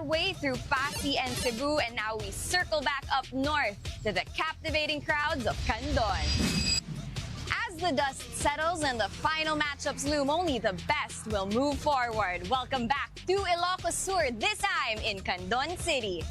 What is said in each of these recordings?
our way through Pasig and Cebu, and now we circle back up north to the captivating crowds of Candon. As the dust settles and the final matchups loom, only the best will move forward. Welcome back to Ilocos Sur, this time in Candon City.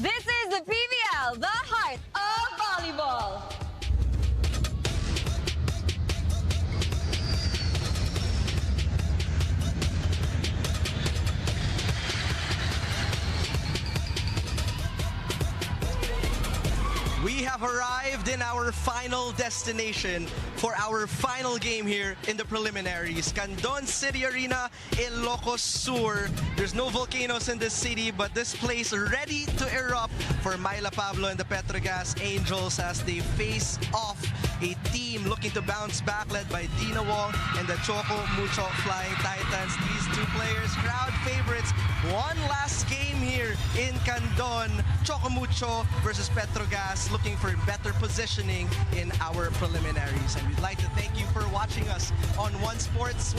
This is the PVL, the heart of volleyball. We have arrived in our final destination for our final game here in the preliminaries. Candon City Arena, Ilocos Sur. There's no volcanoes in this city, but this place ready to erupt for Myla Pablo and the Petro Gazz Angels as they face off a team looking to bounce back, led by Dina Wong and the Choco Mucho Flying Titans. These two players, crowd favorites. One last game here in Candon. Choco Mucho versus Petro Gazz, looking for better positioning in our preliminaries. And we'd like to thank you for watching us on One Sports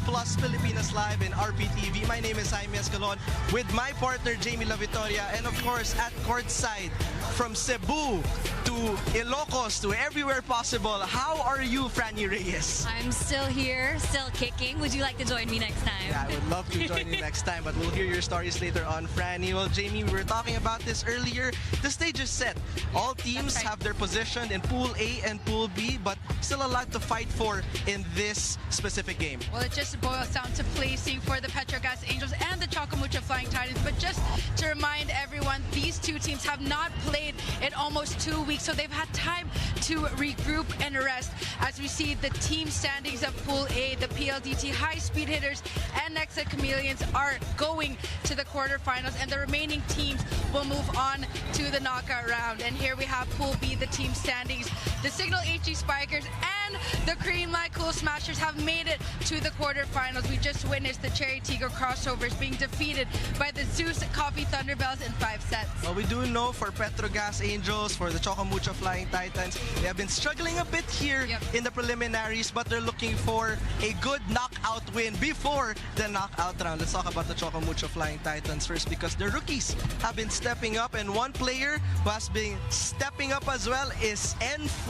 Plus Pilipinas Live in RPTV. My name is Jaime Escalon with my partner Jamie La Victoria, and of course at courtside from Cebu to Ilocos to everywhere possible. How are you, Franny Reyes? I'm still here, still kicking. Would you like to join me next time? Yeah, I would love to join you next time, but we'll hear your stories later on, Franny. Well, Jamie, we were talking about this earlier. The stage is set. All teams have their position in Pool A and Pool B, but still a lot to fight for in this specific game. Well, it just boils down to placing for the Petro Gazz Angels and the Choco Mucho Flying Titans. But just to remind everyone, these two teams have not played in almost 2 weeks, so they've had time to regroup and rest. As we see the team standings of Pool A, the PLDT high-speed hitters and Nexa Chameleons are going to the quarterfinals, and the remaining teams will move on to the knockout round. And here we have Pool B, the team standings. The Signal HG Spikers and the Creamline Cool Smashers have made it to the quarterfinals. We just witnessed the Cherry Tigo crossovers being defeated by the Zeus Coffee Thunderbells in 5 sets. Well, we do know for Petro Gazz Angels, for the Choco Mucho Flying Titans, they have been struggling a bit here in the preliminaries, but they're looking for a good knockout win before the knockout round. Let's talk about the Choco Mucho Flying Titans first, because the rookies have been stepping up, and one player who has been stepping up as well is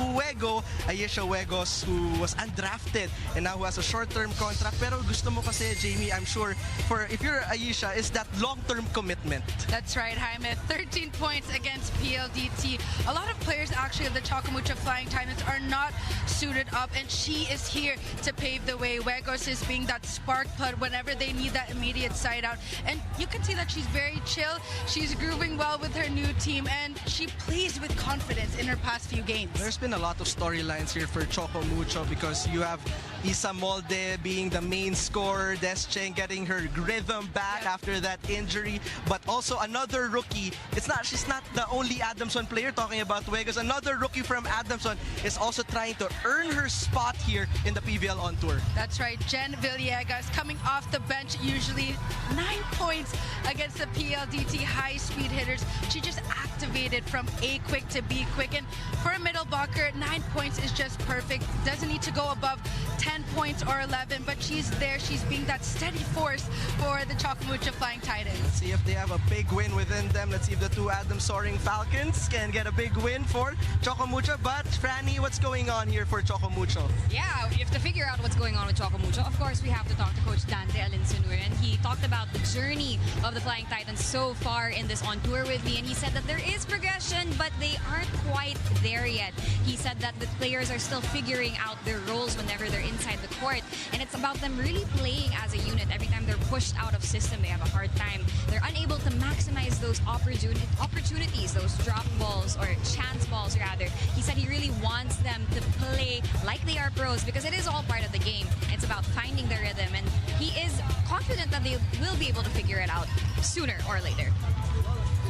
Fuego, Ayesha Huegos, who was undrafted and now who has a short-term contract. Pero gusto mo kasi, Jamie, I'm sure, for if you're Ayesha, is that long-term commitment. That's right, Jaime. 13 points against PLDT. A lot of players actually of the Choco Mucho Flying Titans are not suited up, and she is here to pave the way. Huegos is being that spark plug whenever they need that immediate side out. And you can see that she's very chill. She's grooving well with her new team, and she plays with confidence in her past few games. There's been a lot of storylines here for Choco Mucho, because you have Isa Molde being the main scorer, Des Cheng getting her rhythm back after that injury, but also another rookie. She's not the only Adamson player talking about Huegos. Another rookie from Adamson is also trying to earn her spot here in the PVL on tour. That's right, Jen Villegas coming off the bench, usually 9 points against the PLDT high-speed hitters. She just activated from A quick to B quick, and for a middle blocker, 9 points is just perfect. Doesn't need to go above 10 points or 11, but she's there. She's being that steady force for the Choco Mucho Flying Titans. Let's see if they have a big win within them. Let's see if the two Adam Soaring Falcons can get a big win for Choco Mucho. But Franny, what's going on here for Choco Mucho? Yeah, we have to figure out what's going on with Choco Mucho. Of course, we have to talk to Coach Dante Alinsunur, and he talked about the journey of the Flying Titans so far in this on tour with me, and he said that there is progression, but they aren't quite there yet. He said that the players are still figuring out their roles whenever they're inside the court, and it's about them really playing as a unit. Every time they're pushed out of system, they have a hard time. They're unable to maximize those opportunities, those drop balls or chance balls rather. He said wants them to play like they are pros because it is all part of the game. It's about finding the rhythm, and he is confident that they will be able to figure it out sooner or later.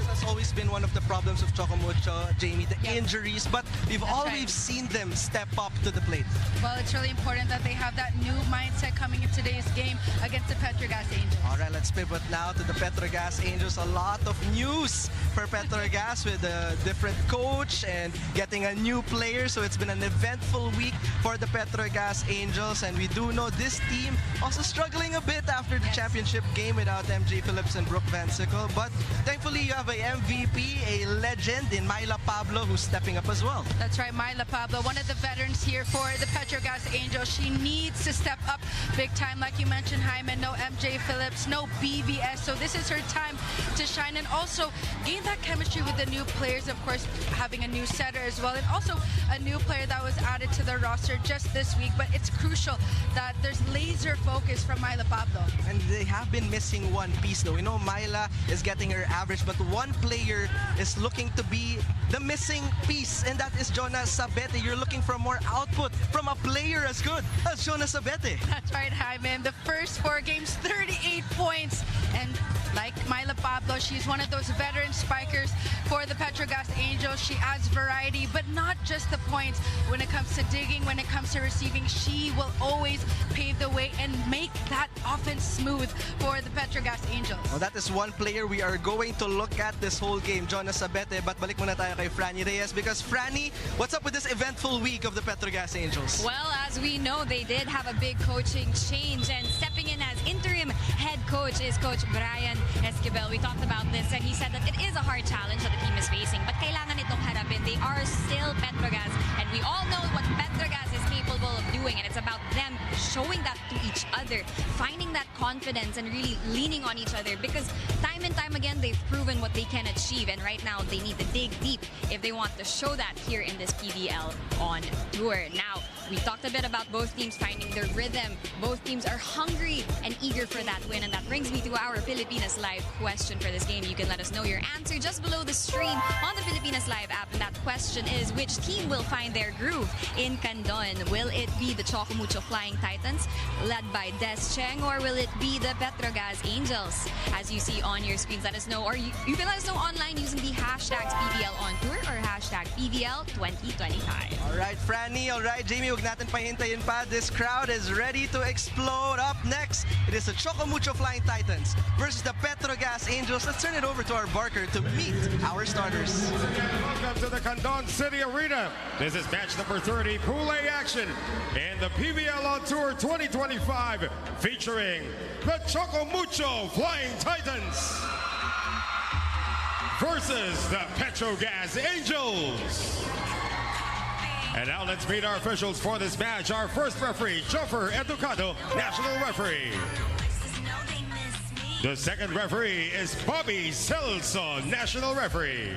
Has always been one of the problems of Choco Mucho, Jamie, the Yep. injuries, but we've That's always right. seen them step up to the plate. Well, it's really important that they have that new mindset coming in today's game against the Petro Gazz Angels. All right, let's pivot now to the Petro Gazz Angels. A lot of news for Petro Gazz with a different coach and getting a new player. So it's been an eventful week for the Petro Gazz Angels. And we do know this team also struggling a bit after the championship game without MJ Phillips and Brooke Van Sickle. But thankfully, you have a MVP, a legend in Myla Pablo, who's stepping up as well. That's right, Myla Pablo, one of the veterans here for the Petro Gazz Angels. She needs to step up big time. Like you mentioned, Jaime, no MJ Phillips, no BVS. So this is her time to shine and also gain that chemistry with the new players. Of course, having a new setter as well, and also a new player that was added to the roster just this week. But it's crucial that there's laser focus from Myla Pablo. And they have been missing one piece, though. We know Myla is getting her average, but one player is looking to be the missing piece, and that is Jonas Sabete. You're looking for more output from a player as good as Jonas Sabete. That's right, Jaime. In the first 4 games, 38 points. And like Myla Pablo, she's one of those veteran spikers for the Petro Gazz Angels. She adds variety, but not just the points. When it comes to digging, when it comes to receiving, she will always pave the way and make that offense smooth for the Petro Gazz Angels. Well, that is one player we are going to look at this whole game, Jonas Sabete. But balik muna tayo kay Franny Reyes, because Franny, what's up with this eventful week of the Petro Gazz Angels? Well, as we know, they did have a big coaching change, and stepping in as interim head coach is Coach Brian Esquivel. We talked about this, and he said that it is a hard challenge that the team is facing, but kailangan itong harapin. They are still Petro Gazz, and we all know what Petro Gazz is capable of doing, and it's about them showing that to each other, finding that confidence, and really leaning on each other, because time and time again, they've proven what they can achieve, and right now, they need to dig deep if they want to show that here in this PVL on tour. Now, we talked a bit about both teams finding their rhythm. Both teams are hungry and eager for that win, and that brings me to our Pilipinas Live question for this game. You can let us know your answer just below the stream on the Pilipinas Live app, and that question is, which team will find their groove in Candon? Will it be the Choco Mucho Flying Titans, led by Des Cheng, or will it be the Petro Gazz Angels? As you see on your screens, let us know, or you can let us know online using the hashtags PVL on tour or hashtag PVL 2025. All right, Franny. All right, Jamie, huwag natin pahintayin pa. This crowd is ready to explode. Up next, it is the Choco Mucho Flying Titans versus the Petro Gazz Angels. Let's turn it over to our Barker to meet our starters. Welcome to the Candon City Arena. This is match number 30, Pool A action in the PVL on Tour 2025, featuring the Choco Mucho Flying Titans versus the Petro Gazz Angels. And now let's meet our officials for this match. Our first referee, Joffer Educado, national referee. The second referee is Bobby Celso, national referee.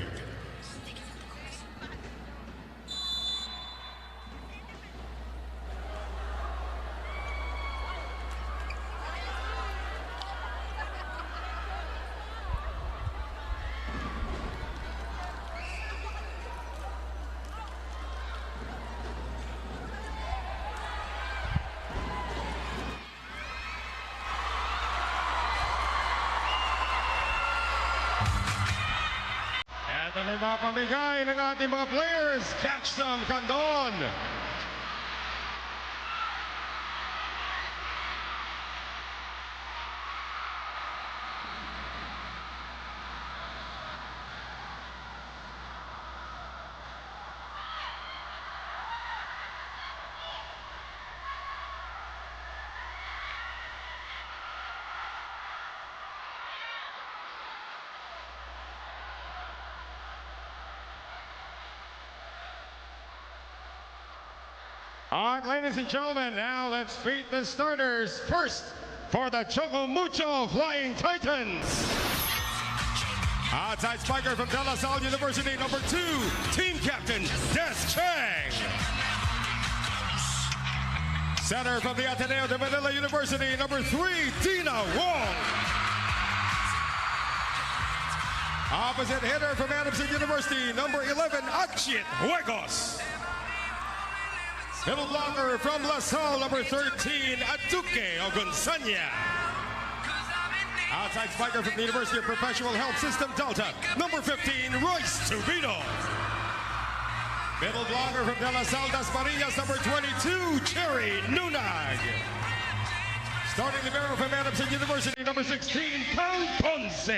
Pamigay ng ating mga players, catch some Candon. All right, ladies and gentlemen, now let's meet the starters. First, for the Choco Mucho Flying Titans. Outside spiker from De La Salle University, number 2, team captain, Des Cheng. Center from the Ateneo de Manila University, number 3, Dina Wong. Opposite hitter from Adamson University, number 11, Achit Huegos. Middle blocker from La Salle, number 13, Aduke Ogunsanya. Outside spiker from the University of Professional Health System Delta, number 15, Royce Tubino. Middle blocker from De La Salle Dasmariñas, number 22, Cherry Nunag. Starting libero from Adamson University, number 16, Pang Ponce.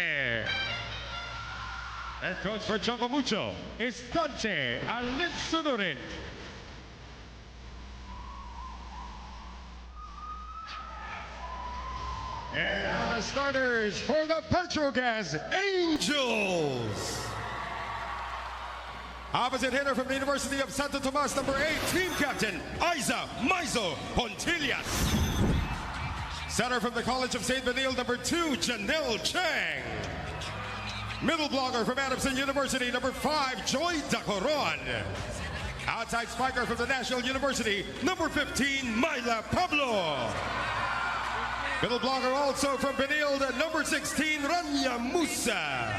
And coach for Choco Mucho is Dante Alinsunurin. And now the starters for the Petro Gazz Angels. Opposite hitter from the University of Santo Tomas, number 8, team captain, Aiza Maizo Hontillas. Center from the College of St. Benil, number 2, Janelle Chang. Middle blocker from Adamson University, number 5, Joy Dacoron. Outside spiker from the National University, number 15, Myla Pablo. Middle blocker also from Benil, number 16, Rania Musa.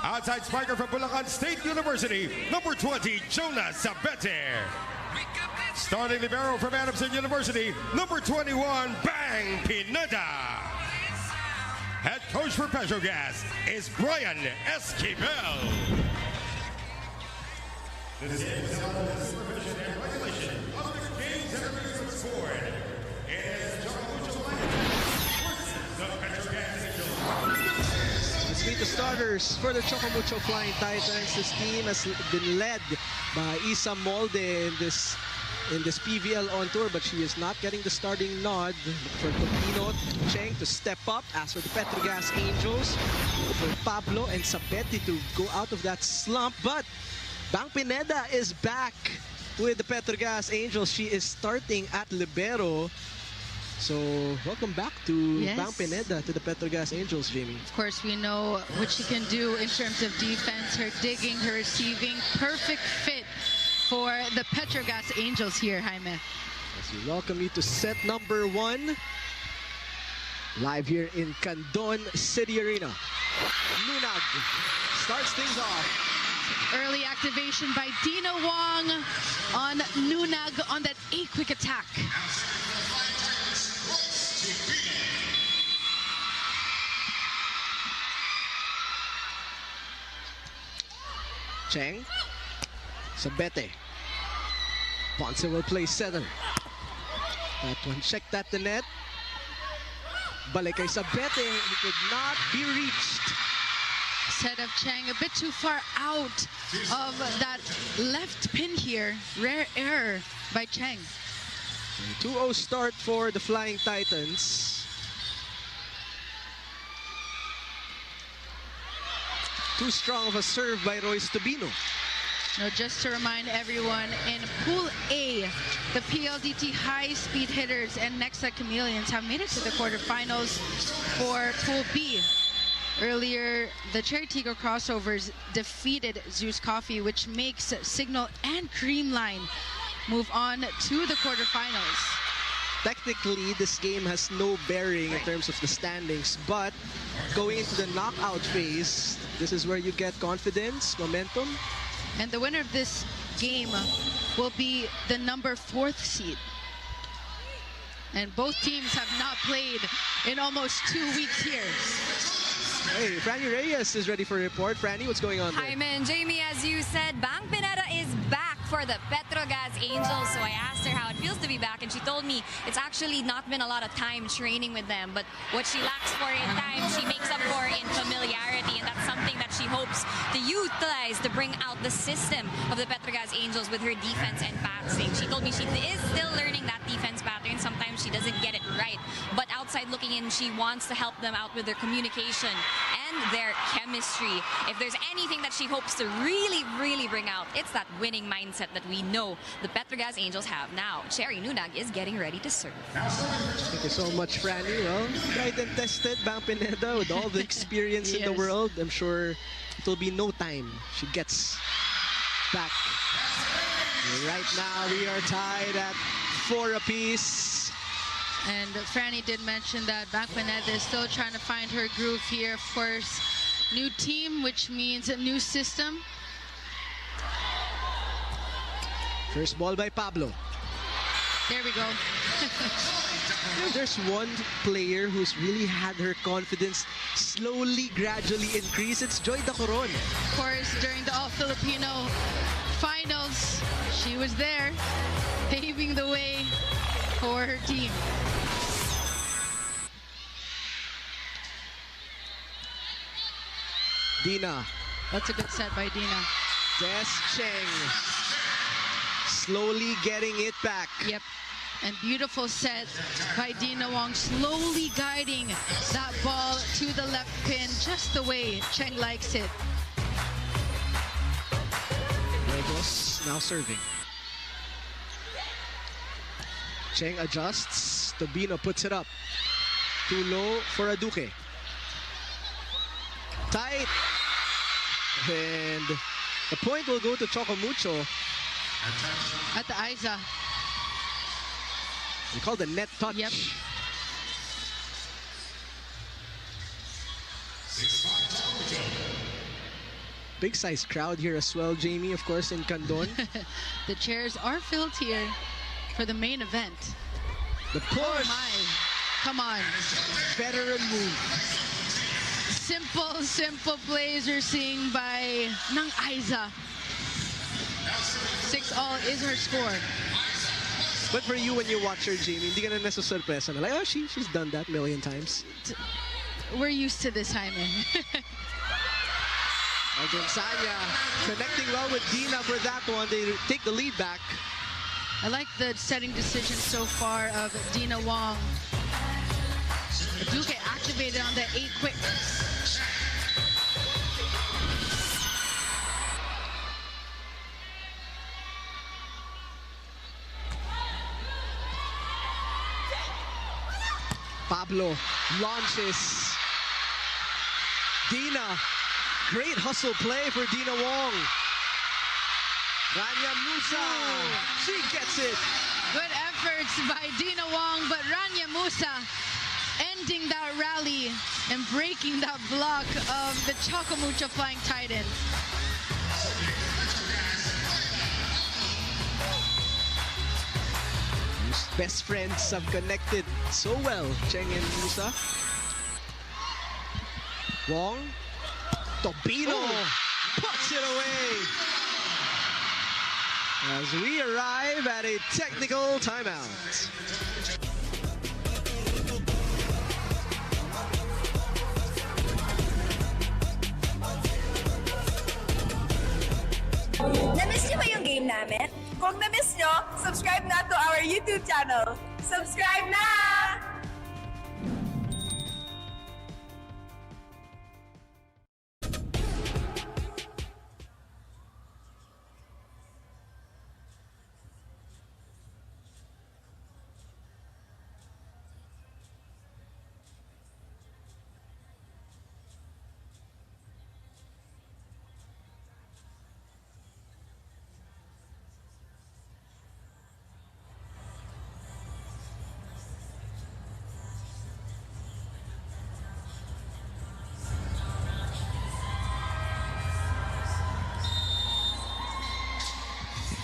Outside spiker from Bulacan State University, number 20, Jonas Sabete. Starting libero from Adamson University, number 21, Bang Pineda. Head coach for Petro Gazz is Brian Esquivel. This is the supervision and regulation of the games and amusements board. Is Choco Mucho Flying Titans versus the Petro Gazz Angels. Let's meet the starters for the Choco Mucho Flying Titans. This team has been led by Isa Molde in this PVL on tour, but she is not getting the starting nod. For Topino Cheng to step up. As for the Petro Gazz Angels, for Pablo and Sabete to go out of that slump. But Bang Pineda is back with the Petro Gazz Angels. She is starting at libero. So, welcome back to Bang Pineda, to the Petro Gazz Angels, Jamie. Of course, we know what she can do in terms of defense, her digging, her receiving. Perfect fit for the Petro Gazz Angels here, Jaime. As we welcome you to set number 1. Live here in Candon City Arena. Nunag starts things off. Early activation by Dina Wong on Nunag on that quick attack. Cheng. Sabete. Ponce will play center. That one checked at the net. Balik kay Sabete. He could not be reached. Set of Cheng a bit too far out of that left pin here. Rare error by Cheng. 2-0 start for the Flying Titans. Too strong of a serve by Royce Tubino. Now, just to remind everyone, in Pool A, the PLDT high-speed hitters and Nexa Chameleons have made it to the quarterfinals. For Pool B, earlier, the Cherry Tigo crossovers defeated Zeus Coffee, which makes Signal and Creamline move on to the quarterfinals. Technically, this game has no bearing in terms of the standings, but going into the knockout phase, this is where you get confidence, momentum. And the winner of this game will be the number 4th seed. And both teams have not played in almost 2 weeks here. Hey, Franny Reyes is ready for a report. Franny, what's going on there? Hi, man. Jamie, as you said, Bang Pineda is back for the Petro Gazz Angels. So I asked her how it feels to be back, and she told me it's actually not been a lot of time training with them, but what she lacks for in time, she makes up for in familiarity, and that's something that she hopes to utilize to bring out the system of the Petro Gazz Angels with her defense and passing. She told me she is still learning that defense pattern. Sometimes she doesn't get it right, but outside looking in, she wants to help them out with their communication and their chemistry. If there's anything that she hopes to really bring out, it's that winning mindset that we know the Petro Gazz Angels have now. Cherry Nunag is getting ready to serve. Thank you so much, Franny. Well, tried and tested Bang Pineda with all the experience in the world. I'm sure it will be no time she gets back. Right now, we are tied at 4 apiece. And Franny did mention that Bang Pineda is still trying to find her groove here. Of course, new team, which means a new system. First ball by Pablo. There we go. There's one player who's really had her confidence slowly, gradually increase. It's Joy Dacoron. Of course, during the All-Filipino finals, she was there, paving the way for her team. Dina. That's a good set by Dina. Des Cheng. Slowly getting it back. Yep. And beautiful set by Dina Wong, slowly guiding that ball to the left pin, just the way Cheng likes it. Legos now serving. Cheng adjusts. Tobino puts it up. Too low for Aduque. Tight. And the point will go to Choco Mucho. At the Aiza. We call the net touch. Yep. Big size crowd here as well, Jamie, of course, in Candon. The chairs are filled here for the main event. The push. Oh my. Come on. Veteran move. Simple plays you're seeing by Nang Aiza. 6-all is her score. But for you, when you watch her, Jamie, hindi ka na nasa-surpresa na like, oh, she's done that a million times. We're used to this, Jaime. Gonzaga connecting well with Dina for that one. They take the lead back. I like the setting decision so far of Dina Wong. Duque activated on the 8 quick. Pablo launches. Dina. Great hustle play for Dina Wong. Rania Musa. She gets it. Good efforts by Dina Wong, but Rania Musa ending that rally and breaking that block of the Choco Mucho Flying Titans. Best friends have connected so well, Cheng and Musa. Wong. Tobino puts it away. As we arrive at a technical timeout. Na-miss niyo ba yung game namin? Kung na-miss niyo, subscribe na to our YouTube channel. Subscribe na!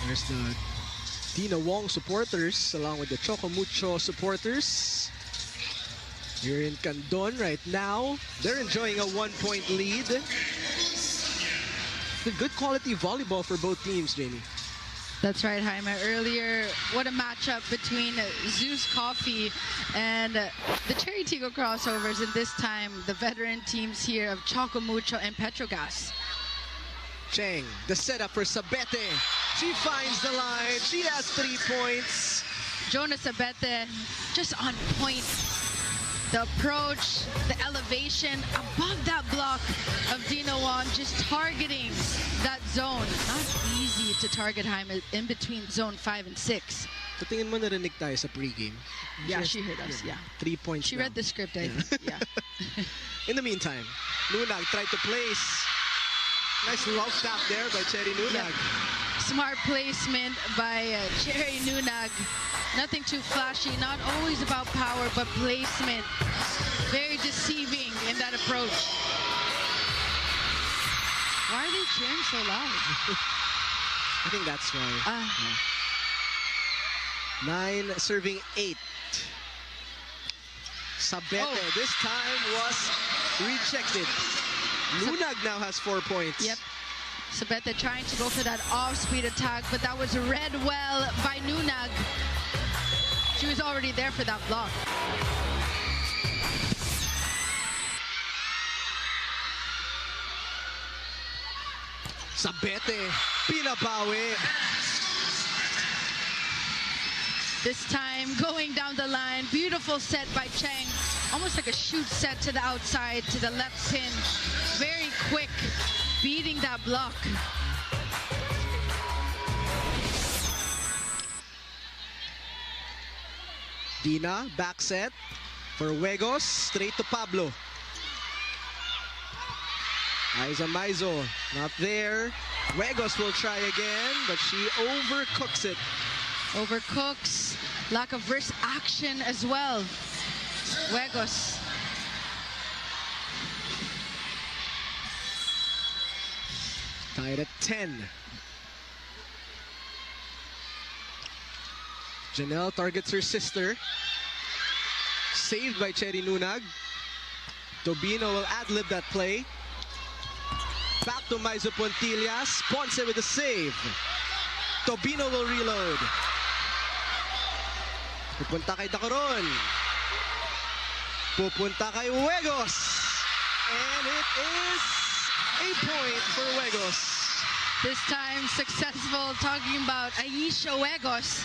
There's the Dina Wong supporters along with the Choco Mucho supporters. Here in Candon right now. They're enjoying a 1-point lead. Good quality volleyball for both teams, Jamie. That's right, Jaime. Earlier, what a matchup between Zeus Coffee and the Cherry Tigo crossovers, and this time the veteran teams here of Choco Mucho and Petro Gazz. Cheng, the setup for Sabete. She finds the line. She has 3 points. Jonas Sabete just on point. The approach, the elevation above that block of Dina Wong, just targeting that zone. Not easy to target Jaime in between zone 5 and 6. So tingin mo narinig tayo sa pregame. Yeah, she heard us, yeah. 3 points She now. read the script, I think, yeah. In the meantime, Nunag tried to place. Nice love tap there by Cherry Nunag. Yep. Smart placement by Cherry Nunag. Nothing too flashy, not always about power, but placement. Very deceiving in that approach. Why are they cheering so loud? I think that's why. 9 serving 8. Sabete this time was rejected. Lunag now has 4 points. Yep. Sabete trying to go for that off-speed attack, but that was read well by Nunag. She was already there for that block. Sabete, pinabawi. This time going down the line. Beautiful set by Cheng. Almost like a shoot set to the outside, to the left pin. Very quick, beating that block. Dina, back set for Huegos, straight to Pablo. Aiza Maizo, not there. Huegos will try again, but she overcooks it. Overcooks, lack of wrist action as well. Huegos. Tied at 10. Janelle targets her sister. Saved by Cherry Nunag. Tobino will ad-lib that play. Back to Maizo Pontillas. Ponce with a save. Tobino will reload. Pupunta kay Dacaron. Pupunta kay Huegos. And it is a point for Huegos. This time successful, talking about Aisha Huegos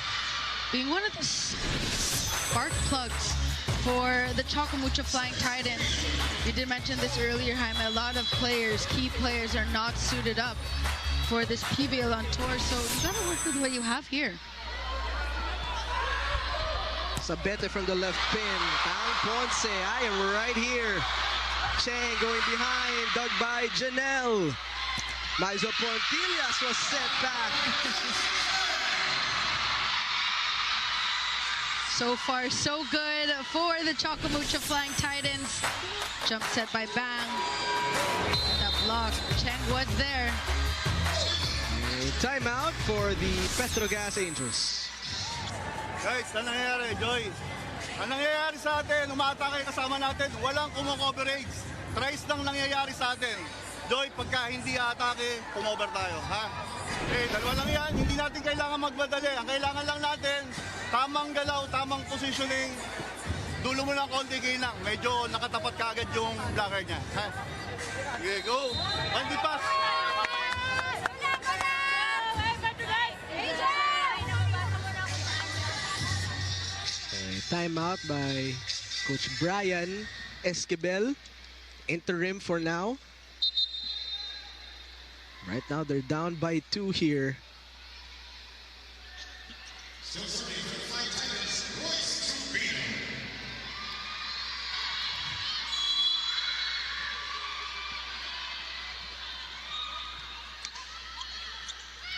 being one of the spark plugs for the Choco Mucho Flying Titans. We did mention this earlier, Jaime. A lot of players, key players, are not suited up for this PVL on tour, so you gotta work with what you have here. Sabete from the left pin. Down Ponce. I am right here. Cheng going behind. Dug by Janelle. Maizo Pontillas was set back. So far, so good for the Choco Mucho Flying Titans. Jump set by Bang. That block. Cheng was there. A timeout for the Petro Gazz Angels. Guys, ano nangyayari, Joy? Ang nangyayari sa atin, umatake kasama natin, walang kumo-coverage. Tries lang nangyayari sa atin. Joy, pagka hindi atake, kumover tayo, ha? Eh, dalawa lang yan, hindi natin kailangan magmadali. Ang kailangan lang natin, tamang galaw, tamang positioning. Dulo mo ng konti ginang, medyo nakatapat kaagad yung blocker niya, ha? Sige, go! Bandi pass! Timeout by Coach Brian Esquivel. Interim for now. Right now they're down by 2 here.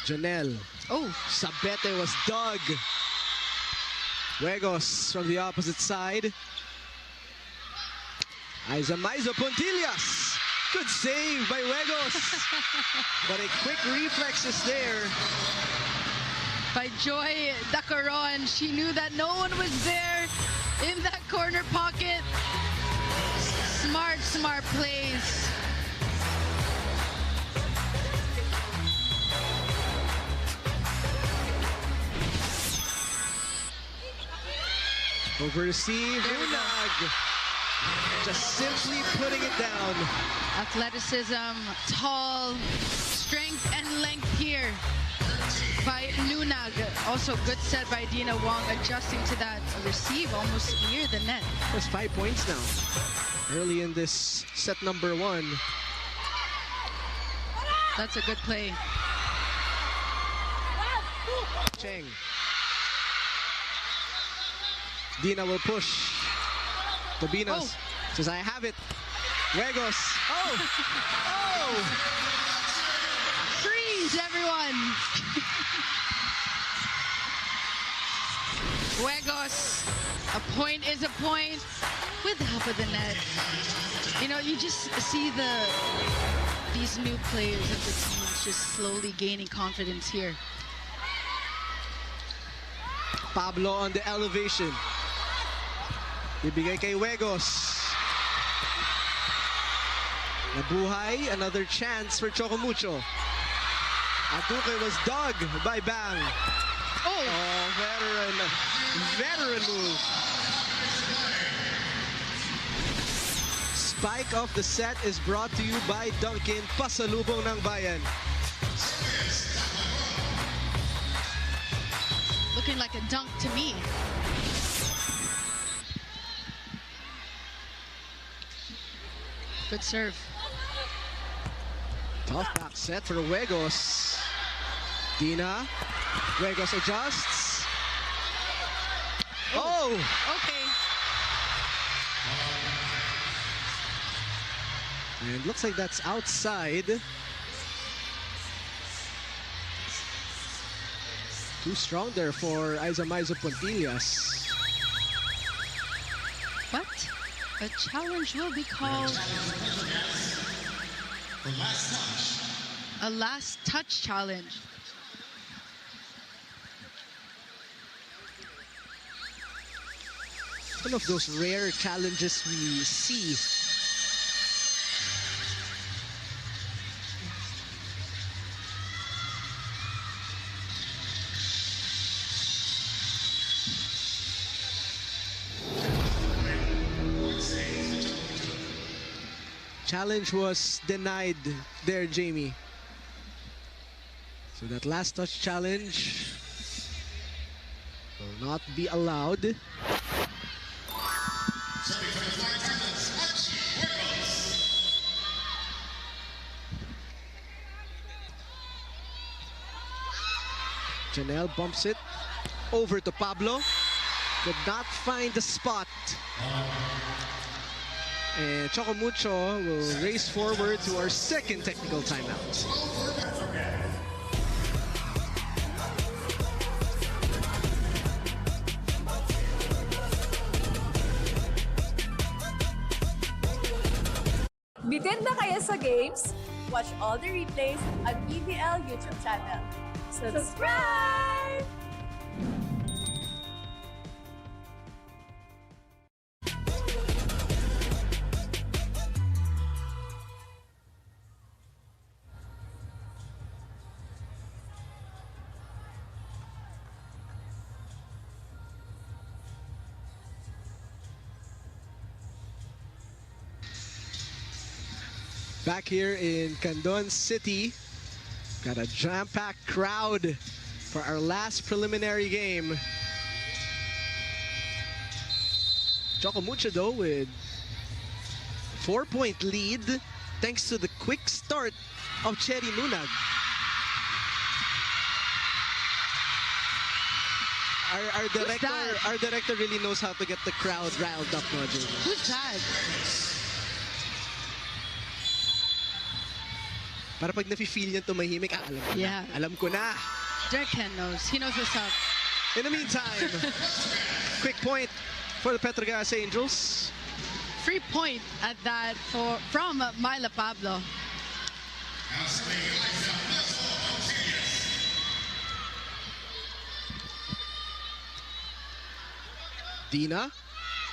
Janelle. Oh, Sabete was dug. Huegos from the opposite side. Aiza Maizo Pontillas. Good save by Huegos. But a quick reflex is there. by Joy Dacaron. She knew that no one was there in that corner pocket. Smart plays. Over receive, Unag. Just simply putting it down. Athleticism, tall, strength and length here by Nunag. Also good set by Dina Wong, adjusting to that receive almost near the net. That's 5 points now. Early in this set number 1. That's a good play. Cheng. Dina will push. Tobinas says, I have it. Huegos. Oh! Freeze, everyone! Huegos. A point is a point with the help of the net. You know, you just see these new players of the team just slowly gaining confidence here. Pablo on the elevation. Bibigay kay Wegos. Nabuhay, another chance for Choco Mucho. Aduque was dug by Bang. Oh, veteran move. Spike of the set is brought to you by Duncan, pasalubong ng bayan. Looking like a dunk to me. Good serve. Tough back set for Wegos. Dina. Wegos adjusts. Oh! Okay. And looks like that's outside. Too strong there for Aizamaizo Pontillas. But a challenge will be called. A last touch challenge. One of those rare challenges we see. Challenge was denied there, Jamie. So that last touch challenge will not be allowed. Janelle bumps it over to Pablo. Could not find the spot. And Choco Mucho will race forward to our second technical timeout. Bitin na kayo sa games? Watch all the replays at PVL YouTube channel. Subscribe! Back here in Candon City, got a jam-packed crowd for our last preliminary game. Choco Mucho though with 4-point lead thanks to the quick start of Cherry Nunag. Our director really knows how to get the crowd riled up, no, Jamie? Who's that? Para pag nafe-feel yan tumahimik, alam ko Yeah. na. Alam ko na. Derek Ken knows. He knows what's up. In the meantime, quick point for the Petro Gazz Angels. Free point at that from Myla Pablo. Dina.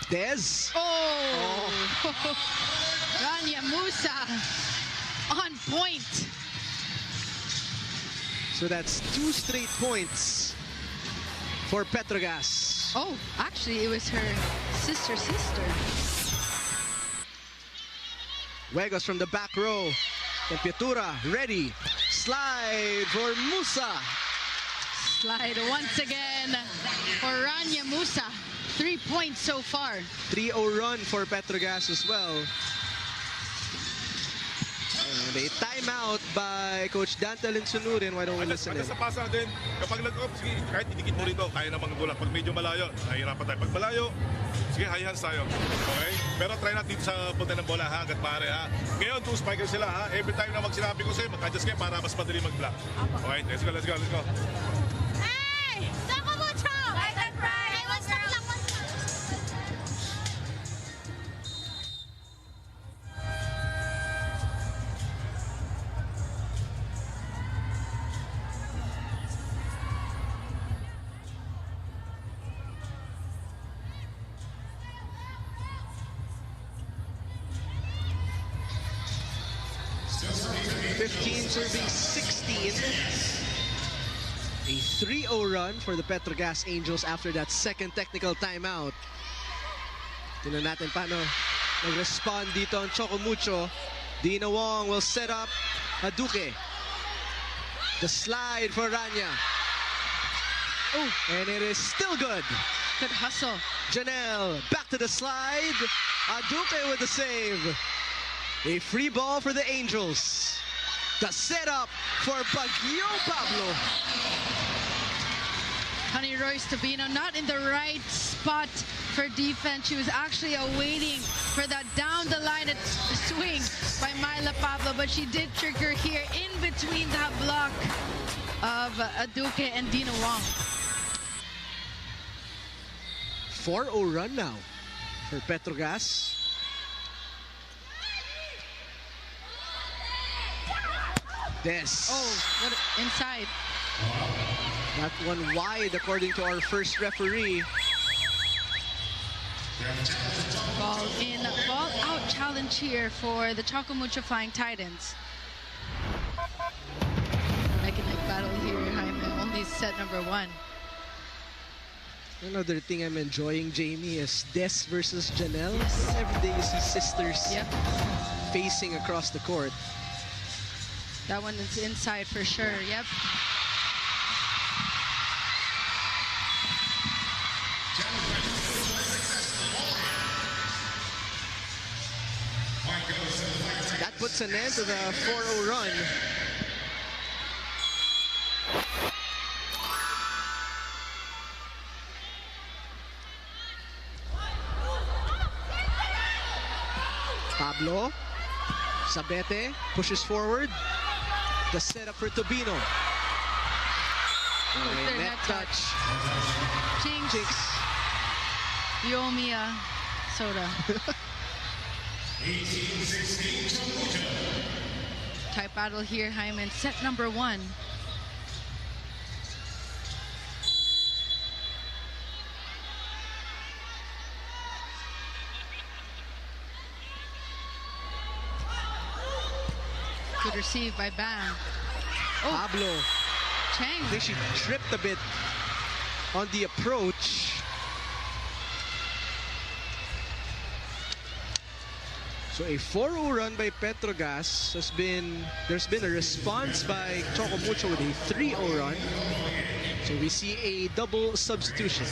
Dez. Oh! Rania Musa on point. So that's 2 straight points for Petro Gazz. Oh, actually, it was her sister. Wegos from the back row. Temperatura ready. Slide for Musa. Slide once again for Rania Musa. 3 points so far. 3-0 run for Petro Gazz as well. And a timeout by Coach Dante Alinsunurin. Why don't we listen in? Sa pasa din, kapag nag-off, sige, kahit idikit mo rito, kaya namang bulak. Pag medyo malayo, nahihirapan tayo. Pag malayo, sige, high hands tayo. Okay? Pero try natin dito sa punta ng bola, ha? Hanggat maaari, ha? Ngayon, 2 spikers sila, ha? Every time na sinabi ko sa'yo, mag-adjust kayo para mas madali mag-block. Okay? Let's go. Hey! Choco Mucho! Right and right! Hey, what's up? 15, serving 16. A 3-0 run for the Petro Gazz Angels after that second technical timeout. Tingnan natin paano nag-respond dito ang Choco Mucho. Dina Wong will set up Aduke. The slide for Rania. Oh, and it is still good. Good hustle. Janelle back to the slide. Aduke with the save. A free ball for the Angels. The setup for Baguio Pablo. Honey Royce Tabino not in the right spot for defense. She was actually awaiting for that down the line swing by Myla Pablo, but she did trick her here in between that block of Aduke and Dina Wong. 4-0 run now for Petro Gazz. This. Oh, what inside. That one wide according to our first referee. Ball in, ball out challenge here for the Choco Mucho Flying Titans. Neck and neck battle here, Jaime. Only set number 1. Another thing I'm enjoying, Jamie, is Des versus Janelle. Every day you see sisters facing across the court. That one is inside for sure, yep. That puts an end to the 4-0 run. Pablo, Sabete pushes forward. The setup for Tobino. Net touch. Jinx. Yomiya Soda. Tight battle here, Hyman. Set number 1. Good receive by Bam. Oh, Pablo. Chang. I think she tripped a bit on the approach. So a 4-0 run by Petro Gazz has been, there's been a response by Choco Mucho with a 3-0 run. So we see a double substitution.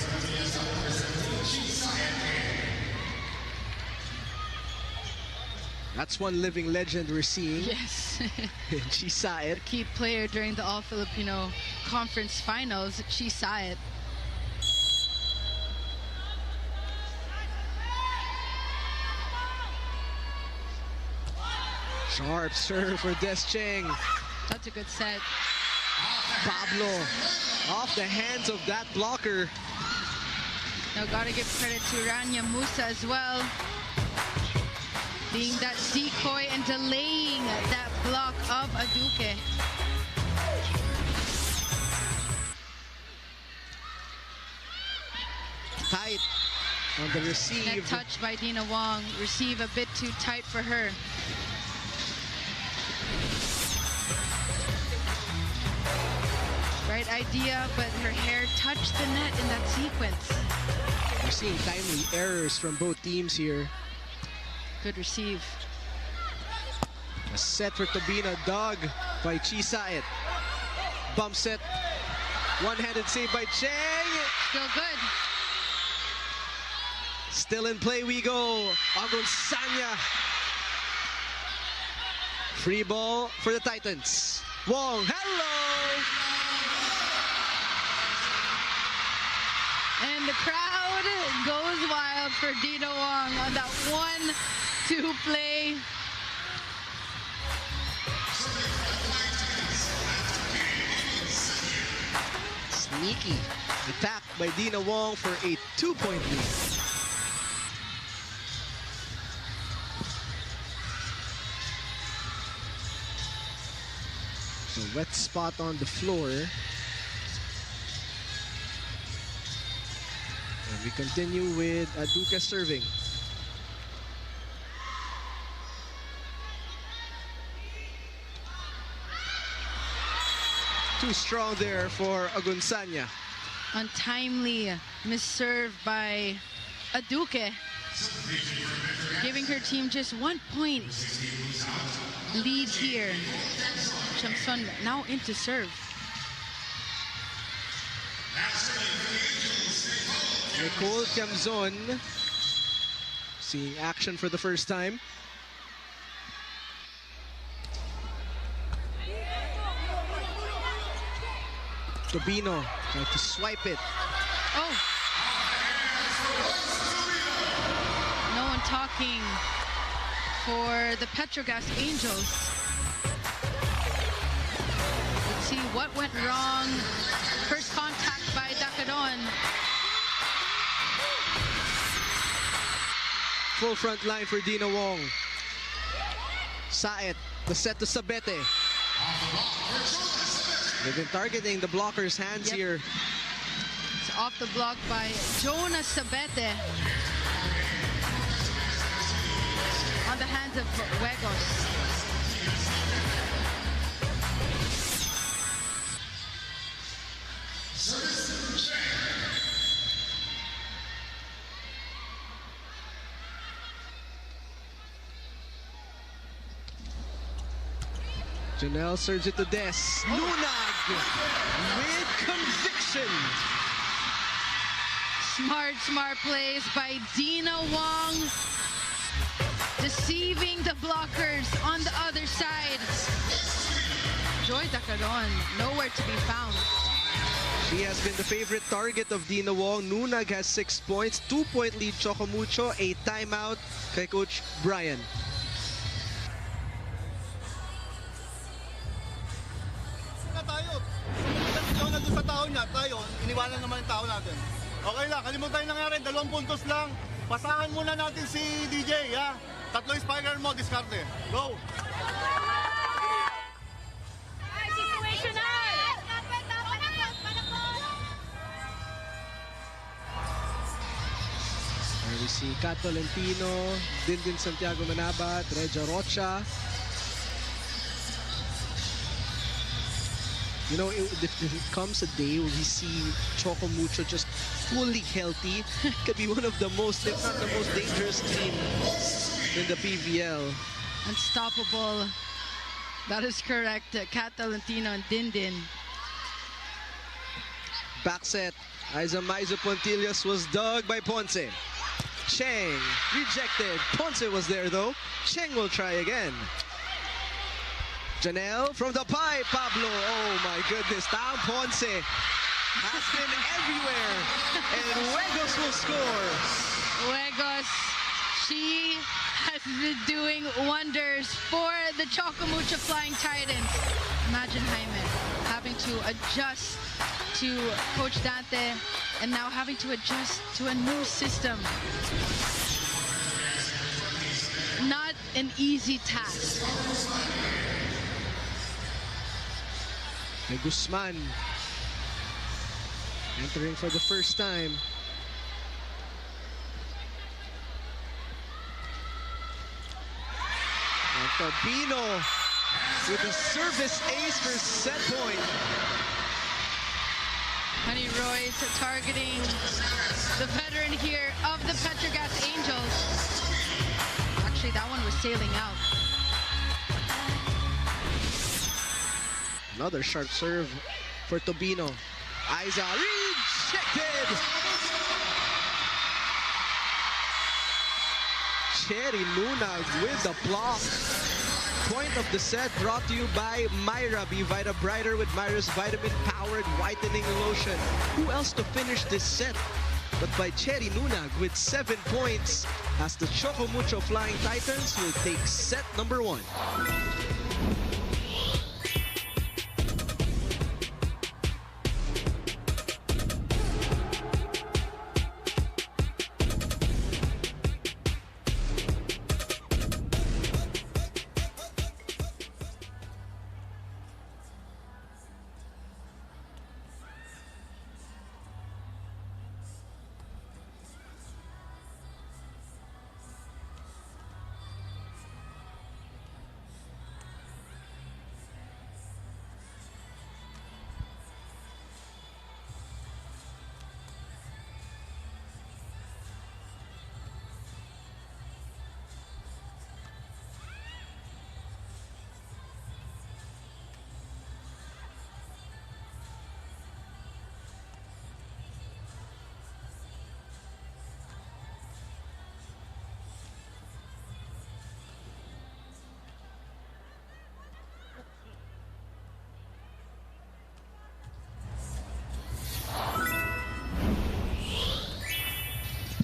That's one living legend we're seeing. Yes. Chisaet. Key player during the All-Filipino Conference Finals. Chisaet. Sharp serve for Des Cheng. That's a good set. Pablo off the hands of that blocker. Now gotta give credit to Rania Musa as well. Being that decoy and delaying that block of Aduke. Tight on the receive. Net touch by Dina Wong. Receive a bit too tight for her. Right idea, but her hair touched the net in that sequence. We're seeing timely errors from both teams here. Good receive. A set for Tobina, dug by Chisaet. Bump set. One-handed save by Cheng. Still good. Still in play we go. Agonsanya. Free ball for the Titans. Wong, hello! And the crowd goes wild for Dina Wong on that 1-2 play. Sneaky attack by Dina Wong for a 2-point lead. So wet spot on the floor. And we continue with Aduke serving. Too strong there for Agunsanya. Untimely misserve by Aduke, giving her team just 1 point lead here. Chamson now into serve. Nicole Tiamzon seeing action for the first time. Tobino tried to swipe it. Oh! No one talking for the Petro Gazz Angels. Let's see what went wrong. First contact by Dakadon. Full front line for Dina Wong. Saet, the set to Sabete. They've been targeting the blocker's hands here. It's off the block by Jonas Sabete. On the hands of Huegos. Janelle serves it to Des. Lunag with conviction. Smart plays by Dina Wong. Deceiving the blockers on the other side. Joy Dakadon, nowhere to be found. She has been the favorite target of Dina Wong. Nunag has 6 points, 2-point lead Choco Mucho, a timeout kay Coach Brian. Sa tao niya, tayo, iniwanan naman yung tao natin. Okay lang, kalimutan yung nangyari, 2 puntos lang. Pasahan muna natin si DJ, ha? 3 spiker mo, diskarte. Go! There we see Kat Tolentino, Dindin Santiago Manabat, Regia Rocha. You know, if it comes a day where we see Choco Mucho just fully healthy, could be one of the most, if not the most dangerous team in the PVL. Unstoppable. That is correct. Kat Tolentino and Dindin. Back set. Maiza Pontillas was dug by Ponce. Cheng rejected. Ponce was there though. Cheng will try again. Janelle from the pipe, Pablo. Oh my goodness, Tam Ponce has been everywhere. And Huegos will score. Huegos, she has been doing wonders for the Choco Mucho Flying Titans. Imagine Jaime having to adjust to Coach Dante and now having to adjust to a new system. Not an easy task. Guzman entering for the first time. And Tobino with a service ace for set point. Honey Royce targeting the veteran here of the Petro Gazz Angels. Actually, that one was sailing out. Another sharp serve for Tobino. Aiza rejected. Cherry Lunag with the block. Point of the set brought to you by Myra. Be Vita Brighter with Myra's vitamin-powered whitening lotion. Who else to finish this set but by Cherry Lunag with 7 points as the Choco Mucho Flying Titans will take set number 1.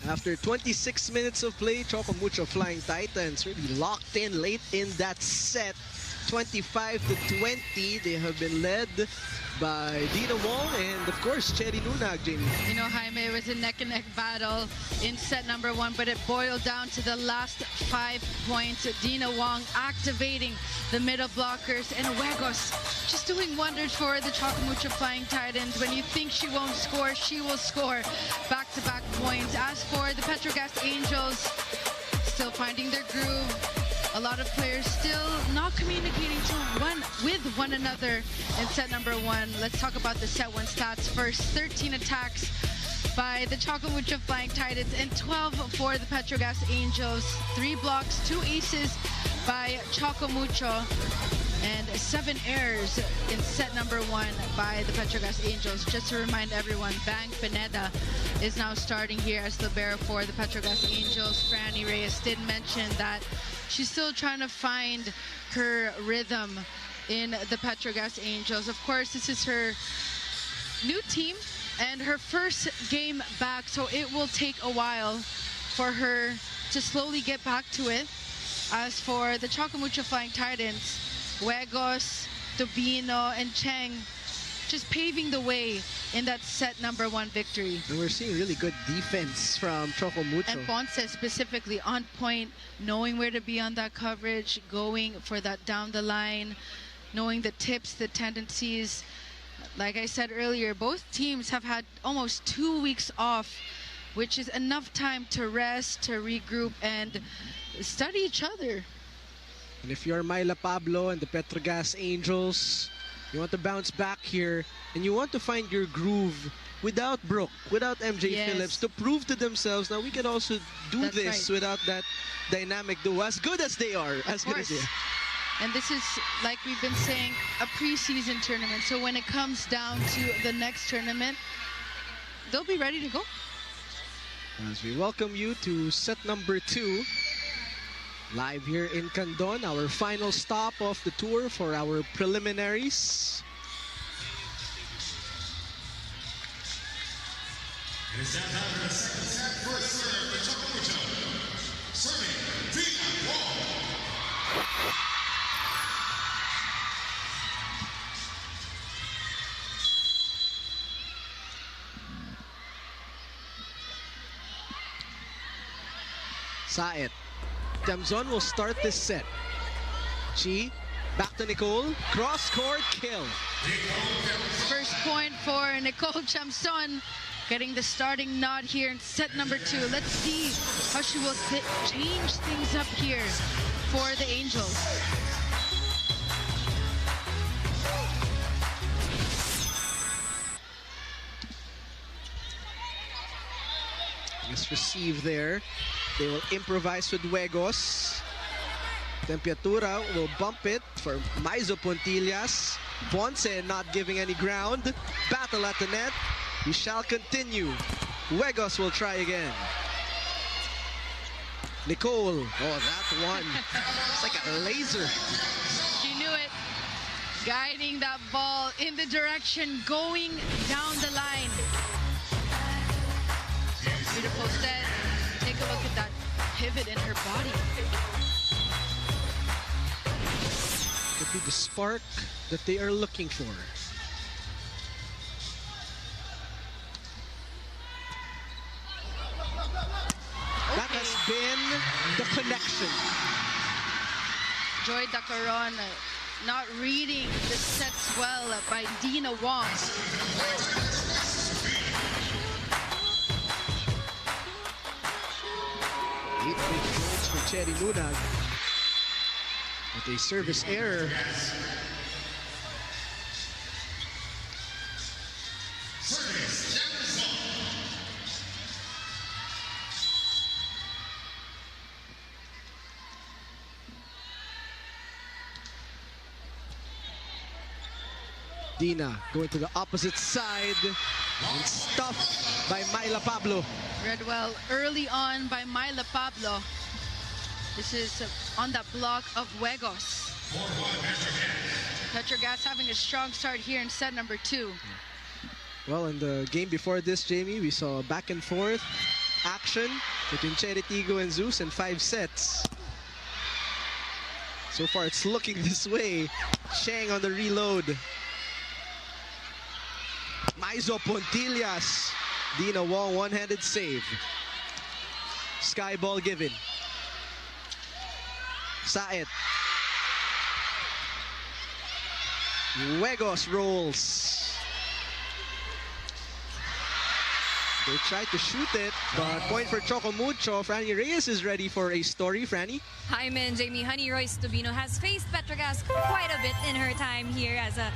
After 26 minutes of play, Choco Mucho Flying Titans really locked in late in that set. 25-20, they have been led by Dina Wong and, of course, Cherry Nunag, Jamie. You know, Jaime, it was a neck-and-neck battle in set number 1, but it boiled down to the last 5 points. Dina Wong activating the middle blockers, and Wegos just doing wonders for the Choco Mucho Flying Titans. When you think she won't score, she will score back-to-back points. As for the Petro Gazz Angels, still finding their groove. A lot of players still not communicating with one another in set number 1. Let's talk about the set 1 stats first. 13 attacks by the Choco Mucho Flying Titans and 12 for the Petro Gazz Angels. 3 blocks, 2 aces by Choco Mucho, and 7 errors in set number 1 by the Petro Gazz Angels. Just to remind everyone, Bang Pineda is now starting here as libero for the Petro Gazz Angels. Franny Reyes did mention that she's still trying to find her rhythm in the Petro Gazz Angels. Of course, this is her new team and her first game back, so it will take a while for her to slowly get back to it. As for the Choco Mucho Flying Titans, Wegos, Tobino, and Cheng just paving the way in that set number 1 victory. And we're seeing really good defense from Choco Mucho. And Ponce specifically on point, knowing where to be on that coverage, going for that down the line, knowing the tips, the tendencies. Like I said earlier, both teams have had almost 2 weeks off, which is enough time to rest, to regroup, and study each other. And if you're Myla Pablo and the Petro Gazz Angels, you want to bounce back here and you want to find your groove without Brooke, without MJ Yes. Phillips, to prove to themselves now we can also do That's this right. without that dynamic duo. As good as they are, as good as they are. And this is, like we've been saying, a preseason tournament. So when it comes down to the next tournament, they'll be ready to go. As we welcome you to set number 2, live here in Candon, our final stop of the tour for our preliminaries. It's that time for the second set. First serve, the Choco Mucho. Serving, Dina Wong. Saet. Damzon will start this set. Chi, back to Nicole, cross-court kill. First point for Nicole Chamson, getting the starting nod here in set number 2. Let's see how she will change things up here for the Angels. Receive there. They will improvise with Wegos. Tempiatura will bump it for Maizo Pontillas. Ponce not giving any ground. Battle at the net. We shall continue. Wegos will try again. Nicole. Oh, that one. It's like a laser. She knew it. Guiding that ball in the direction, going down the line. Beautiful set. Take a look at that pivot in her body. Could be the spark that they are looking for. That has been the connection. Joy Dacaron not reading the sets well by Dina Wong. 8 big points for Cherry Nunag. With a service error. Dina going to the opposite side and stuffed by Myla Pablo. Read well early on by Myla Pablo. This is on that block of Wegos. Petro Gazz having a strong start here in set number 2. Well, in the game before this, Jamie, we saw back and forth action between Cheritigo and Zeus in 5 sets. So far, it's looking this way. Cheng on the reload. Maizo Pontillas. Dina Wong, one-handed save. Sky ball given. Saet. Huegos rolls. They tried to shoot it, but point for Choco Mucho. Franny Reyes is ready for a story. Franny? Hyman, Jamie Honey Royce Tubino has faced Petro Gazz quite a bit in her time here as a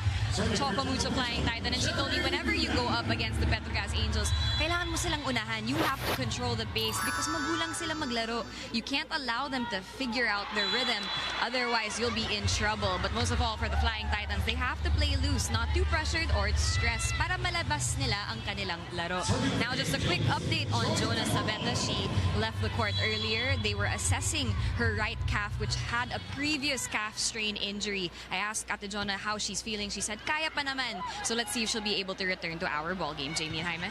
Choco Mucho Flying Titan. And she told me whenever you go up against the Petro Gazz Angels, kailangan mo silang unahan. You have to control the pace because magulang sila maglaro. You can't allow them to figure out their rhythm. Otherwise, you'll be in trouble. But most of all, for the Flying Titans, they have to play loose, not too pressured or stressed para malabas nila ang kanilang laro. Now, just a quick update on Jonah Sabeta. She left the court earlier. They were assessing her right calf, which had a previous calf strain injury. I asked Ate Jonah how she's feeling. She said, kaya pa naman. So let's see if she'll be able to return to our ball game. Jamie and Jaime.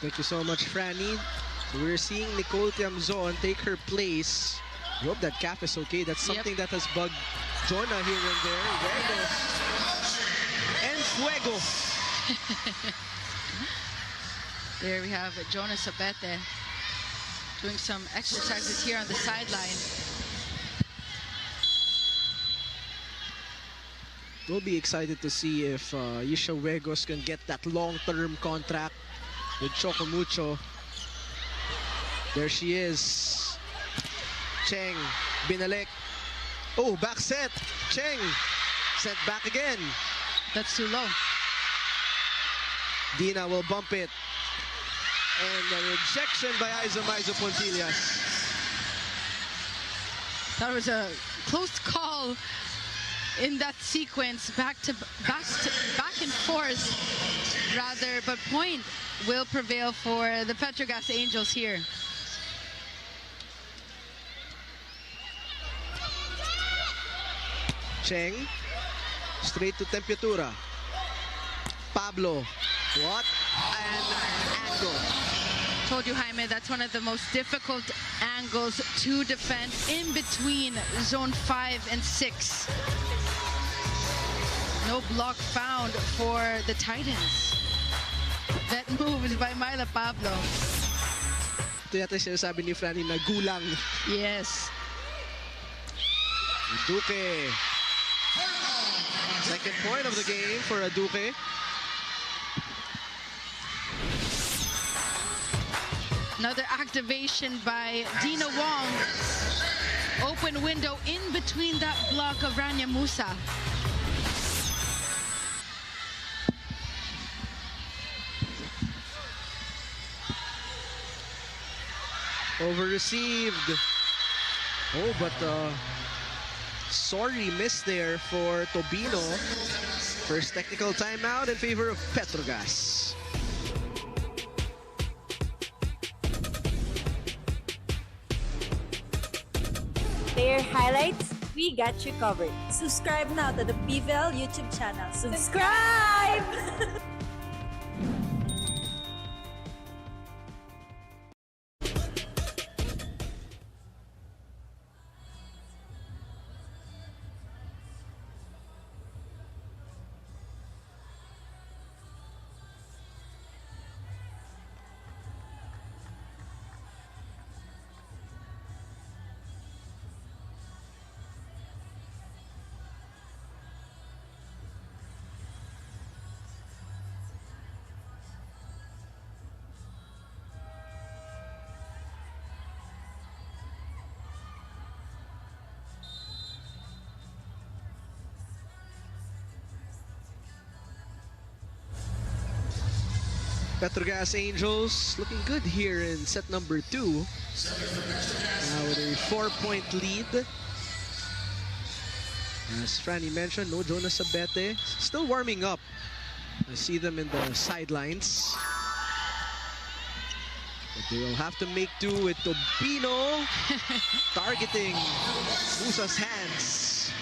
Thank you so much, Franny. So we're seeing Nicole Tiamzon take her place. We hope that calf is okay. That's something that has bugged Jonah here and there. And Fuego. There we have Jonah Sabete doing some exercises here on the sideline. We'll be excited to see if Yisha Huegos can get that long-term contract with Choco Mucho. There she is. Cheng, binalik. Oh, back set. Cheng, set back again. That's too low. Dina will bump it. And a rejection by Maizo Pontillas. That was a close call in that sequence, back and forth rather, but point will prevail for the Petro Gazz Angels here. Cheng, straight to Temperatura. Pablo, what an angle. Told you, Jaime, that's one of the most difficult angles to defend in between zone 5 and 6. No block found for the Titans. That move is by Myla Pablo. Ito yata sinasabi ni Franny na gulang. Yes. Duque. Second point of the game for Duque. Another activation by Dina Wong. Open window in between that block of Rania Musa. Over received. Oh, but sorry miss there for Tobino. First technical timeout in favor of Petro Gazz. Player highlights, we got you covered. Subscribe now to the PVL YouTube channel. Subscribe! Petro Gazz Angels looking good here in set number 2. Now with a 4-point lead. As Franny mentioned, no Jonah Sabete. Still warming up. I see them in the sidelines. But they will have to make do with Tobino targeting Musa's hands.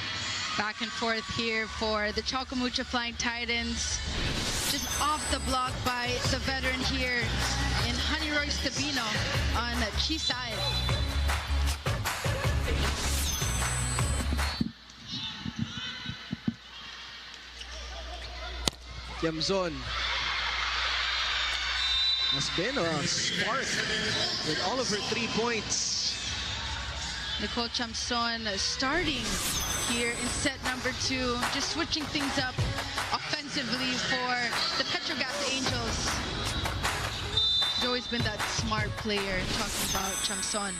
Back and forth here for the Choco Mucho Flying Titans. just off the block by the veteran here in Honey Roy Stabino on Chi side. Tiamzon has been a spark with all of her 3 points. Nicole Tiamzon starting here in set number 2, just switching things up offensively for the Petro Gazz Angels. She's always been that smart player, talking about Tiamzon.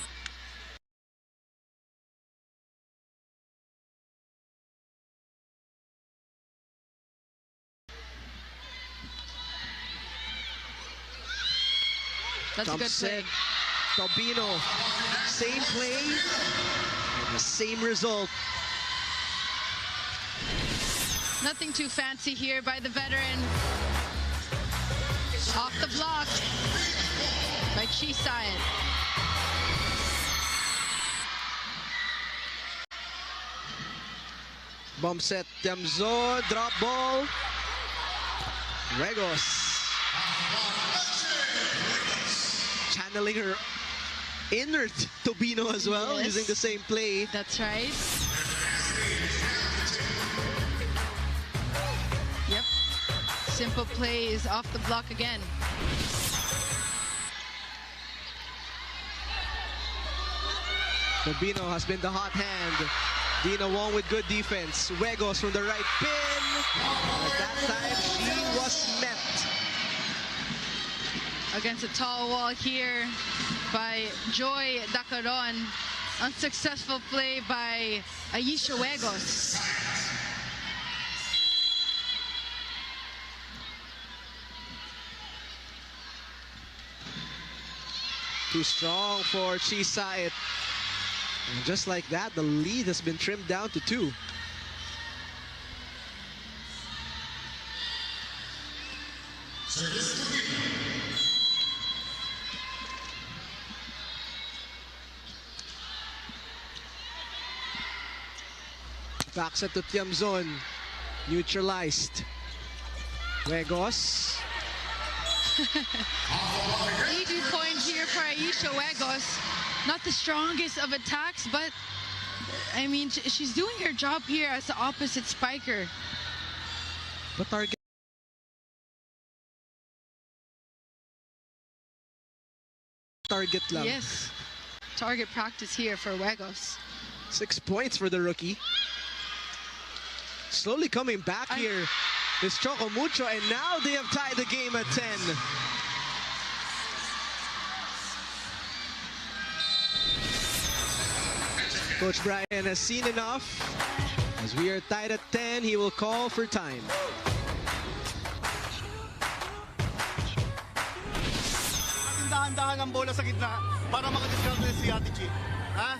That's a good play. Tobino, same play, and the same result. Nothing too fancy here by the veteran. Off the block by Chi side. Bomb set, Tiamzon, drop ball. Regos channeling her inner Tobino as well, Yes. using the same play. That's right. Yep. Simple plays off the block again. Tobino has been the hot hand. Dina Wong with good defense. Wegos from the right pin. At that time, she was met. Against a tall wall here by Joy Dacaron. Unsuccessful play by Aisha Wegos. Too strong for Chi Saet. And just like that, the lead has been trimmed down to 2. Back set to Tiamzon. Neutralized. Wegos. Easy point here for Aisha Wegos. Not the strongest of attacks, but I mean, she's doing her job here as the opposite spiker. But target lang. Yes. Target practice here for Wegos. 6 points for the rookie. Slowly coming back here is Choco Mucho, and now they have tied the game at 10. Coach Brian has seen enough. As we are tied at 10, he will call for time. Dahan-dahan ang bola sa gitna para makadiskarte si Ate Chi. Ha?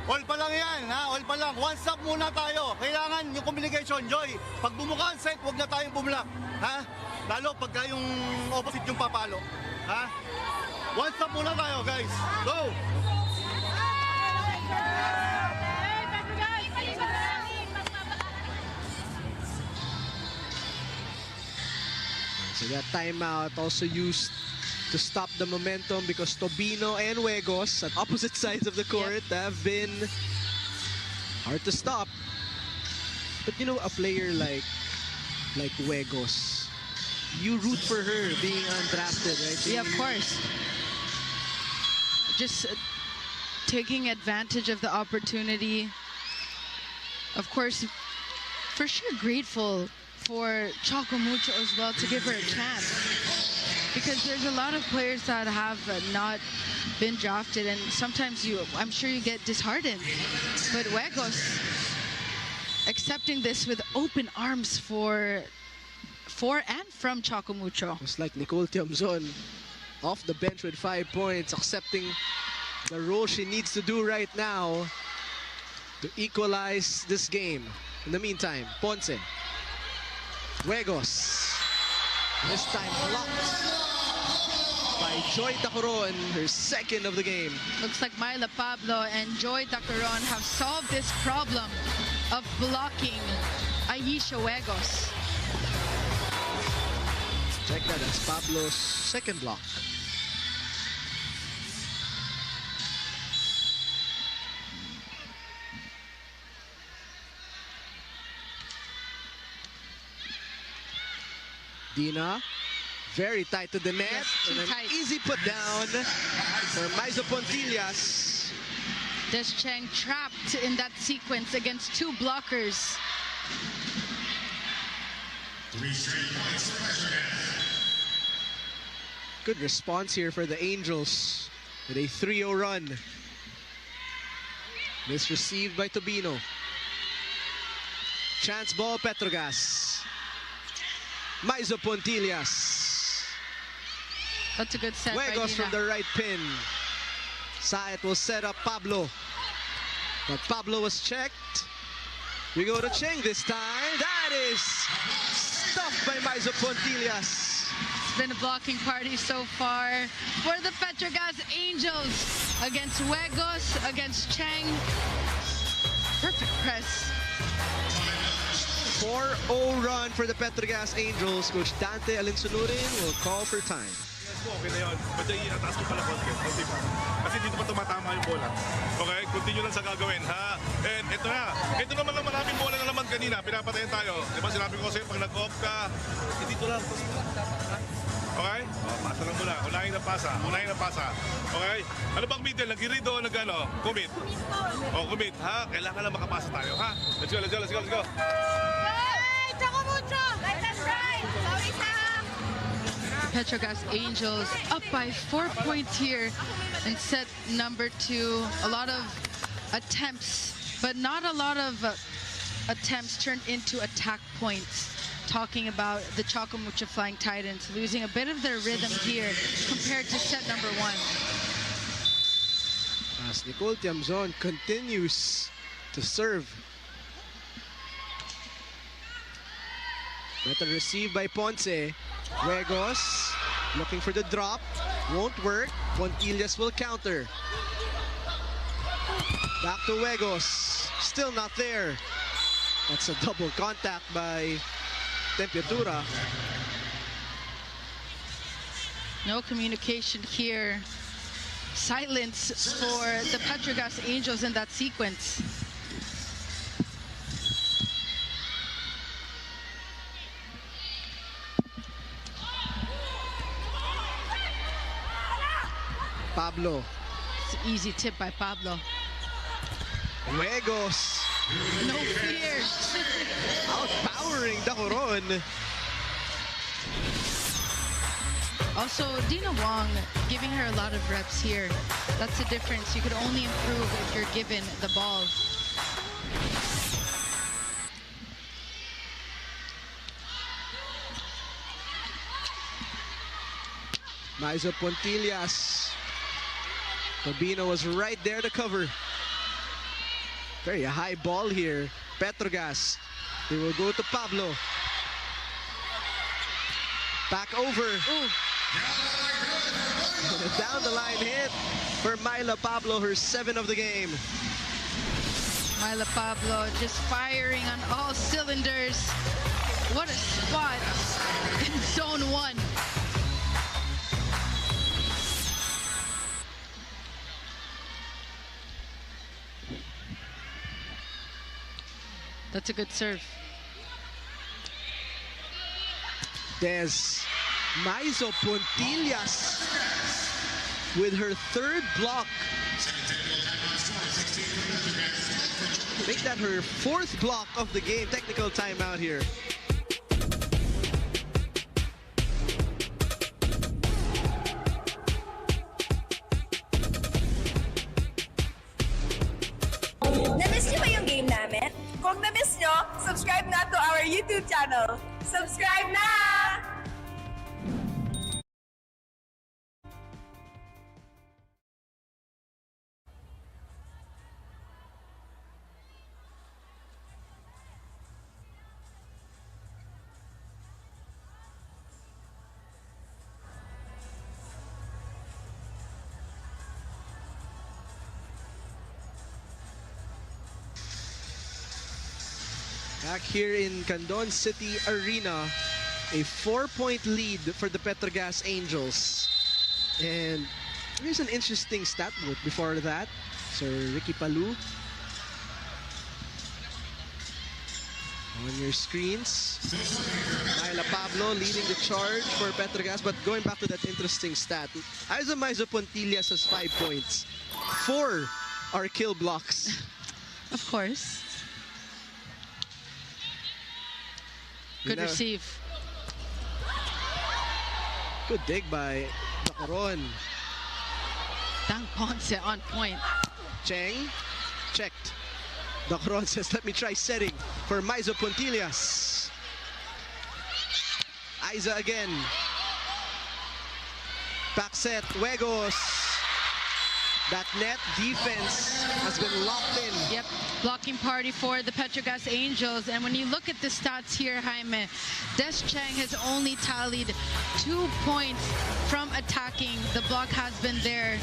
All pa lang yan, ha? All pa lang. One stop muna tayo. Kailangan yung communication, Joy. Pag bumuka ang set, huwag na tayong bumulak. Ha? Lalo pagka yung opposite yung papalo. Ha? One stop muna tayo, guys. Go! So that timeout also used to stop the momentum because Tobino and Wegos at opposite sides of the court have been hard to stop. But you know, a player like Wegos, you root for her being undrafted, right? Yeah, of course. Just taking advantage of the opportunity. Of course, for sure grateful for Choco Mucho as well to give her a chance. Because there's a lot of players that have not been drafted, and sometimes I'm sure you get disheartened. But Wegos accepting this with open arms for and from Choco Mucho. Just like Nicole Tiamzon off the bench with 5 points, accepting the role she needs to do right now to equalize this game. In the meantime, Ponce. Wegos. This time blocked by Joy Dacaron, her second of the game. Looks like Myla Pablo and Joy Dacaron have solved this problem of blocking Aisha Wegos. Check that, that's Pablo's second block. Dina, very tight to the net. Yes, too and an tight. easy put down for Maizo Pontillas. Des Cheng trapped in that sequence against two blockers. 3 straight points for Petro Gazz. Good response here for the Angels with a 3-0 run. This received by Tobino. Chance ball, Petro Gazz. Maizo Pontillas. That's a good set by Juegos Dina. from the right pin. Sayat will set up Pablo. But Pablo was checked. We go to Cheng this time. That is stuffed by Maizo Pontillas. It's been a blocking party so far for the Petro Gazz Angels against Juegos, against Cheng. Perfect press. 4-0 run for the Petro Gazz Angels. Coach Dante Alinsunurin will call for time. Okay na yun. Medyo iataas mo pala konti. Konti pa. Kasi dito pa tumatama yung bola. Okay? Continue lang sa gagawin, ha? And ito na. Ito naman lang maraming bola na naman kanina. Pinapatayin tayo. Diba sinabi ko sa'yo, pag nag-off ka, dito lang. Okay? O, pasa lang muna. Unahin na pasa. Unahin na pasa. Okay? Ano bang middle? Nag-read o nag-ano? Commit? O, commit, ha? Kailangan lang makapasa tayo, ha? Let's go, let's go, let's go, let's go. Hey, Choco Mucho! Right, that's right! Sorry, Sam! Petro Gazz Angels up by 4 points here in set number 2. A lot of attempts, but not a lot of attempts turned into attack points. Talking about the Choco Mucho Flying Titans losing a bit of their rhythm here compared to set number 1. As Nicole Tiamzon continues to serve. Better received by Ponce. Juegos looking for the drop. Won't work. Pontillas will counter. Back to Juegos. Still not there. That's a double contact by Temperatura. No communication here. Silence for the Petro Gazz Angels in that sequence. Pablo. It's an easy tip by Pablo. Juegos. No fear. Outpowering Dacoron. Also, Dina Wong giving her a lot of reps here. That's the difference. You could only improve if you're given the ball. Maizo Pontillas. Tobino was right there to cover. Very high ball here. Petro Gazz. They will go to Pablo. Back over. Ooh. Down the line hit for Myla Pablo, her 7th of the game. Myla Pablo just firing on all cylinders. What a spot in zone 1. That's a good serve. There's Maizo Pontillas with her 3rd block. Make that her 4th block of the game. Technical timeout here. Na-miss niyo ba yung game namin? Kung na-miss niyo, subscribe na to our YouTube channel. Subscribe na! Back here in Candon City Arena, A 4-point lead for the Petro Gazz Angels. And here's an interesting stat note before that. Sir Ricky Palou. On your screens. Myla Pablo leading the charge for Petro Gazz. But going back to that interesting stat, Aiza Maizo Pontillas has 5 points. 4 are kill blocks. Of course. Good receive. Good dig by Dacoron. Dang Ponce on point. Cheng checked. Dacoron says, let me try setting for Maizo Pontillas. Aiza again. Back set, Huegos. That net defense has been locked in. Yep, blocking party for the Petro Gazz Angels. And when you look at the stats here, Jaime, Des Cheng has only tallied 2 points from attacking. The block has been there.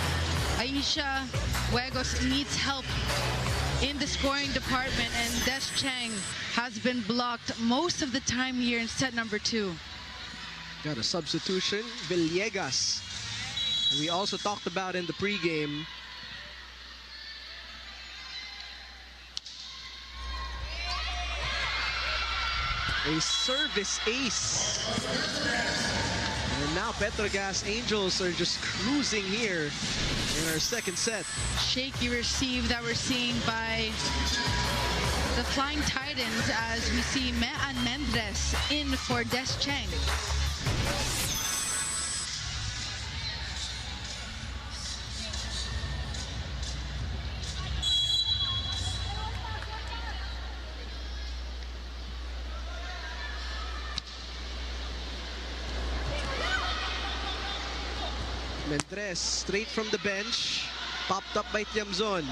Aisha Huegos needs help in the scoring department, and Des Cheng has been blocked most of the time here in set number 2. Got a substitution, Villegas. We also talked about in the pregame. A service ace. And now Petro Gazz Angels are just cruising here in our second set. Shaky receive that we're seeing by the Flying Titans as we see Mean Mendres in for Des Cheng. Mendres straight from the bench, popped up by Tiamzon.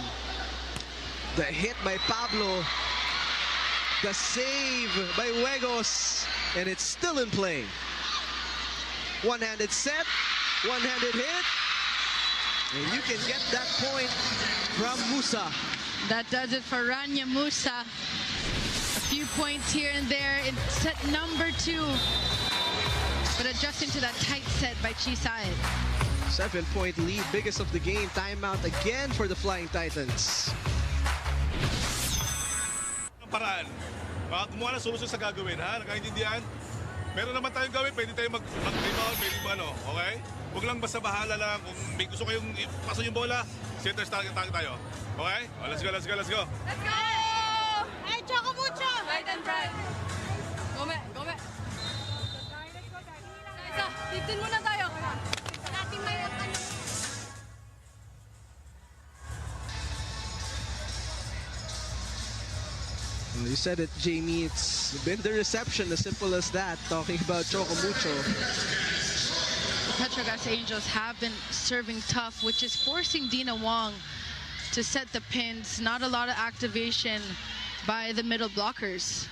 The hit by Pablo. The save by Huegos. And it's still in play. One-handed set, one-handed hit. And you can get that point from Musa. That does it for Rania Musa. A few points here and there in set number 2. But adjusting to that tight set by Chisaid. 7-point lead, biggest of the game. Timeout again for the Flying Titans. Paraan. Gumawa ng solusyon sa gagawin, ha? Nakaintindihan? Meron naman tayong gawin, pwede tayong mag-rebound, pwede okay? Huwag lang basta bahala lang. Kung may gusto kayong ipasok yung bola, centers target tayo. Okay? Oh, let's go, let's go, let's go. Let's go! Hey, Choco Mucho! Right and right. Gome, gome. Isa, 15 muna tayo. Natin may Well, you said it, Jamie. It's been the reception, as simple as that. Talking about Choco Mucho. The Petro Gazz Angels have been serving tough, which is forcing Dina Wong to set the pins. Not a lot of activation by the middle blockers.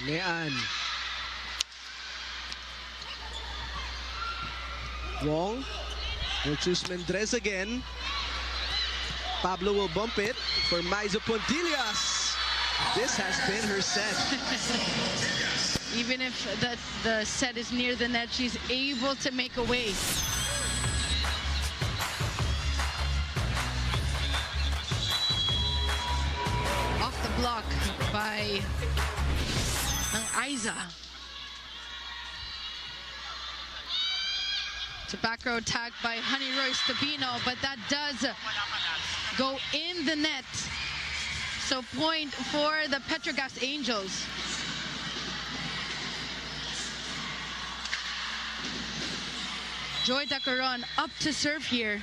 Mean. Wong will choose Mendres again. Pablo will bump it for Maizo Pontillas. This has been her set. Even if the set is near the net, she's able to make a way. Off the block by Aiza. It's a back row attack by Honey Roy Stabino, but that does go in the net. So point for the Petro Gazz Angels. Joy Dacoron up to serve here.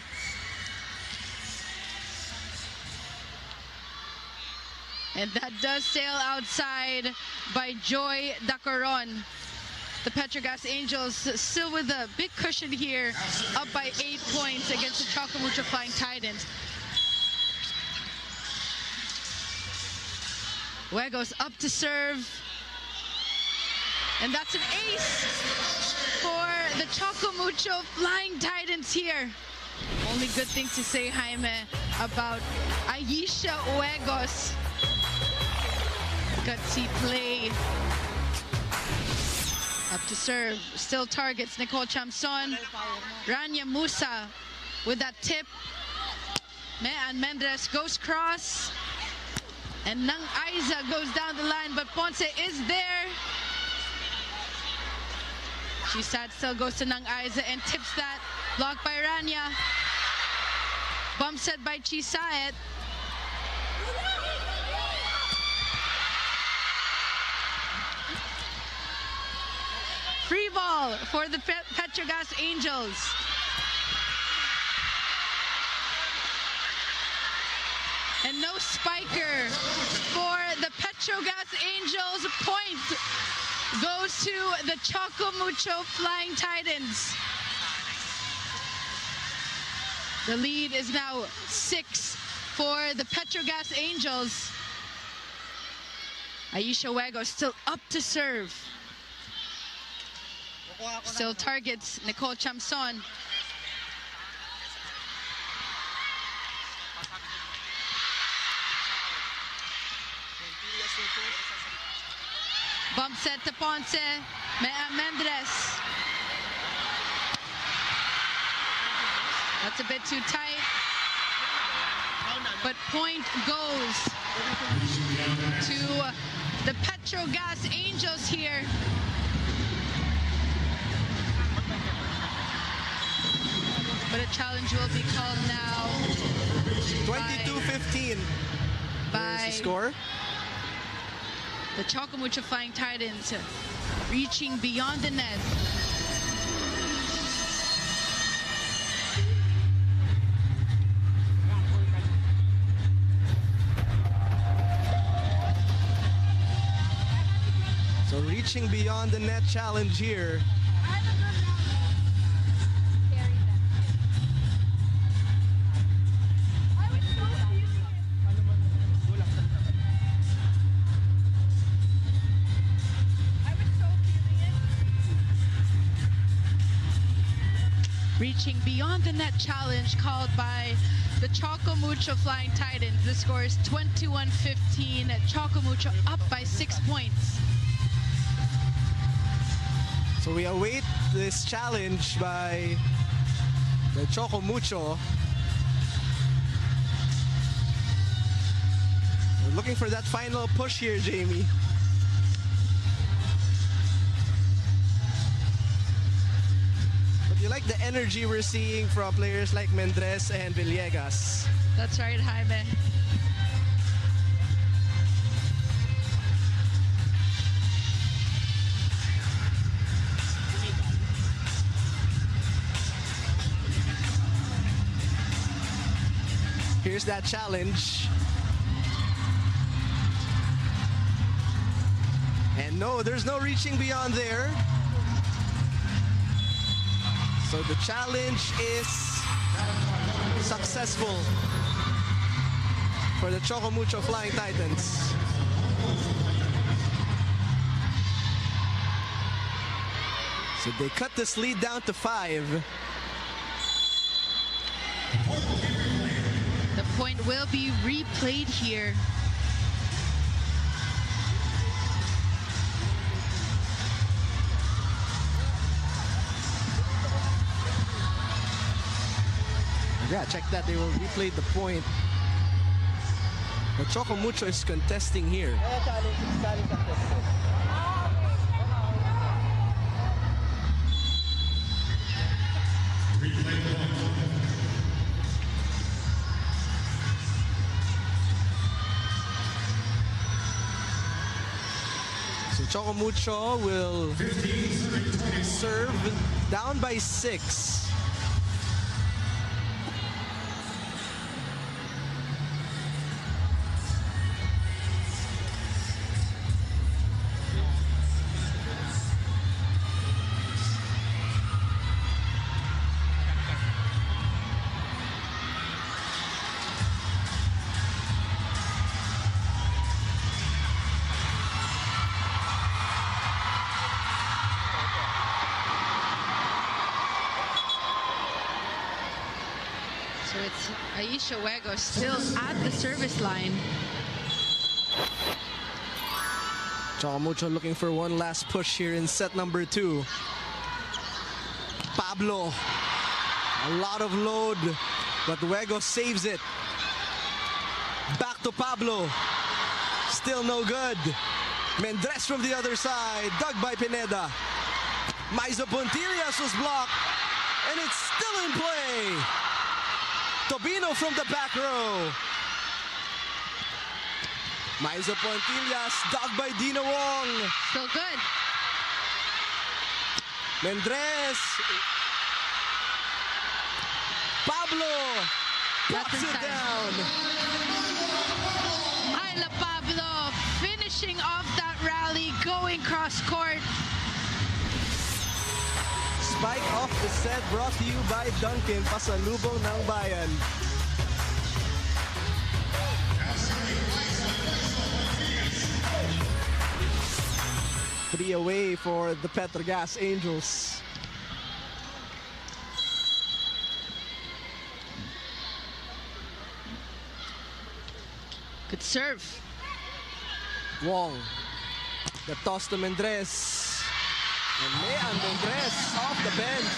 And that does sail outside by Joy Dacoron. The Petro Gazz Angels still with a big cushion here, up by 8 points against the Choco Mucho Flying Titans. Huegos up to serve. And that's an ace for the Choco Mucho Flying Titans here. Only good thing to say, Jaime, about Aisha Huegos. gutsy play. Up to serve, still targets Nicole Chamson. Rania Musa with that tip. Mean Mendres goes cross. And Nang Aiza goes down the line, but Ponce is there. Chisat still goes to Nang Aiza and tips that. Blocked by Rania. Bump set by Chisat. Free ball for the Petro Gazz Angels. And no spiker for the Petro Gazz Angels. Point goes to the Choco Mucho Flying Titans. The lead is now 6 for the Petro Gazz Angels. Aisha Wego still up to serve. Still targets Nicole Chamson. Bump set to Ponce. Mendres. That's a bit too tight. But point goes to the Petro Gazz Angels here. But a challenge will be called now. 22-15. By the score. The Choco Mucho Flying Titans reaching beyond the net. So reaching beyond the net challenge here. Reaching beyond the net challenge called by the Choco Mucho Flying Titans. The score is 21-15. Choco Mucho up by 6 points. So we await this challenge by the Choco Mucho. We're looking for that final push here, Jamie. You like the energy we're seeing from players like Mendres and Villegas. That's right, Jaime. Here's that challenge. And no, there's no reaching beyond there. So the challenge is successful for the Choco Mucho Flying Titans. So they cut this lead down to 5. The point will be replayed here. Yeah, check that. They will replay the point. But Choco Mucho is contesting here. So Choco Mucho will serve down by 6. So it's Aisha Wego still at the service line. Choco Mucho looking for one last push here in set number 2. Pablo, a lot of load, but Luego saves it. Back to Pablo, still no good. Mendres from the other side, dug by Pineda. Maiza Puntillas was blocked, and it's still in play. Tobino from the back row. Maiza Puntillas, dug by Dina Wong. Still good. Mendres. Pablo puts it down. Myla Pablo finishing off that rally, going cross court. Spike off the set brought to you by Duncan, pasalubong ng bayan. Three away for the Petro Gazz Angels. Good serve. Wong, the toss to Mendres. And Mendres off the bench.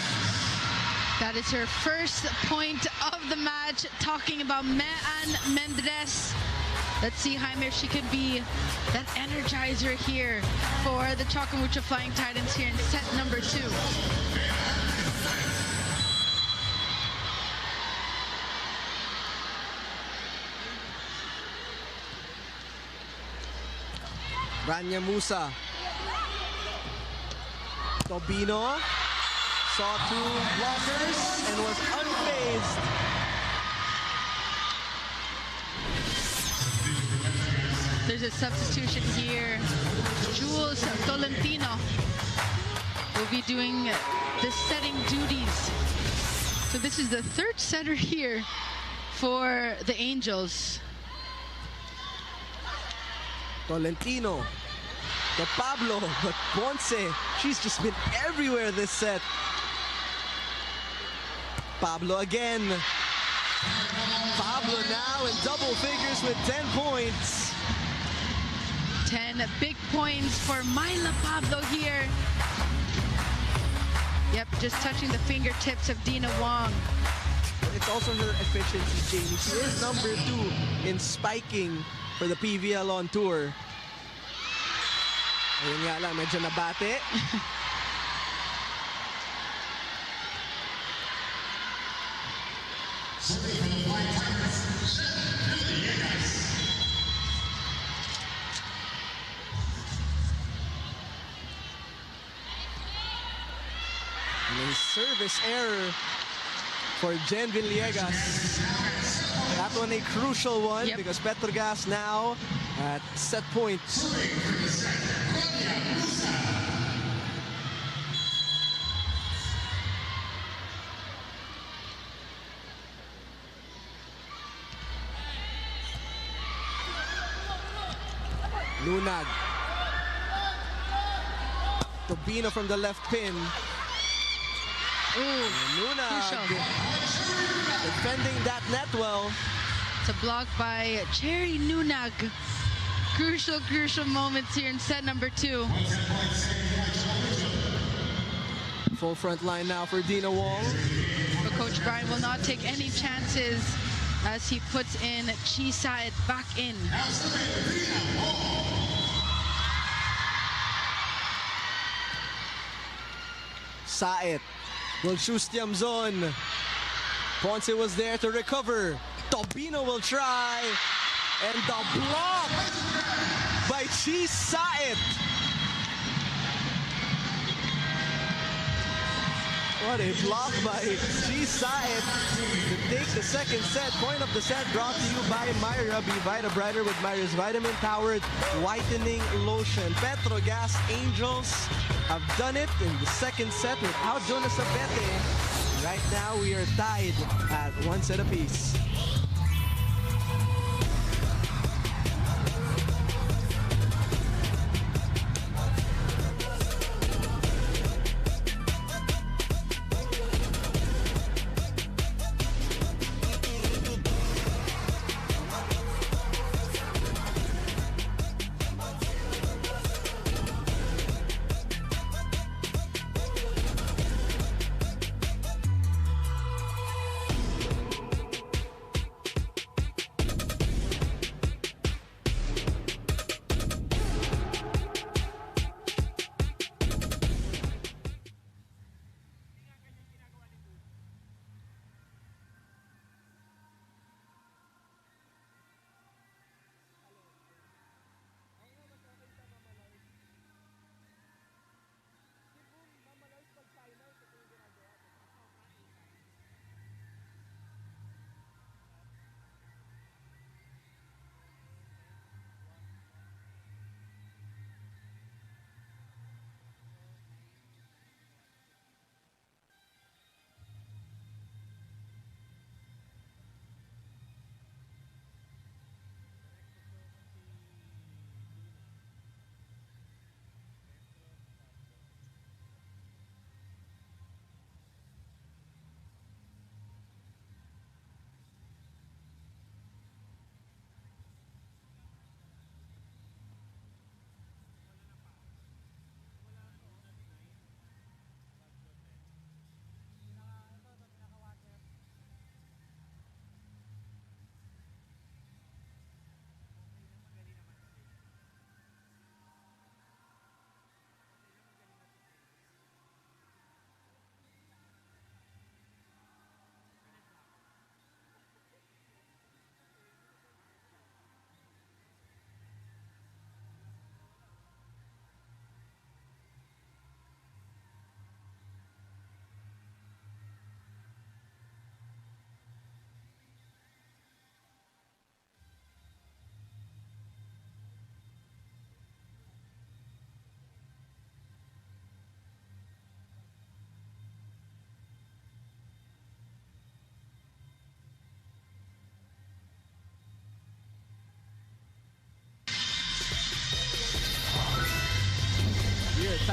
That is her first point of the match. Talking about Mendres. Let's see, Jaime, if she could be that energizer here for the Choco Mucho Flying Titans here in set number 2. Rania Musa. Tobino saw 2 blockers and was unfazed. There's a substitution here. Jules Tolentino will be doing the setting duties. So this is the 3rd setter here for the Angels. Tolentino to Pablo, but Ponce, she's just been everywhere this set. Pablo again. Pablo now in double figures with 10 points. 10 big points for Myla Pablo here. Yep, just touching the fingertips of Dina Wong. It's also her efficiency, Jamie. She is number 2 in spiking for the PVL on tour. Ayun nga lang, medyo nabate. And a service error for Jen Villegas. That one a crucial one, yep, because Petro Gazz now at set point. Lunag. Tobino from the left pin. Ooh, Lunag defending that net well. It's a block by Cherry Nunag. Crucial moments here in set number 2. Full front line now for Dina Wong. But Coach Brian will not take any chances as he puts in Chisaid back in. Saet will choose Tiamzon. Ponce was there to recover. Tobino will try. And the block by Chi Saet. What a block by Chi Saet to take the second set. Point of the set brought to you by Myra. Be Vita Brighter with Myra's vitamin-powered whitening lotion. Petro Gazz Angels have done it in the second set without Jonas Abete. Right now we are tied at 1 set apiece.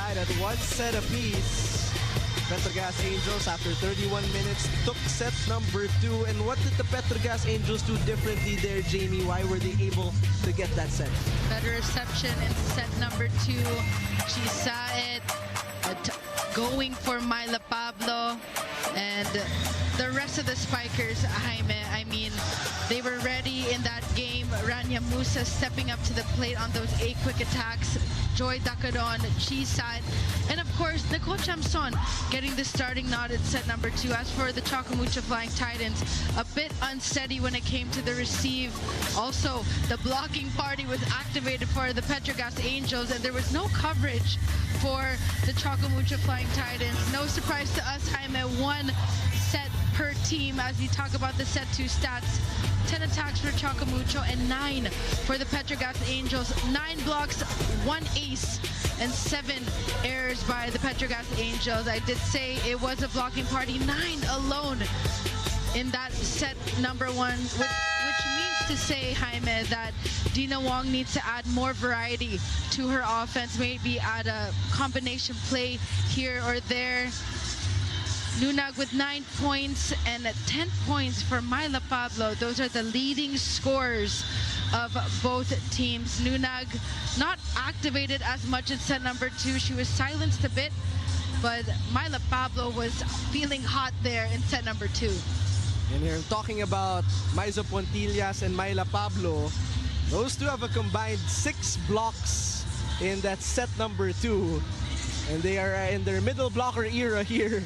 tied at 1 set apiece. Petro Gazz Angels, after 31 minutes, took set number 2. And what did the Petro Gazz Angels do differently there, Jamie? Why were they able to get that set? Better reception in set number 2. She saw it going for Myla Pablo. And the rest of the spikers, Jaime, I mean, they were ready in that game. Rania Musa stepping up to the plate on those 8 quick attacks. Joy Dacadon, Chisat, and of course, Nicole Chamson getting the starting nod in set number 2. As for the Choco Mucho Flying Titans, a bit unsteady when it came to the receive. Also, the blocking party was activated for the Petro Gazz Angels, and there was no coverage for the Choco Mucho Flying Titans. No surprise to us, Jaime, 1 set per team as we talk about the set 2 stats. 10 attacks for Choco Mucho and 9 for the Petro Gazz Angels. 9 blocks, 1 ace, and 7 errors by the Petro Gazz Angels. I did say it was a blocking party, 9 alone in that set number 1, which means to say, Jaime, that Dina Wong needs to add more variety to her offense, maybe add a combination play here or there. Nunag with 9 points and 10 points for Myla Pablo. Those are the leading scorers of both teams. Nunag not activated as much in set number 2. She was silenced a bit, but Myla Pablo was feeling hot there in set number 2. And here I'm talking about Maiza Pontillas and Myla Pablo. Those two have a combined 6 blocks in that set number 2. And they are in their middle blocker era here,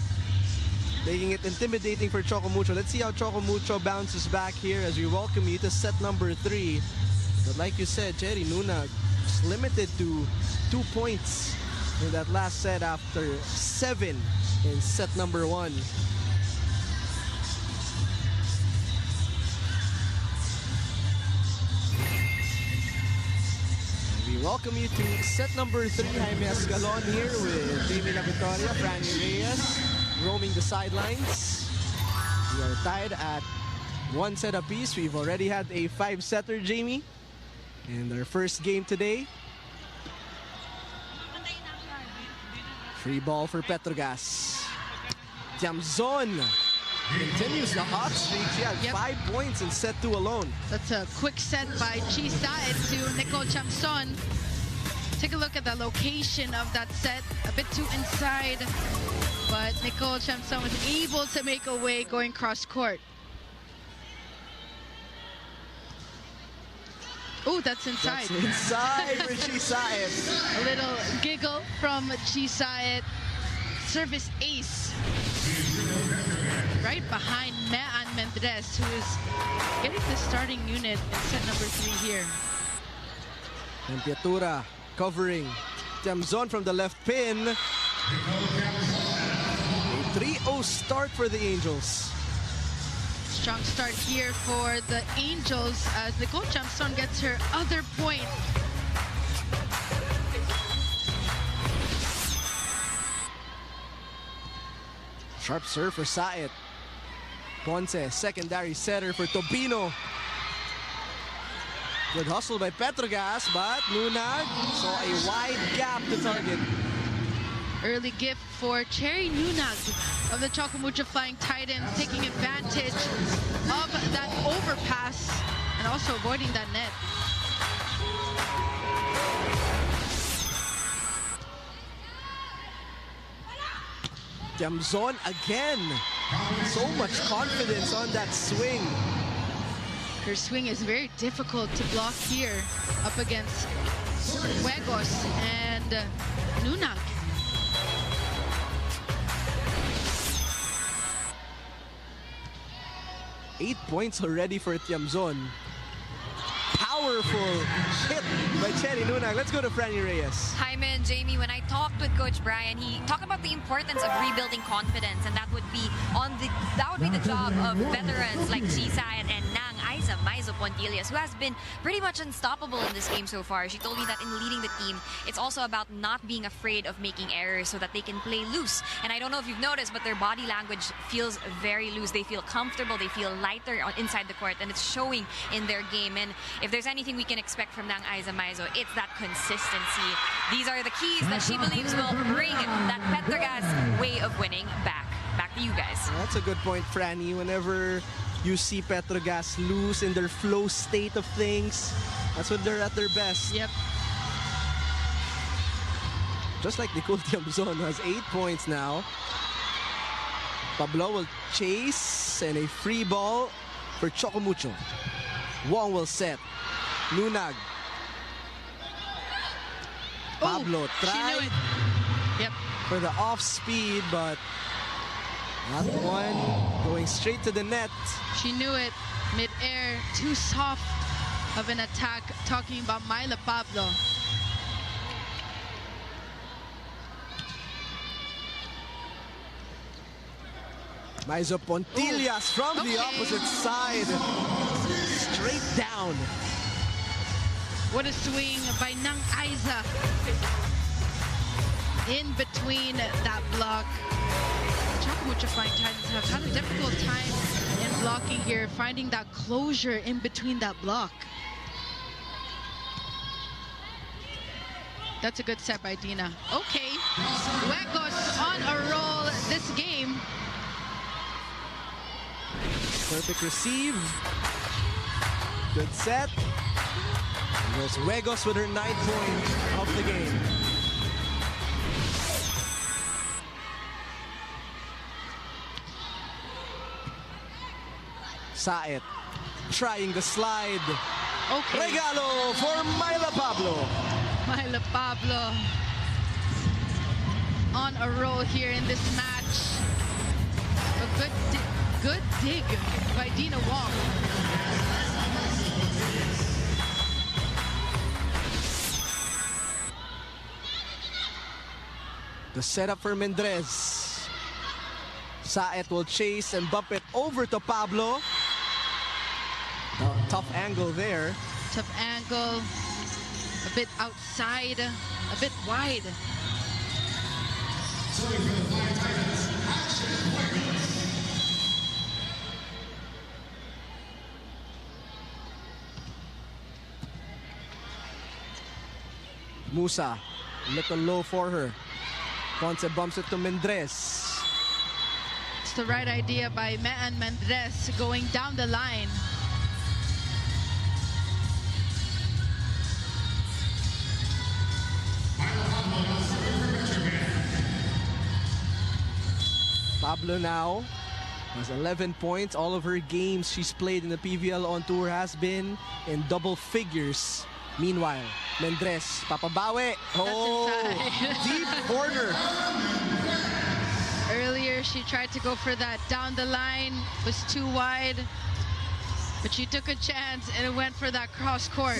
making it intimidating for Choco Mucho. Let's see how Choco Mucho bounces back here as we welcome you to set number 3. But like you said, Cherry, Nunag is limited to 2 points in that last set after 7 in set number 1. We welcome you to set number 3. Jaime Escalon here with Jamie La Victoria, Franny Reyes, roaming the sidelines. We are tied at 1 set apiece. We've already had a 5-setter, Jamie, in our first game today. Free ball for Petro Gazz. Tiamzon continues the hot streak. She had 5 points in set 2 alone. That's a quick set by Chisaet to Nicole Chamson. Take a look at the location of that set. A bit too inside, but Nicole Chamson was able to make a way going cross court. Oh, that's inside. That's inside for Chisaet. A little giggle from Chisaet. Service ace. Right behind Mean Mendres, who is getting the starting unit in set number 3 here. And Piatura covering Tiamzon from the left pin. A 3-0 start for the Angels. Strong start here for the Angels as Nicole Chamson gets her other point. Sharp serve for Saet. Ponce, secondary setter for Tobino. Good hustle by Petro Gazz, but Nunag saw a wide gap to target. Early gift for Cherry Nunag of the Choco Mucho Flying Titans, taking advantage of that overpass and also avoiding that net. Tiamzon again. So much confidence on that swing. Her swing is very difficult to block here up against Huegos and Nunag. Eight points already for Tiamzon. Powerful hit by Cherry Nunag. Let's go to Franny Reyes. Jaime and Jamie, when I talked with Coach Brian, he talked about the importance of rebuilding confidence, and that would be the job of veterans like Chisaet and Nang. I Aiza Maizo Pontillas, who has been pretty much unstoppable in this game so far. She told me that in leading the team, it's also about not being afraid of making errors so that they can play loose. And I don't know if you've noticed, but their body language feels very loose. They feel comfortable, they feel lighter inside the court, and it's showing in their game. And if there's anything we can expect from Nang Aiza Maizo, it's that consistency. These are the keys that she believes will bring that Petro Gazz way of winning back. Back to you guys. That's a good point, Franny. Whenever you see Petro Gazz lose in their flow state of things, that's when they're at their best. Yep. Just like Nicole Tiamzon, who has 8 points now. Pablo will chase, and a free ball for Choco Mucho. Wong will set. Lunag. Pablo She knew tried it. Yep. for the off speed, but that one going straight to the net. She knew it. Mid-air, too soft of an attack. Talking about Myla Pablo. Maizo Pontillas from the opposite side. Straight down. What a swing by Nang Aiza. In between that block. Choco Mucho Flying Titans have had a difficult time in blocking here, finding that closure in between that block. That's a good set by Dina. Okay, Huecos on a roll this game. Perfect receive. Good set. And there's Huegos with her 9th point of the game. Saet trying the slide. Okay. Regalo for Myla Pablo. Myla Pablo on a roll here in this match. A good dig by Dina Wong. The setup for Mendrez. Saet will chase and bump it over to Pablo. Tough angle there. Tough angle. A bit outside. A bit wide. Musa, a little low for her. Ponce bumps it to Mendrez. It's the right idea by Mean Mendrez going down the line. Pablo now has 11 points. All of her games she's played in the PVL on tour has been in double figures. Meanwhile, Mendrez, papabawi. Oh, deep corner. Earlier, she tried to go for that down the line. Was too wide. But she took a chance and it went for that cross court.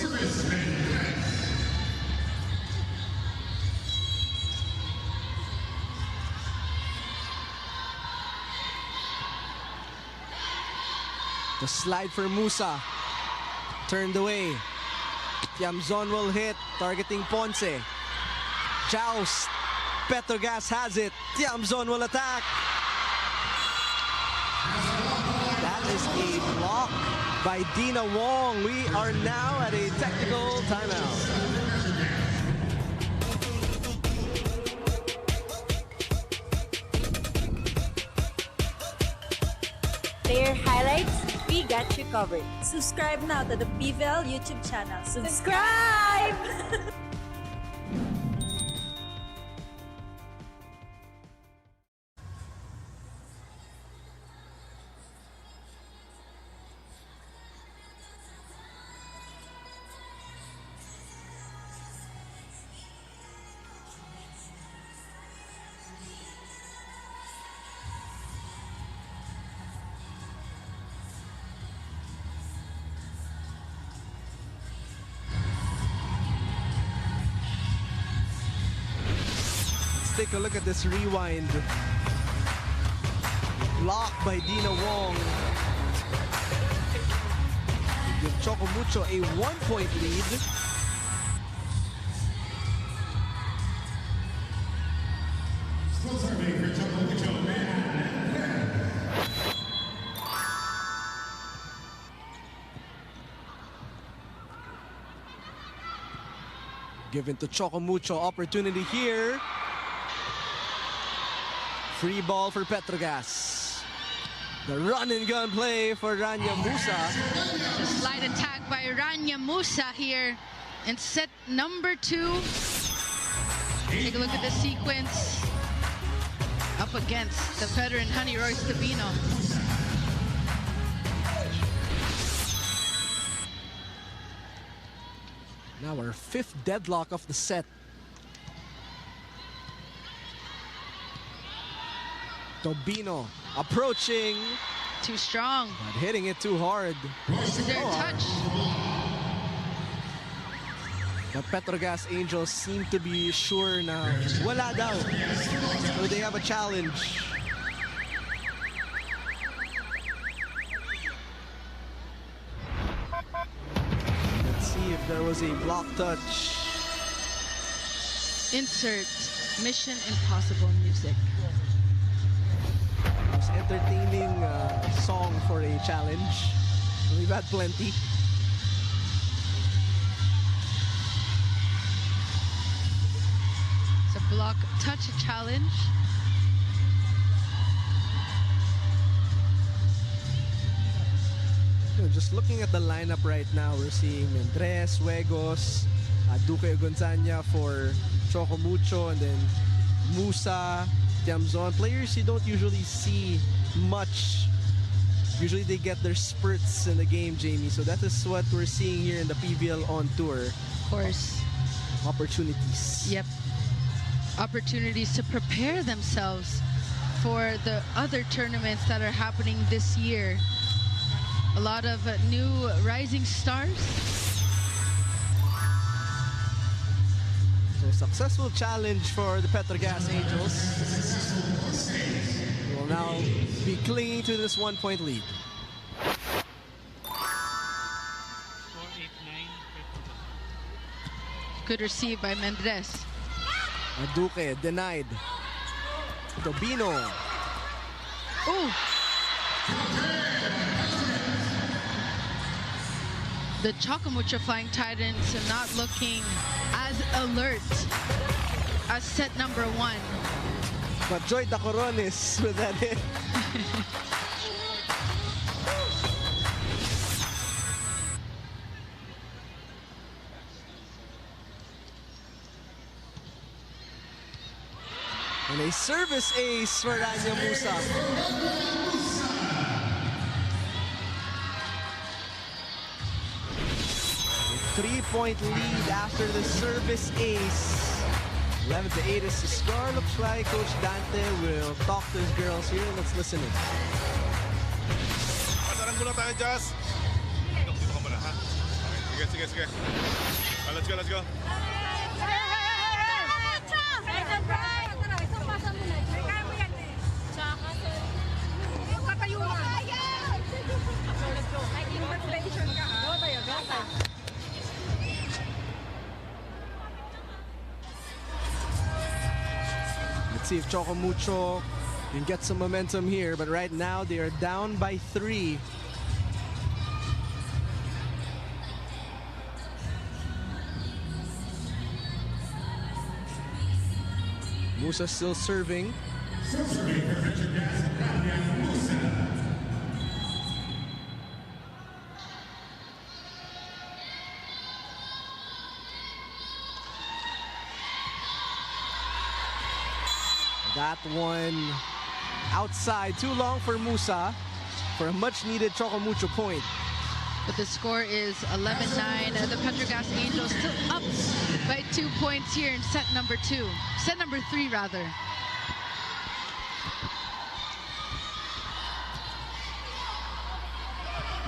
The slide for Musa. Turned away. Tiamzon will hit, targeting Ponce. Joust. Petro Gazz has it. Tiamzon will attack. That is a block by Dina Wong. We are now at a technical timeout. Player highlights, we got you covered. Subscribe now to the PVL YouTube channel. Subscribe! Take a look at this rewind. Blocked by Dina Wong. give Choco Mucho a 1-point lead. Given to Choco Mucho, opportunity here. Free ball for Petro Gazz. The run and gun play for Rania Musa. The slight attack by Rania Musa here in set number 2. Take a look at the sequence. Up against the veteran Honey Royce Tabino. Now our 5th deadlock of the set. Tabino approaching. Too strong. But hitting it too hard. This is their touch. The Petro Gazz Angels seem to be sure na wala daw. So they have a challenge. Let's see if there was a block touch. Insert Mission Impossible music. Most entertaining song for a challenge. We've had plenty. It's a block touch challenge. Just looking at the lineup right now, we're seeing Mendres, Huegos, Duque Gonzania for Choco Mucho, and then Musa, Tiamzon. Players you don't usually see much. Usually they get their spurts in the game, Jamie. So that is what we're seeing here in the PVL on tour. Of course. Opportunities. Yep. Opportunities to prepare themselves for the other tournaments that are happening this year. A lot of new rising stars. So successful challenge for the Petro Gazz Angels. They will now be clinging to this 1-point lead. Good receive by Mendres. Duque denied. Tabino. Ooh. The Choco Mucho Flying Titans are not looking as alert as set number 1. But Joy the Coronis with that hit. And a service ace for Rania Musa. 3-point lead after the service ace. 11-8 is the score. Looks like Coach Dante will talk to his girls here. Let's listen in. Pasaran muna tayo, Jazz. Dito ka muna, ha? Okay, sige. Let's go. Let's see if Choco Mucho can get some momentum here, but right now they are down by 3. Musa still serving. That one outside, too long for Musa for a much-needed Choco Mucho point. But the score is 11-9. The Petro Gazz Angels still up by 2 points here in set number 2. Set number 3, rather.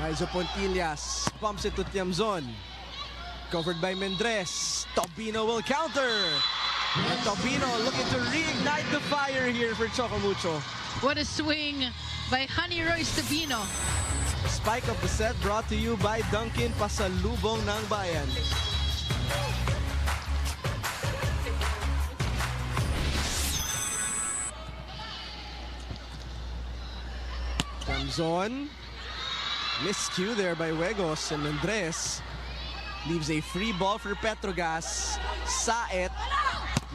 Maizo Pontillas pumps it to Tiamzon. Covered by Mendres. Tabino will counter. And Tabino looking to reignite the fire here for Choco Mucho. What a swing by Honey Royce Tabino. spike of the set brought to you by Dunkin' Pasalubong ng Bayan. Comes on. Miscue there by Wegos, and Andres leaves a free ball for Petro Gazz. Saet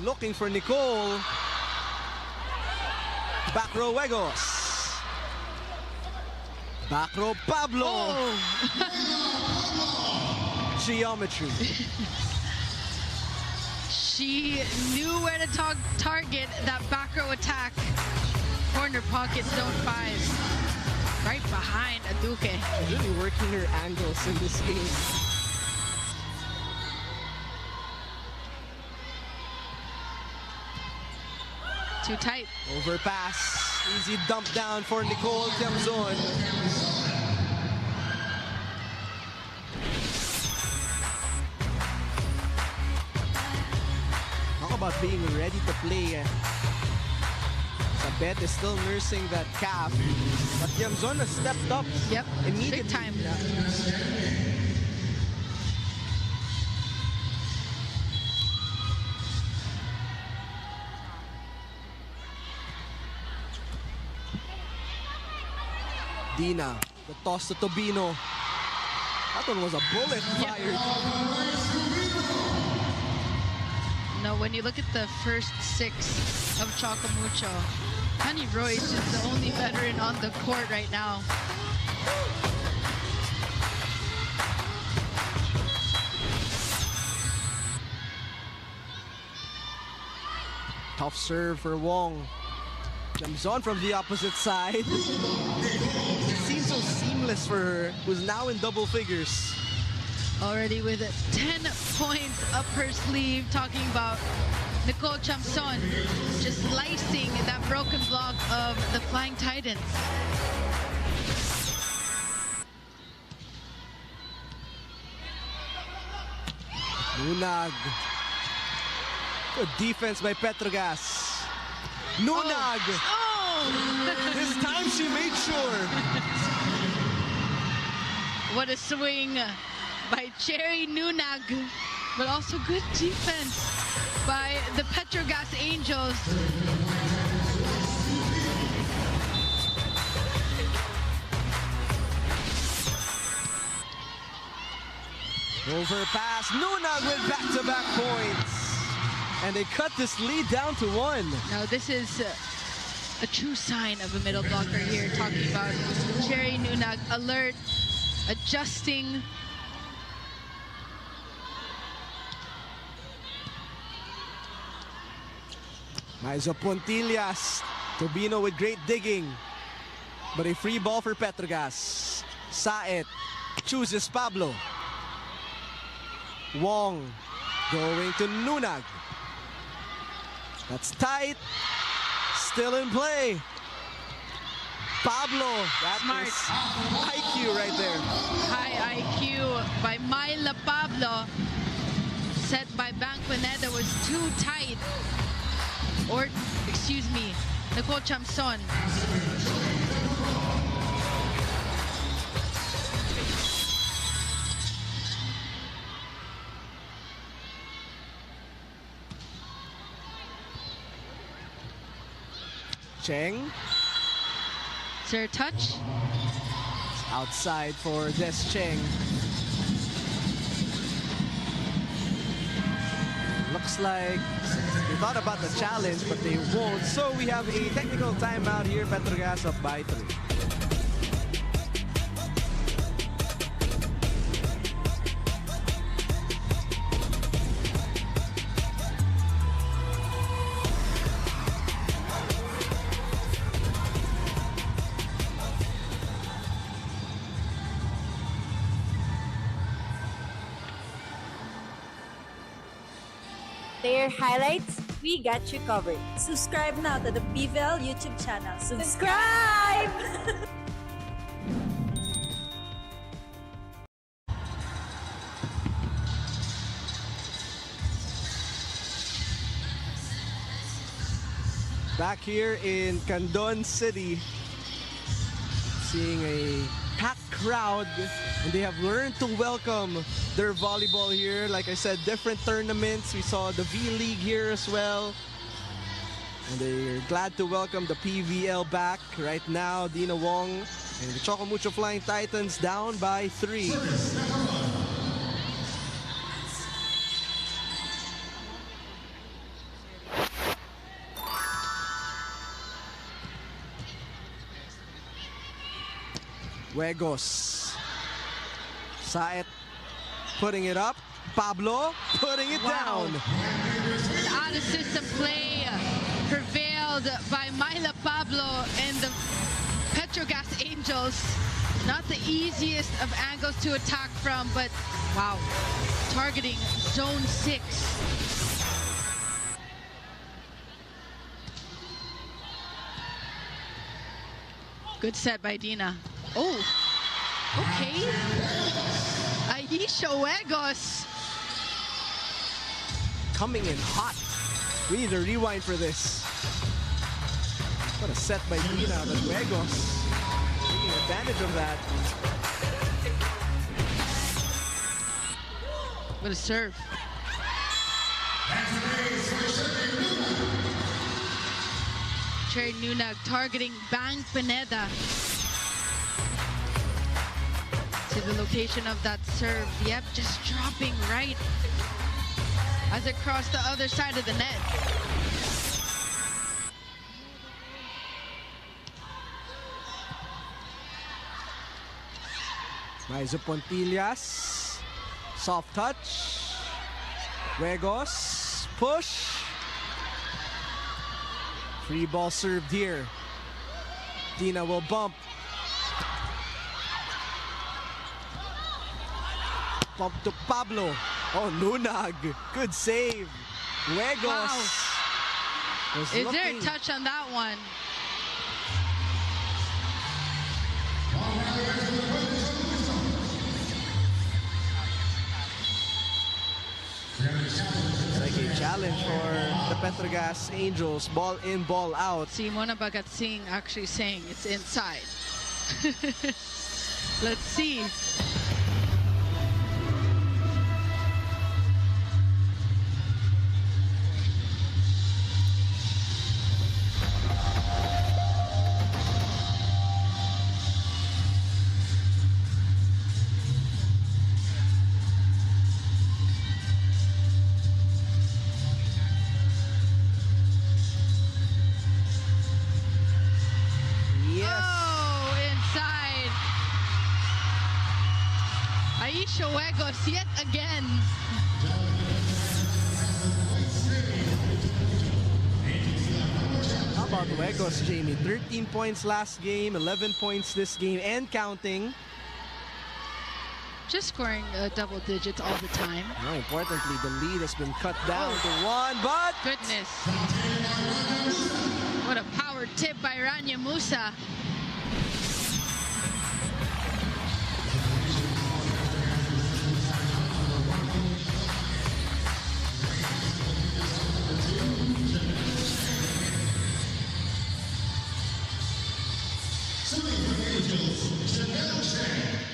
looking for Nicole. Back row Wegos. Back row Pablo. Oh. Geometry. She knew where to target that back row attack. Corner pocket, zone 5. Right behind Aduke. Really working her angles in this game. Too tight. Overpass. Easy dump down for Nicole Tiamzon. Talk about being ready to play. Sabet is still nursing that calf. But Tiamzon has stepped up. Yep. Immediately. Big time. Dina, the toss to Tobino. That one was a bullet fired. No, when you look at the first 6 of Choco Mucho, Honey Royce is the only veteran on the court right now. Tough serve for Wong. Comes on from the opposite side. It seems so seamless for her, who's now in double figures. Already with 10 points up her sleeve, talking about Nicole Chamson just slicing that broken block of the Flying Titans. Nunag. Good defense by Petro Gazz. Nunag. Oh! This time she made sure. What a swing by Cherry Nunag, but also good defense by the Petro Gazz Angels. Overpass. Nunag with back-to-back points. And they cut this lead down to 1. Now this is a true sign of a middle blocker here, talking about Cherry Nunag, alert, adjusting. Maizo Pontillas. Tobino with great digging. But a free ball for Petro Gazz. Saet chooses Pablo. Wong going to Nunag. That's tight. Still in play. Pablo. That Smart. is IQ right there. High IQ by Myla Pablo. Set by Banquineta was too tight. Or, excuse me, Nicole Chamson. Cheng. Is there a touch? Outside for Des Cheng. Looks like they thought about the challenge, but they won't. So we have a technical timeout here. Petro Gazz up by 3. Player highlights, we got you covered. Subscribe now to the PVL YouTube channel. Subscribe! Back here in Candon City, seeing a packed crowd, and they have learned to welcome their volleyball here. Like I said, different tournaments. We saw the V-League here as well. And they're glad to welcome the PVL back. Right now, Dina Wong and the Choco Mucho Flying Titans down by 3. Huegos. Saet putting it up. Pablo putting it down. Out of system play prevailed by Myla Pablo and the Petro Gazz Angels. Not the easiest of angles to attack from, but wow, targeting zone 6. Good set by Dina. Oh, okay. Aisha Huegos. Coming in hot. We need a rewind for this. What a set by Dina, but Huegos taking advantage of that. What a serve. Cherry Nunag targeting Bang Pineda. To the location of that serve. Yep, just dropping right as it crossed the other side of the net. Maizo Pontillas. Soft touch. Huegos. Push. Free ball served here. Dina will bump. Bump to Pablo. Oh, Nunag. Good save. Huegos. Wow. Was Is there a looking. touch on that one? It's like a challenge for the Petro Gazz Angels. Ball in, ball out. Simona Bhagat Singh actually saying it's inside. Let's see. Aisha Huegos yet again. How about Huegos, Jamie? 13 points last game, 11 points this game, and counting. Just scoring double digits all the time. More importantly, the lead has been cut down to 1, but... Goodness. What a power tip by Rania Musa.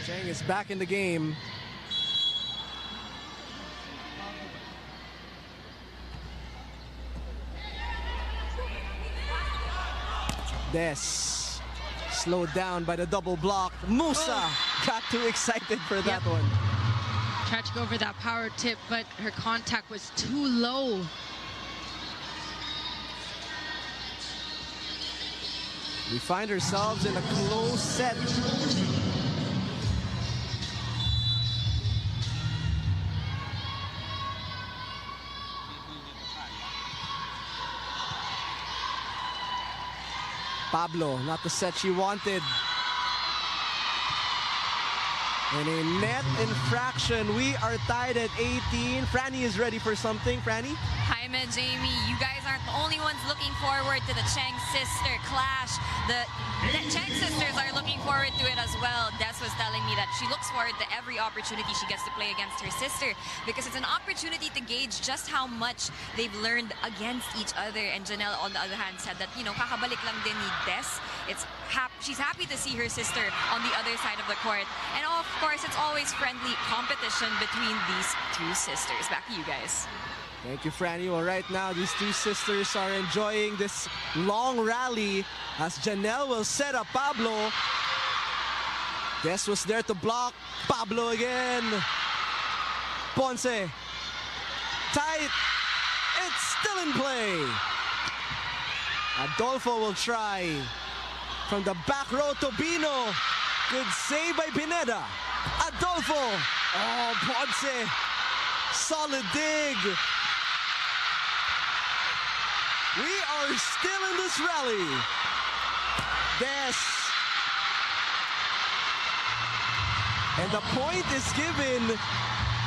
Chang is back in the game. Des slowed down by the double block. Musa got too excited for that one. Tried to go for that power tip, but her contact was too low. We find ourselves in a close set. Pablo, not the set she wanted. And a net infraction. We are tied at 18. Franny is ready for something. Franny? Hi, Jaime, Jamie, you guys aren't the only ones looking forward to the Cheng sister clash. The Cheng sisters are looking forward to it as well. Des was telling me that she looks forward to every opportunity she gets to play against her sister because it's an opportunity to gauge just how much they've learned against each other. And Janelle, on the other hand, said that, you know, kakabalik lang din ni Des. She's happy to see her sister on the other side of the court. And of course, it's always friendly competition between these two sisters. Back to you guys. Thank you, Franny. Well, right now, these two sisters are enjoying this long rally as Janelle will set up Pablo. Des was there to block. Pablo again. Ponce. Tight. It's still in play. Adolfo will try. From the back row, Tobino. Good save by Pineda. Adolfo. Oh, Ponce. Solid dig. We are still in this rally. Des. And the point is given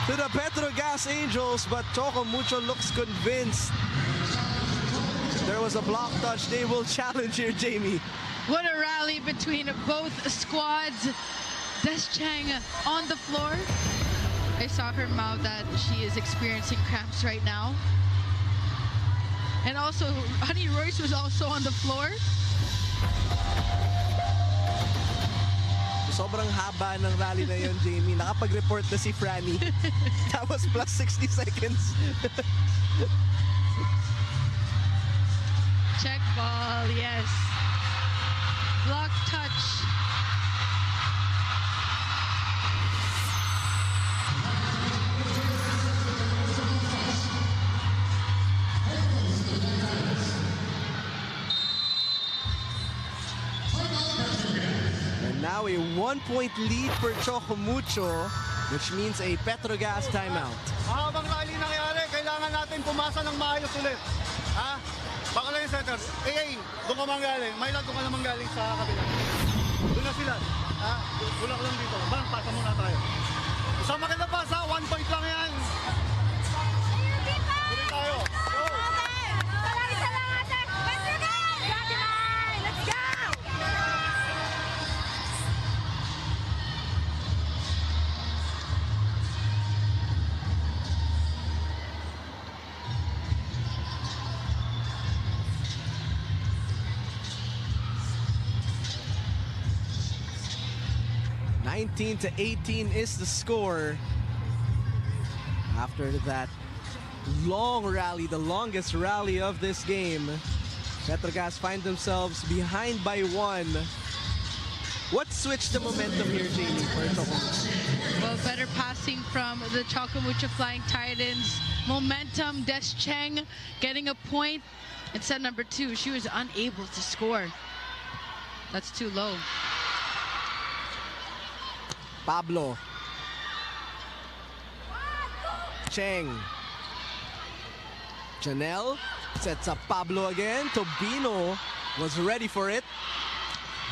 to the Petro Gazz Angels, but Choco Mucho looks convinced. There was a block touch. They will challenge here, Jamie. What a rally between both squads. Des Cheng on the floor. I saw her mouth that she is experiencing cramps right now. And also, Honey Royce was also on the floor. Sobrang haba ng rally na yun, Jamie. Nakapag-report na si Franny. That was plus 60 seconds. Check ball, yes. Block touch. Now a 1-point lead for Choco Mucho, which means a Petro Gazz timeout. Habang rally nangyari, kailangan natin pumasa ng maayos ulit. Ha? Baka lang yung center. Doon ka manggaling. May doon ka naman galing sa kabila. Doon na sila. Ha? Doon ka lang dito. Bang, pasa muna tayo. Isang maganda pasa, 1 point lang yan. Tuloy tayo. Go! Let's go! 19-18 is the score. After that long rally, the longest rally of this game, Petro Gazz find themselves behind by 1. What switched the momentum here, Jamie, for Choco Mucho? Well, better passing from the Choco Mucho Flying Titans. Momentum, Des Cheng getting a point. And set number 2, she was unable to score. That's too low. Pablo. Cheng. Janelle sets up Pablo again. Tobino was ready for it.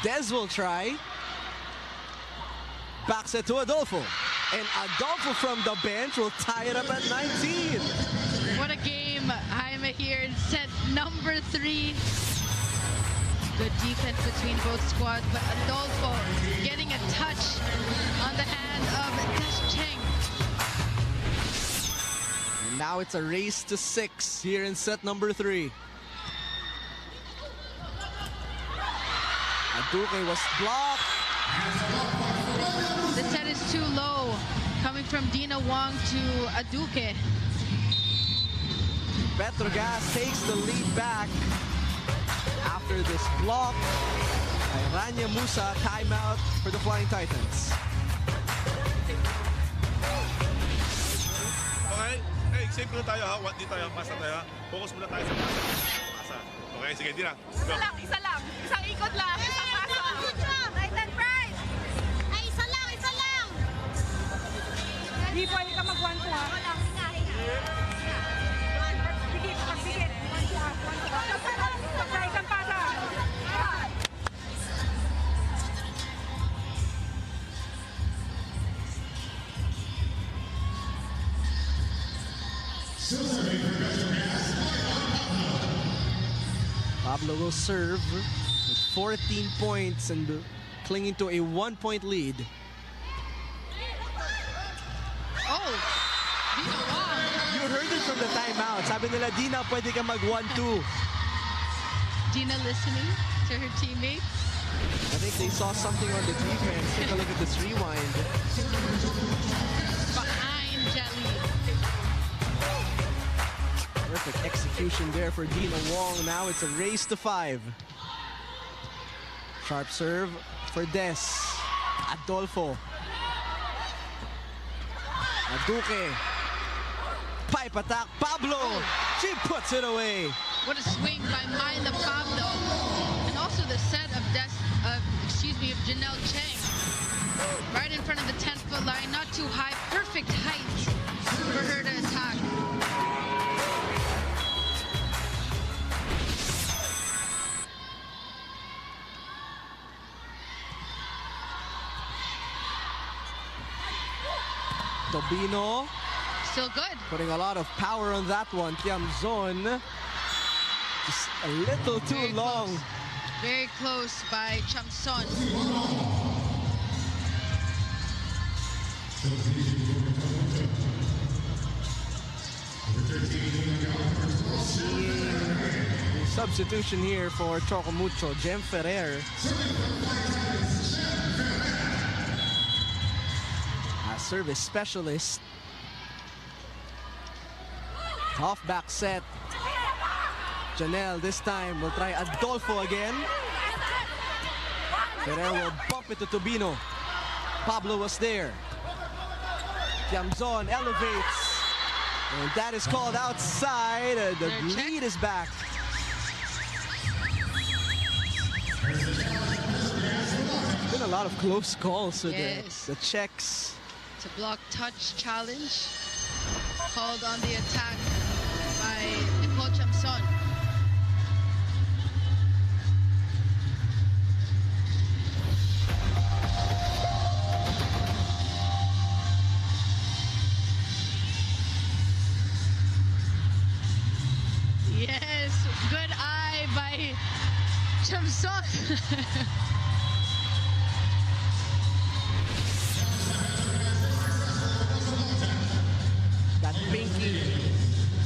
Des will try. Back set to Adolfo. And Adolfo from the bench will tie it up at 19. What a game. Jaime here in set number 3. Good defense between both squads, but Adolfo getting a touch on the hand of Des Cheng. And now it's a race to 6 here in set number 3. Aduke was blocked. The set is too low, coming from Dina Wong to Aduke. Petro Gazz takes the lead back after this block by Rania Musa. Timeout for the Flying Titans. Okay? Hey, safe muna tayo ha. Di tayo, pasa tayo ha. Focus muna tayo sa pasa. Okay, sige, Dina. Go. Isa lang. Isang ikot lang. Isang pasa. Titan prize! Ay, isa lang. Hindi pwede ka mag-1-2 ha. Pagsigit. Sa isang pasa. Celebrating for Petro Gazz. Pablo will serve with 14 points and clinging to a 1-point lead. Oh, Dina Wong. You heard it from the timeout. Sabi nila, Dina, pwede ka mag 1-2. Dina listening to her teammates. I think they saw something on the defense. Take a look at this rewind. Behind Jelly. Perfect execution there for Dina Wong. Now it's a race to 5. Sharp serve for Des. Adolfo. Aduque. Pipe attack. Pablo. She puts it away. What a swing by Myla Pablo. And also the set of Janelle Cheng. Right in front of the 10-foot line. Not too high. Perfect height for her to attack. Tobino. Still good. Putting a lot of power on that one. Tiamzon. Just a little too Very long. Close. Very close by Chamson. Substitution here for Choco Mucho. Jem Ferrer. A service specialist. Off back set. Janelle this time will try Adolfo again. Ferrer will bump it to Tobino. Pablo was there. Tiamzon elevates. And that is called outside. The lead is back. Been a lot of close calls with the checks. It's a block touch challenge. Called on the attack by Nicole Chamson. Yes, good eye by Chamson. That pinky.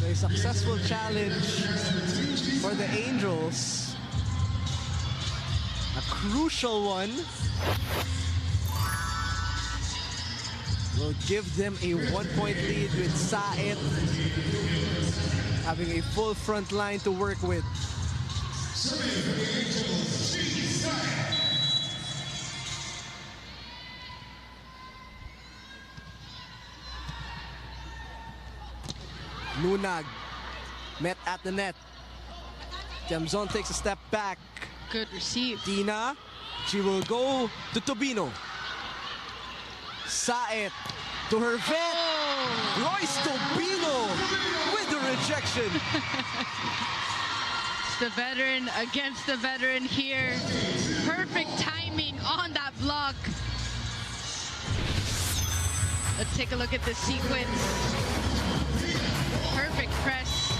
So a successful challenge for the Angels. A crucial one. Will give them a 1-point lead with Saet having a full front line to work with. Lunag met at the net. Tiamzon takes a step back. Good receive. Dina, she will go to Tobino. Saet to her vet. Royce Tobino with the rejection. It's the veteran against the veteran here. Perfect timing on that block. Let's take a look at the sequence. Perfect press.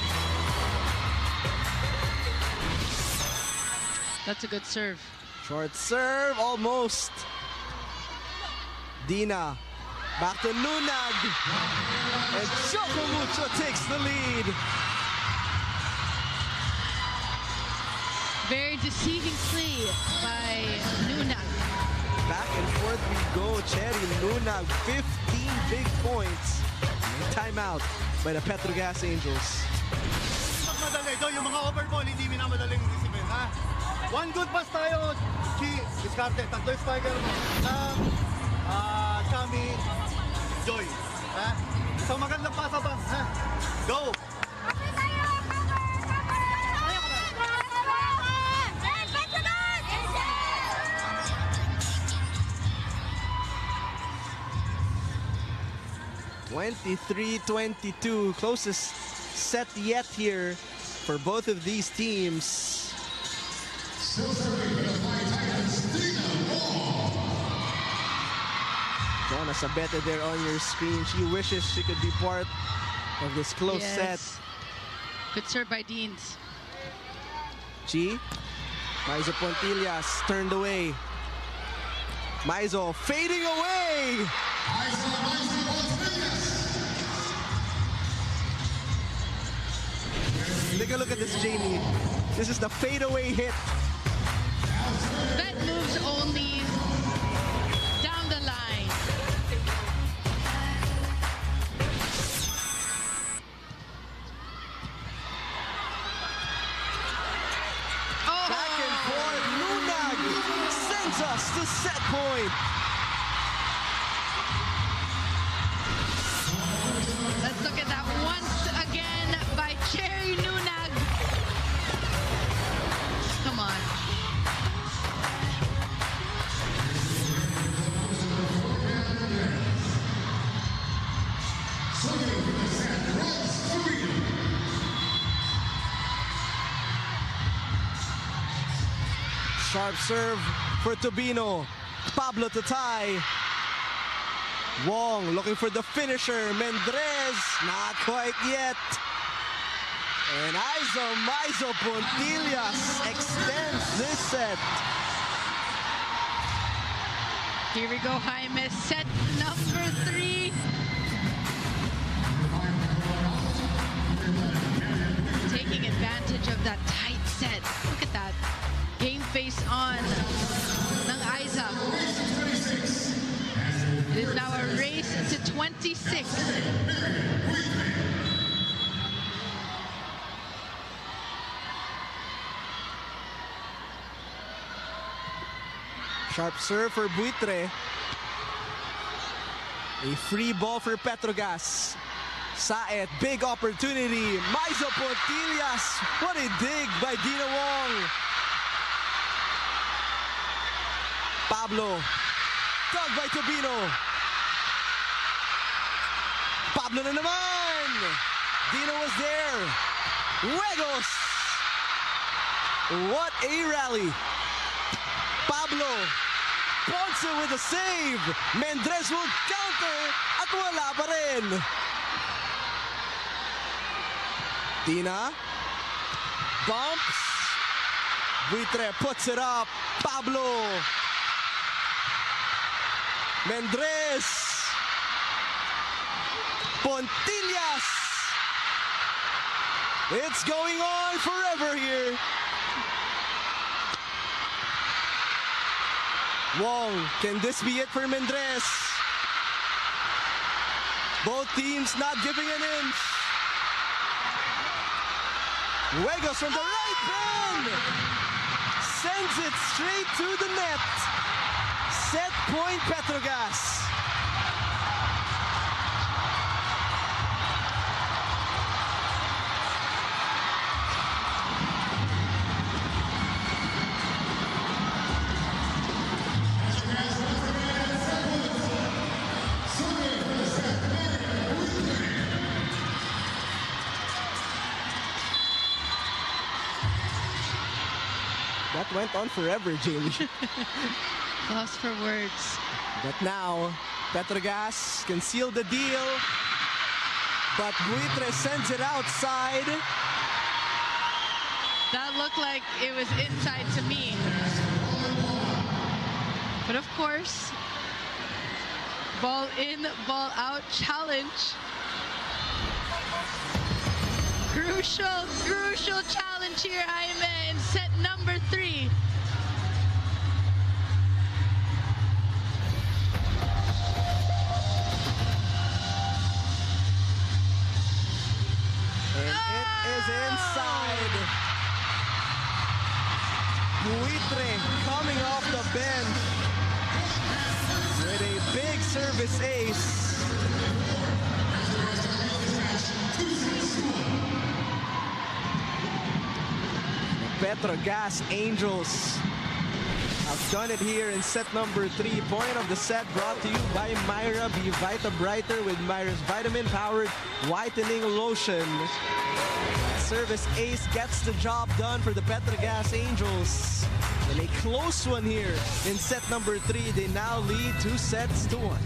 That's a good serve. Short serve, almost. Dina, back to Lunag. And Choco Mucho takes the lead. Very deceiving play by Lunag. Back and forth we go. Cherry Lunag, 15 big points. Timeout by the Petro Gazz Angels. Madali ito, yung mga overball, hindi minamadaling disiplin, ha? One good pass tayo, Discarte, tatlo spiker Chami, Joy, ha? Isang magandang pasabang, ha? Go! 23-22, closest set yet here for both of these teams. Donna Sabete there on your screen. She wishes she could be part of this close set. Good serve by Deans. Chi. Maizo Pontillas turned away. Maizo fading away. Take a look at this, Jamie. This is the fadeaway hit. Bet moves only down the line. Oh. Back and forth. Lunag sends us to set point. Let's look at that once again by Cherry Nunag. Come on. Sharp serve for Tubino. Pablo to tie. Wong looking for the finisher. Mendrez, not quite yet. And Maizo Pontillas extends this set. Here we go, Jaime. Set number 3. Taking advantage of that tight set. Look at that. Game face on ng Aiza. It is now a race to 26. Sharp serve for Buitre. A free ball for Petro Gazz. Saet, big opportunity. Maizo Pontillas. What a dig by Dina Wong. Pablo. Dug by Tubino. Pablo na naman. Dino was there. Huegos. What a rally. Pablo. Ponce with a save. Mendrez will counter at wala pa rin. Dina. Bumps. Buitre puts it up. Pablo. Mendrez. Pontillas. It's going on forever here. Wong, can this be it for Mendrez? Both teams not giving an inch. Huegos from the right bend. Sends it straight to the net. Set point Petro Gazz. That went on forever, Jamie. Lost for words. But now, Petro Gazz can seal the deal. But Buitre sends it outside. That looked like it was inside to me. But of course, ball in, ball out challenge. Crucial challenge here, Jaime, in set number 3. And it is inside. Buitre coming off the bench with a big service ace. Petro Gazz Angels have done it here in set number 3. Point of the set brought to you by Myra. Be Vita Brighter with Myra's vitamin-powered whitening lotion. Service ace gets the job done for the Petro Gazz Angels. And a close one here in set number 3. They now lead 2 sets to 1.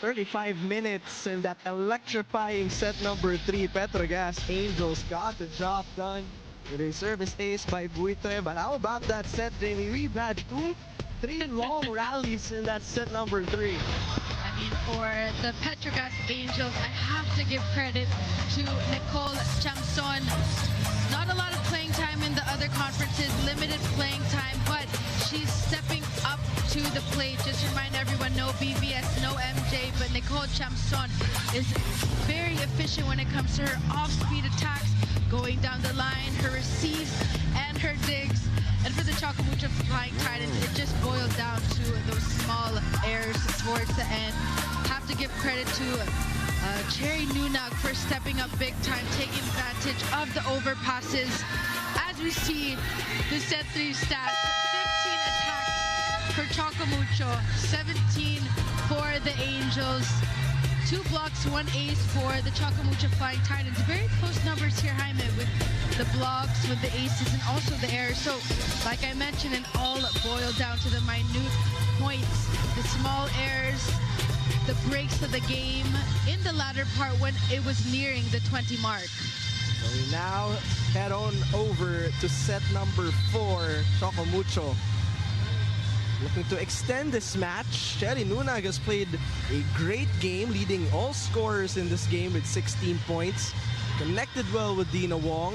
35 minutes in that electrifying set number 3. Petro Gazz Angels got the job done with a service ace by Buitre. But how about that set, Jamie? We've had 3 long rallies in that set number 3. I mean, for the Petro Gazz Angels, I have to give credit to Nicole Chamson. Not a lot of playing time in the other conferences, limited playing time, but she's stepping up to the plate. Just remind everyone, no BVS, no MJ, but Nicole Chamson is very efficient when it comes to her off-speed attacks, going down the line, her receives, and her digs. And for the Choco Mucho Flying Titans, it just boiled down to those small airs towards the end. Have to give credit to Cherry Nunag for stepping up big time, taking advantage of the overpasses. As we see the set 3 stats, 15 attacks for Choco Mucho, 17 for the Angels, 2 blocks, 1 ace for the Choco Mucho Flying Titans. Very close numbers here, Jaime, with the blocks, with the aces, and also the errors. So, like I mentioned, it all boiled down to the minute points, the small errors, the breaks of the game in the latter part when it was nearing the 20 mark. So we now head on over to set number 4. Choco Mucho looking to extend this match. Cherry Nunag has played a great game, leading all scorers in this game with 16 points. Connected well with Dina Wong.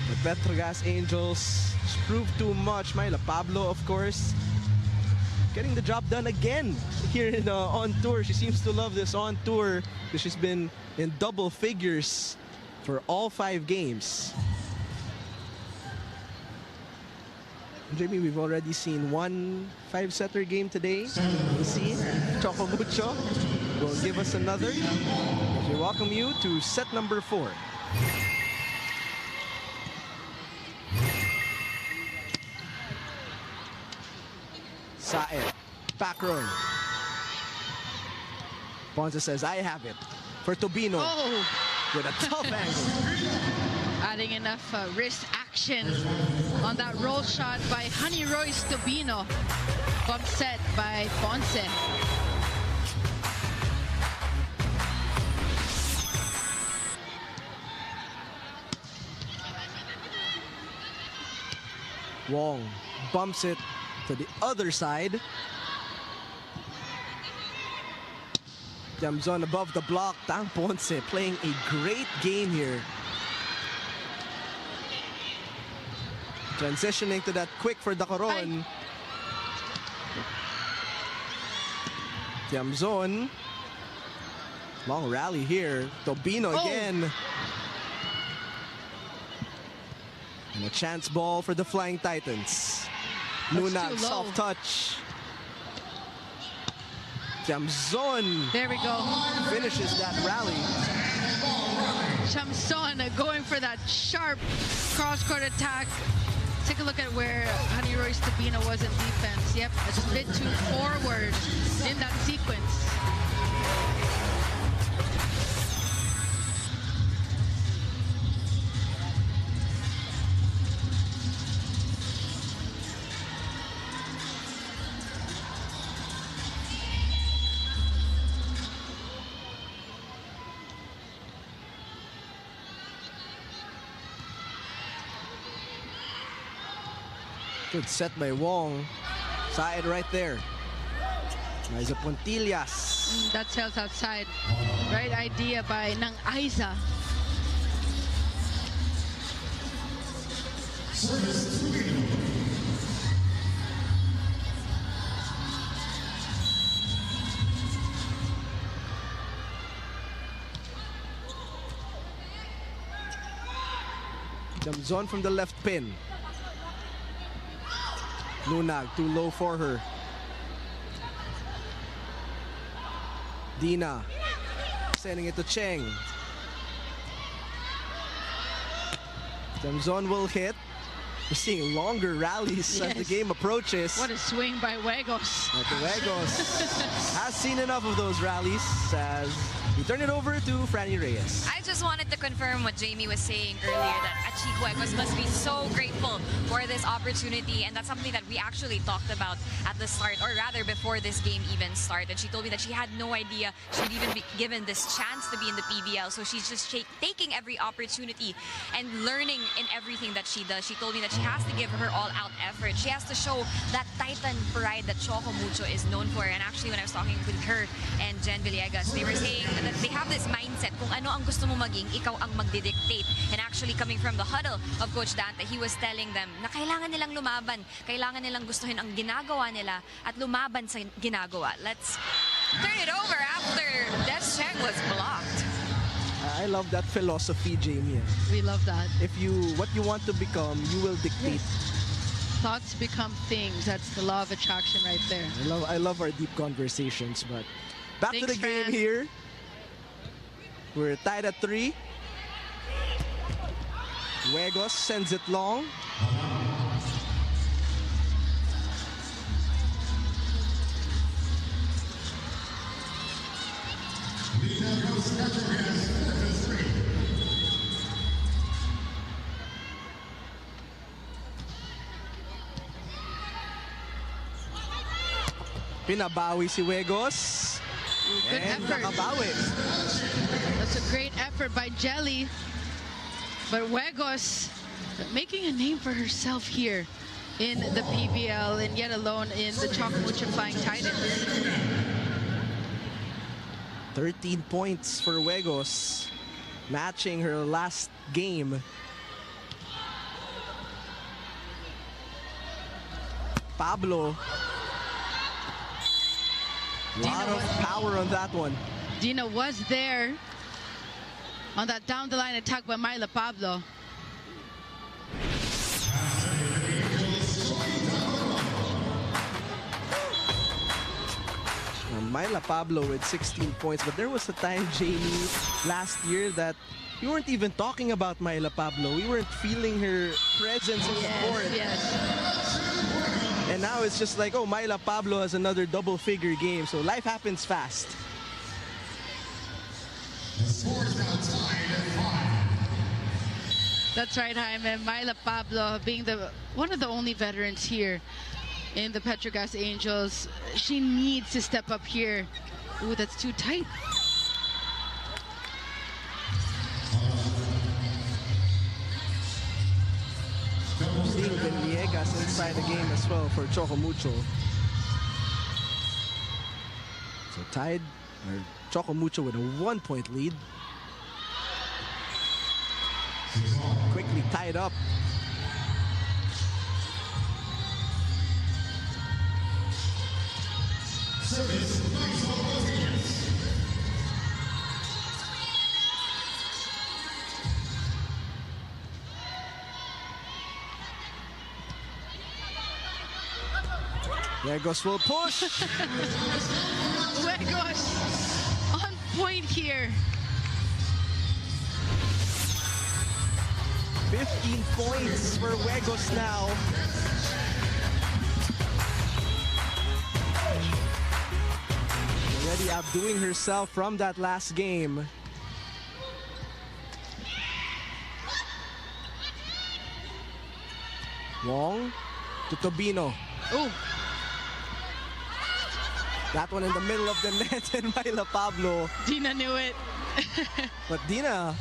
The Petro Gazz Angels proved too much. Myla Pablo, of course, getting the job done again here in on tour. She seems to love this on tour because she's been in double figures for all 5 games. Jamie, we've already seen 1 5-setter game today. We'll see Choco Mucho will give us another. We welcome you to set number 4. Saed, back row. Ponce says, I have it. For Tobino, with a tough angle. Adding enough wrist action on that roll shot by Honey Royce Tobino. Bump set by Ponce. Wong bumps it to the other side. Jamzon above the block. Tang Ponce playing a great game here. Transitioning to that quick for Dacoron. Jamzon. Long rally here. Tobino again. And a chance ball for the Flying Titans. Nunag, soft touch. Jamzon. There we go. Finishes that rally. Chamson going for that sharp cross-court attack. Take a look at where Honey Royce Tobino was in defense. Yep, a bit too forward in that sequence. Good set by Wong. Side right there. Aiza Pontillas. That tails outside. Right idea by Nang Aiza. Jamzon from the left pin. Nunag too low for her. Dina sending it to Cheng. Jamzon will hit. We're seeing longer rallies as the game approaches. What a swing by Huegos. Huegos has seen enough of those rallies as We turn it over to Franny Reyes. I just wanted to confirm what Jamie was saying earlier, that Achihuecos must be so grateful for this opportunity, and that's something that we actually talked about at the start, or rather before this game even started. She told me that she had no idea she'd even be given this chance to be in the PVL, so she's just taking every opportunity and learning in everything that she does. She told me that she has to give her all-out effort. She has to show that Titan pride that Choco Mucho is known for. And actually, when I was talking with her and Jen Villegas, they were saying that they have this mindset, kung ano ang gusto mo maging, ikaw ang magdidictate. And actually, coming from the huddle of Coach Dante, he was telling them na kailangan nilang lumaban, kailangan nilang gustuhin ang ginagawa nila at lumaban sa ginagawa. Let's turn it over after Descheng was blocked. I love that philosophy, Jamie. We love that. What you want to become, you will dictate. Thoughts become things. That's the law of attraction right there. I love our deep conversations, but back to the Thanks, game Fran. here. We're tied at 3. Huegos sends it long. Pinabawi si Huegos. Good And effort. nakabawi. That's a great effort by Jelly. But Huegos making a name for herself here in the PVL and yet alone in the Choco Mucho Flying Titans. 13 points for Huegos, matching her last game. Pablo. A lot of power on that one. Dina was there on that down the line attack by Myla Pablo. Myla Pablo with 16 points, but there was a time, Jamie, last year that we weren't even talking about Myla Pablo. We weren't feeling her presence on the court. Yes. And now it's just like, oh, Myla Pablo has another double-figure game. So life happens fast. That's right, Jaime. Myla Pablo being one of the only veterans here in the Petro Gazz Angels. She needs to step up here. Ooh, that's too tight. Seeing Villegas inside the game as well for Choco Mucho. So tied, or Choco Mucho with a 1-point lead. Quickly tied up. Huegos will push. Huegos on point here. 15 points for Huegos now. Already outdoing herself from that last game. Wong to Tobino. Ooh. That one in the middle of the net, and Myla Pablo. Dina knew it. But Dina,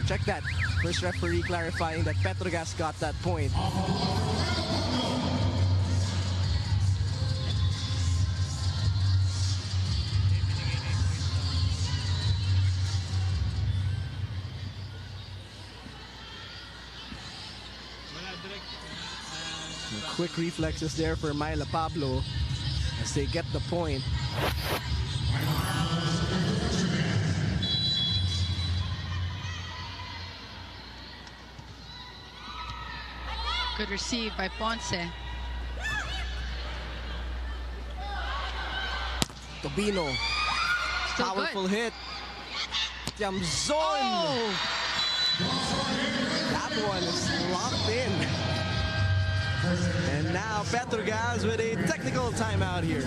check that. First referee clarifying that Petro Gazz got that point. Quick reflexes there for Myla Pablo as they get the point. Good receive by Ponce. Tobino. Still Powerful good. hit. Tiamzon. Oh! That one is locked in. And now Petro Gazz with a technical timeout here.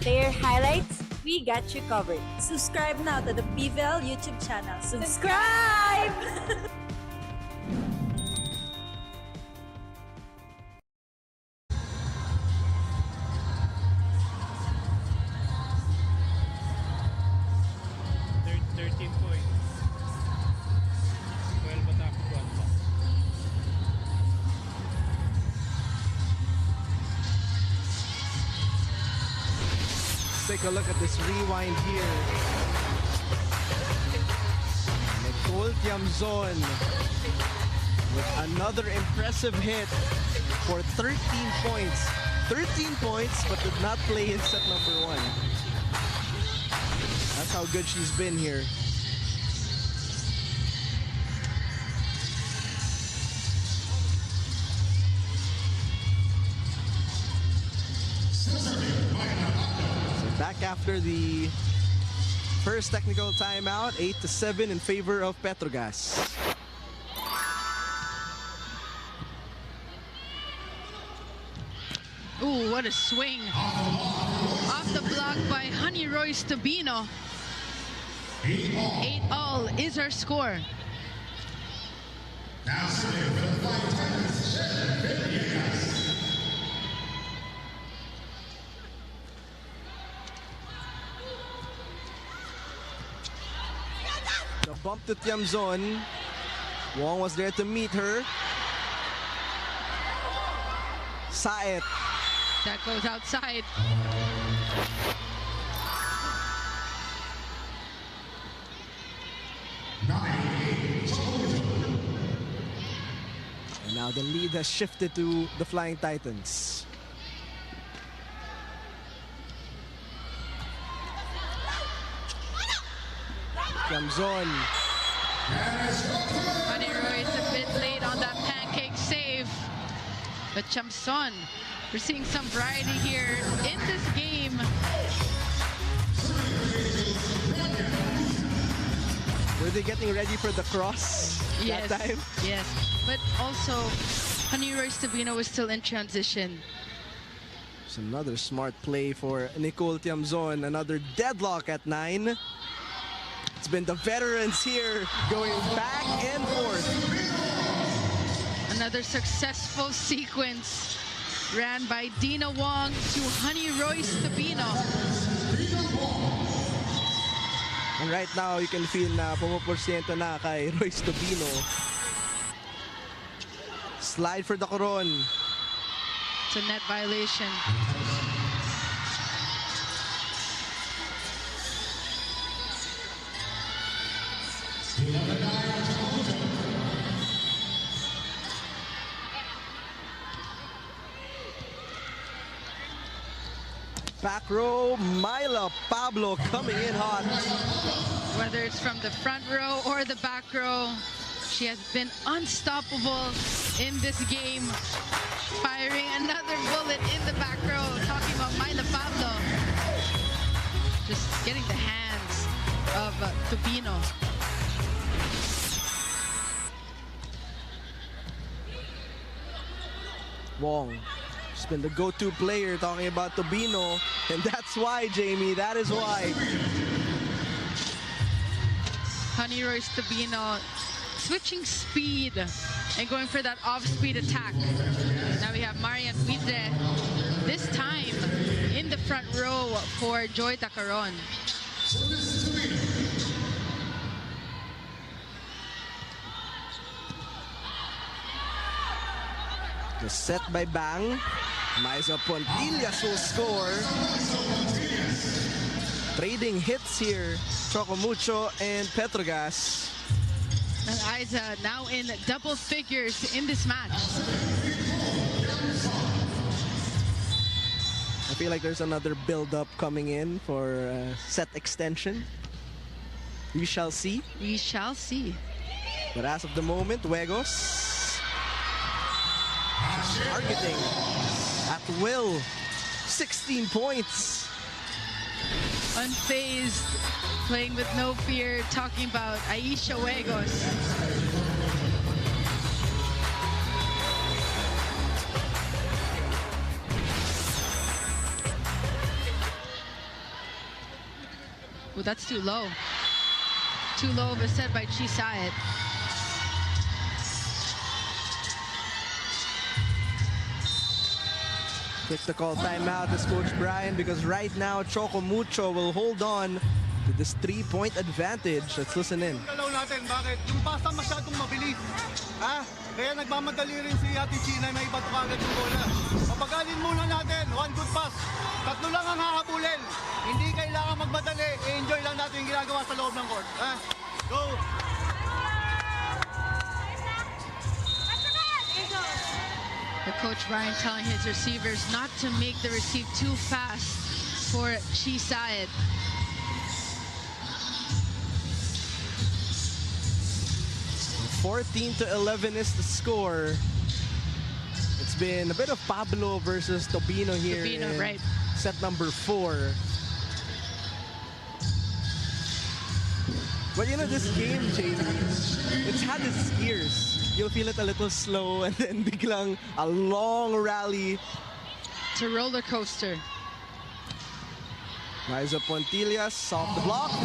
player highlights, we got you covered. Subscribe now to the PVL YouTube channel. Subscribe! Take a look at this rewind here. Nicole Tiamzon with another impressive hit for 13 points. 13 points, but did not play in set number 1. That's how good she's been here. Back after the first technical timeout, 8-7 in favor of Petro Gazz. Ooh, what a swing. Off the block by Honey Royce Tabino. 8-all is our score. Now serving for the Flying Titans, The bump to Tiamzon. Wong was there to meet her. Saet. That goes outside. And now the lead has shifted to the Flying Titans. Tiamzon. Honey Royce a bit late on that pancake save. But Tiamzon, we're seeing some variety here in this game. Were they getting ready for the cross Yes, that time? yes. But also, Honey Royce Tabino was still in transition. It's another smart play for Nicole Tiamzon. Another deadlock at 9. It's been the veterans here going back and forth. Another successful sequence ran by Dina Wong to Honey Royce Tabino. And right now, you can feel na pumuporsyento na kay Royce Tabino. Slide for the Coron. It's a net violation. Back row, Myla Pablo coming in hot. Whether it's from the front row or the back row, she has been unstoppable in this game. Firing another bullet in the back row. Talking about Myla Pablo. Just getting the hands of Tubino. Wong. She's been the go-to player talking about Tubino. And that's why, Jamie, that is why. Honey Royce Tabino switching speed and going for that off-speed attack. Now we have Marian Vidre, this time in the front row for Joy Tacaron. The set by Bang. Maisa Pontillas will score. Trading hits here. Choco Mucho and Petro Gazz. And Isa now in double figures in this match. I feel like there's another build-up coming in for set extension. We shall see. We shall see. But as of the moment, Huegos targeting at will. 16 points. Unfazed, playing with no fear, talking about Aisha Huegos. Well, that's too low. Too low of a set by Chisaet. Quick to call timeout is Coach Brian because right now Choco Mucho will hold on to this 3-point advantage. Let's listen in. Galaw natin, bakit? Yung pasa masyadong mabilis. Ha? Kaya nagmamadali rin si Ate China, may iba to kagad yung bola. Papagalin muna natin, one good pass. Tatlo lang ang hahabulin. Hindi kailangan magmadali. Enjoy lang natin yung ginagawa sa loob ng court. Ha? Go! The coach Brian telling his receivers not to make the receive too fast for Chisaet. (14-11) is the score. It's been a bit of Pablo versus Tobino here Tobino, in right. set number 4. But you know, this game, Jamie, it's had its gears. You'll feel it a little slow and then biglang a long rally. It's a roller coaster. Rise up Pontillas off the block.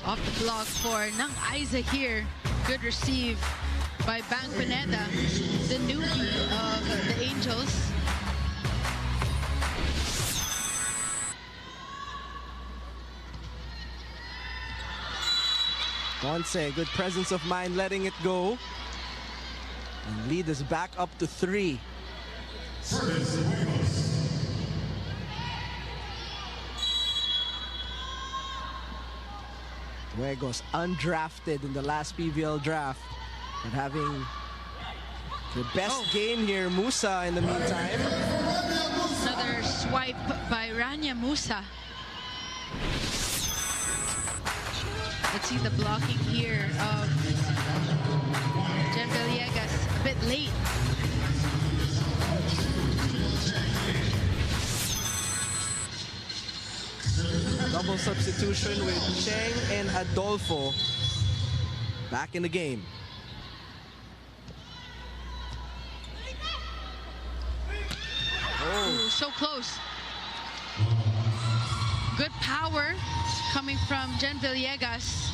Off the block for Nang Aiza here. Good receive by Bang Pineda, the newbie of the Angels. Ponce, good presence of mind letting it go. And lead is back up to 3. Juegos undrafted in the last PVL draft, but having the best game here, Musa in the meantime. Another swipe by Rania Musa. Let's see the blocking here of Jen Villegas, a bit late. Double substitution with Cheng and Adolfo back in the game. Ooh, so close. Good power coming from Jen Villegas.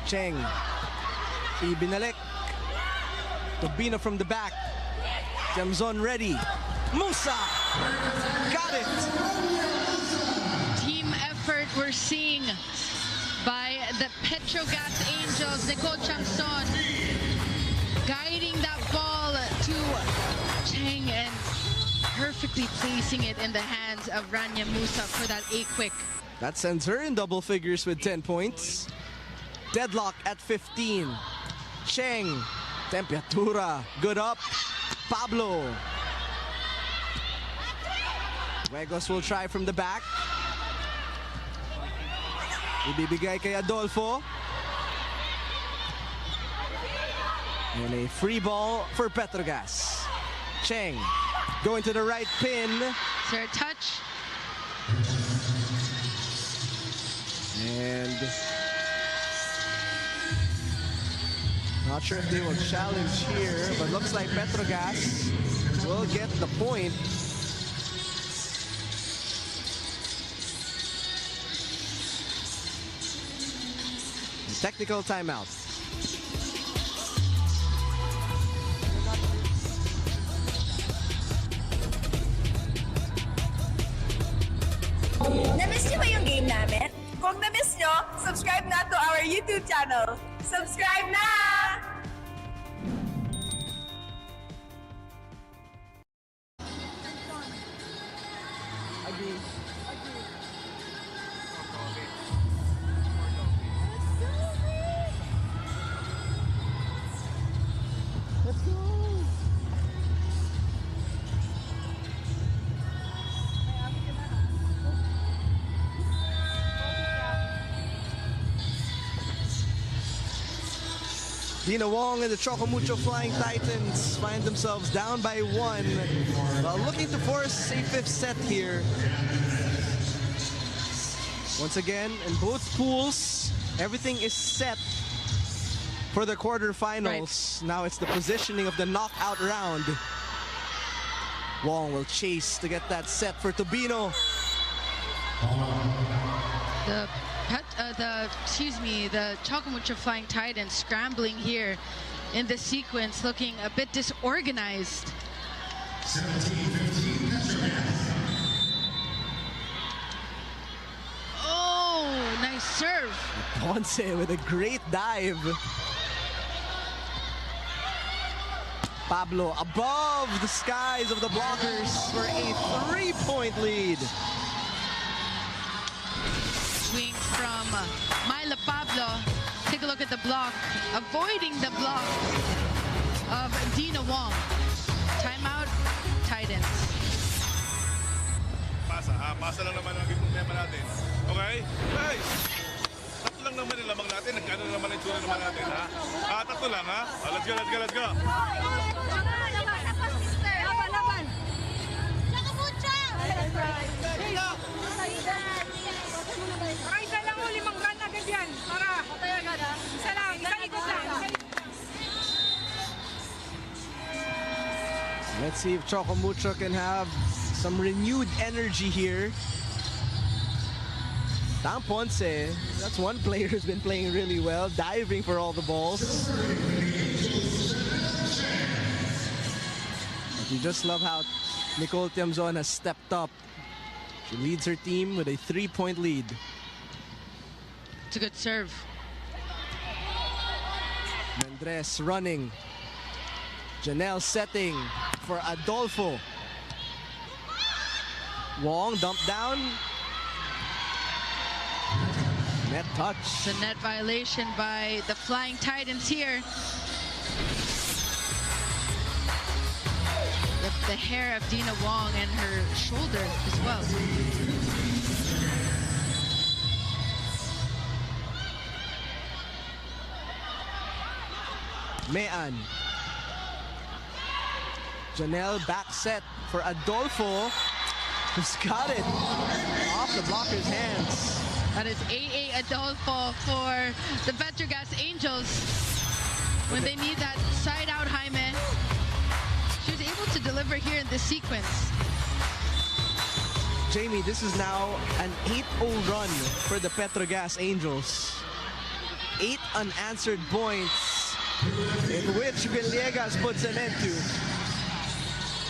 Cheng. Ibinalik. Tobino from the back. Jamzon ready. Musa! Got it! Team effort we're seeing by the Petro Gazz Angels. Nicole Chamson guiding that ball to Cheng and perfectly placing it in the hands of Rania Musa for that A-quick. That sends her in double figures with 10 points. Deadlock at 15. Cheng. Temperatura. Good up. Pablo. Juegos will try from the back. Ibibigay kay Adolfo. And a free ball for Petro Gazz. Cheng going to the right pin. Is there a touch? And not sure if they will challenge here, but looks like Petro Gazz will get the point. Technical timeout. Na-miss niyo ba yung game namin? Kung na-miss niyo, subscribe na to our YouTube channel. Subscribe na! Dina Wong and the Choco Mucho Flying Titans find themselves down by 1 while looking to force a 5th set here. Once again, in both pools, everything is set for the quarterfinals. Right. Now it's the positioning of the knockout round. Wong will chase to get that set for Tobino. The Choco Mucho Flying Titans scrambling here in the sequence, looking a bit disorganized. 17-15 Petro Gazz. Oh, nice serve. Ponce with a great dive. Pablo above the skies of the blockers for a 3-point lead. Swing from Myla Pablo. Take a look at the block, avoiding the block of Dina Wong. Timeout, Titans. Pasa lang naman ang problema natin. Okay? Hey! Tatlo lang naman yung lamang natin. Nagkano naman ang itsura naman natin, ha? Tatlo lang, ha? Let's go, let's go, let's go! Laban! Para isa lang o, 5 run agad yan. Para. Isa lang, isang ikot lang. Let's see if Choco Mucho can have some renewed energy here. Tam Ponce, that's one player who's been playing really well, diving for all the balls. But you just love how Nicole Tiamzon has stepped up. She leads her team with a 3-point lead. It's a good serve. Mendres running. Janelle setting for Adolfo. Wong dumped down. Net touch. It's a net violation by the Flying Titans here. With the hair of Dina Wong and her shoulder as well. Mean. Janelle back set for Adolfo, who's got it off the blocker's hands. That is 8-8 Adolfo for the Petro Gazz Angels. When they need that side out Jaime, she was able to deliver here in this sequence. Jamie, this is now an 8-0 run for the Petro Gazz Angels. 8 unanswered points, in which Villegas puts an end to.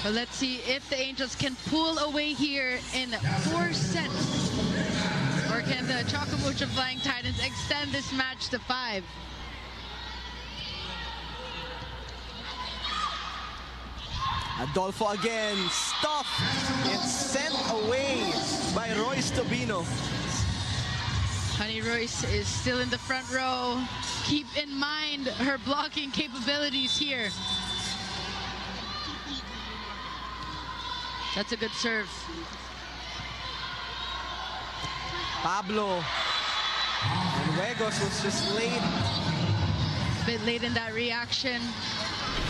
But let's see if the Angels can pull away here in 4 sets. Or can the Choco Mucho Flying Titans extend this match to 5? Adolfo again, stuffed and sent away by Royce Tobino. Honey Royce is still in the front row. Keep in mind her blocking capabilities here. That's a good serve. Pablo. And Wegos was just late. A bit late in that reaction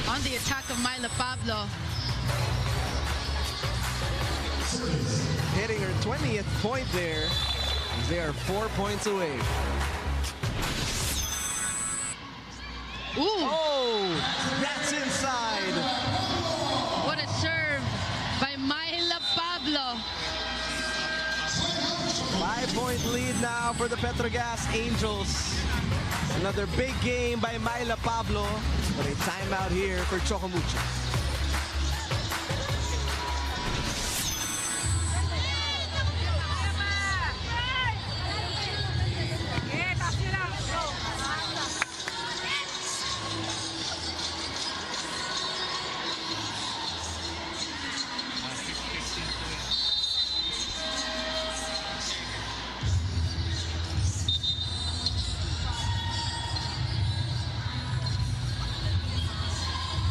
on the attack of Myla Pablo. Hitting her 20th point there, as they are 4 points away. Ooh! Oh, that's inside. What a serve by Myla Pablo. 5-point lead now for the Petro Gazz Angels. Another big game by Myla Pablo, but a timeout here for Choco Mucho.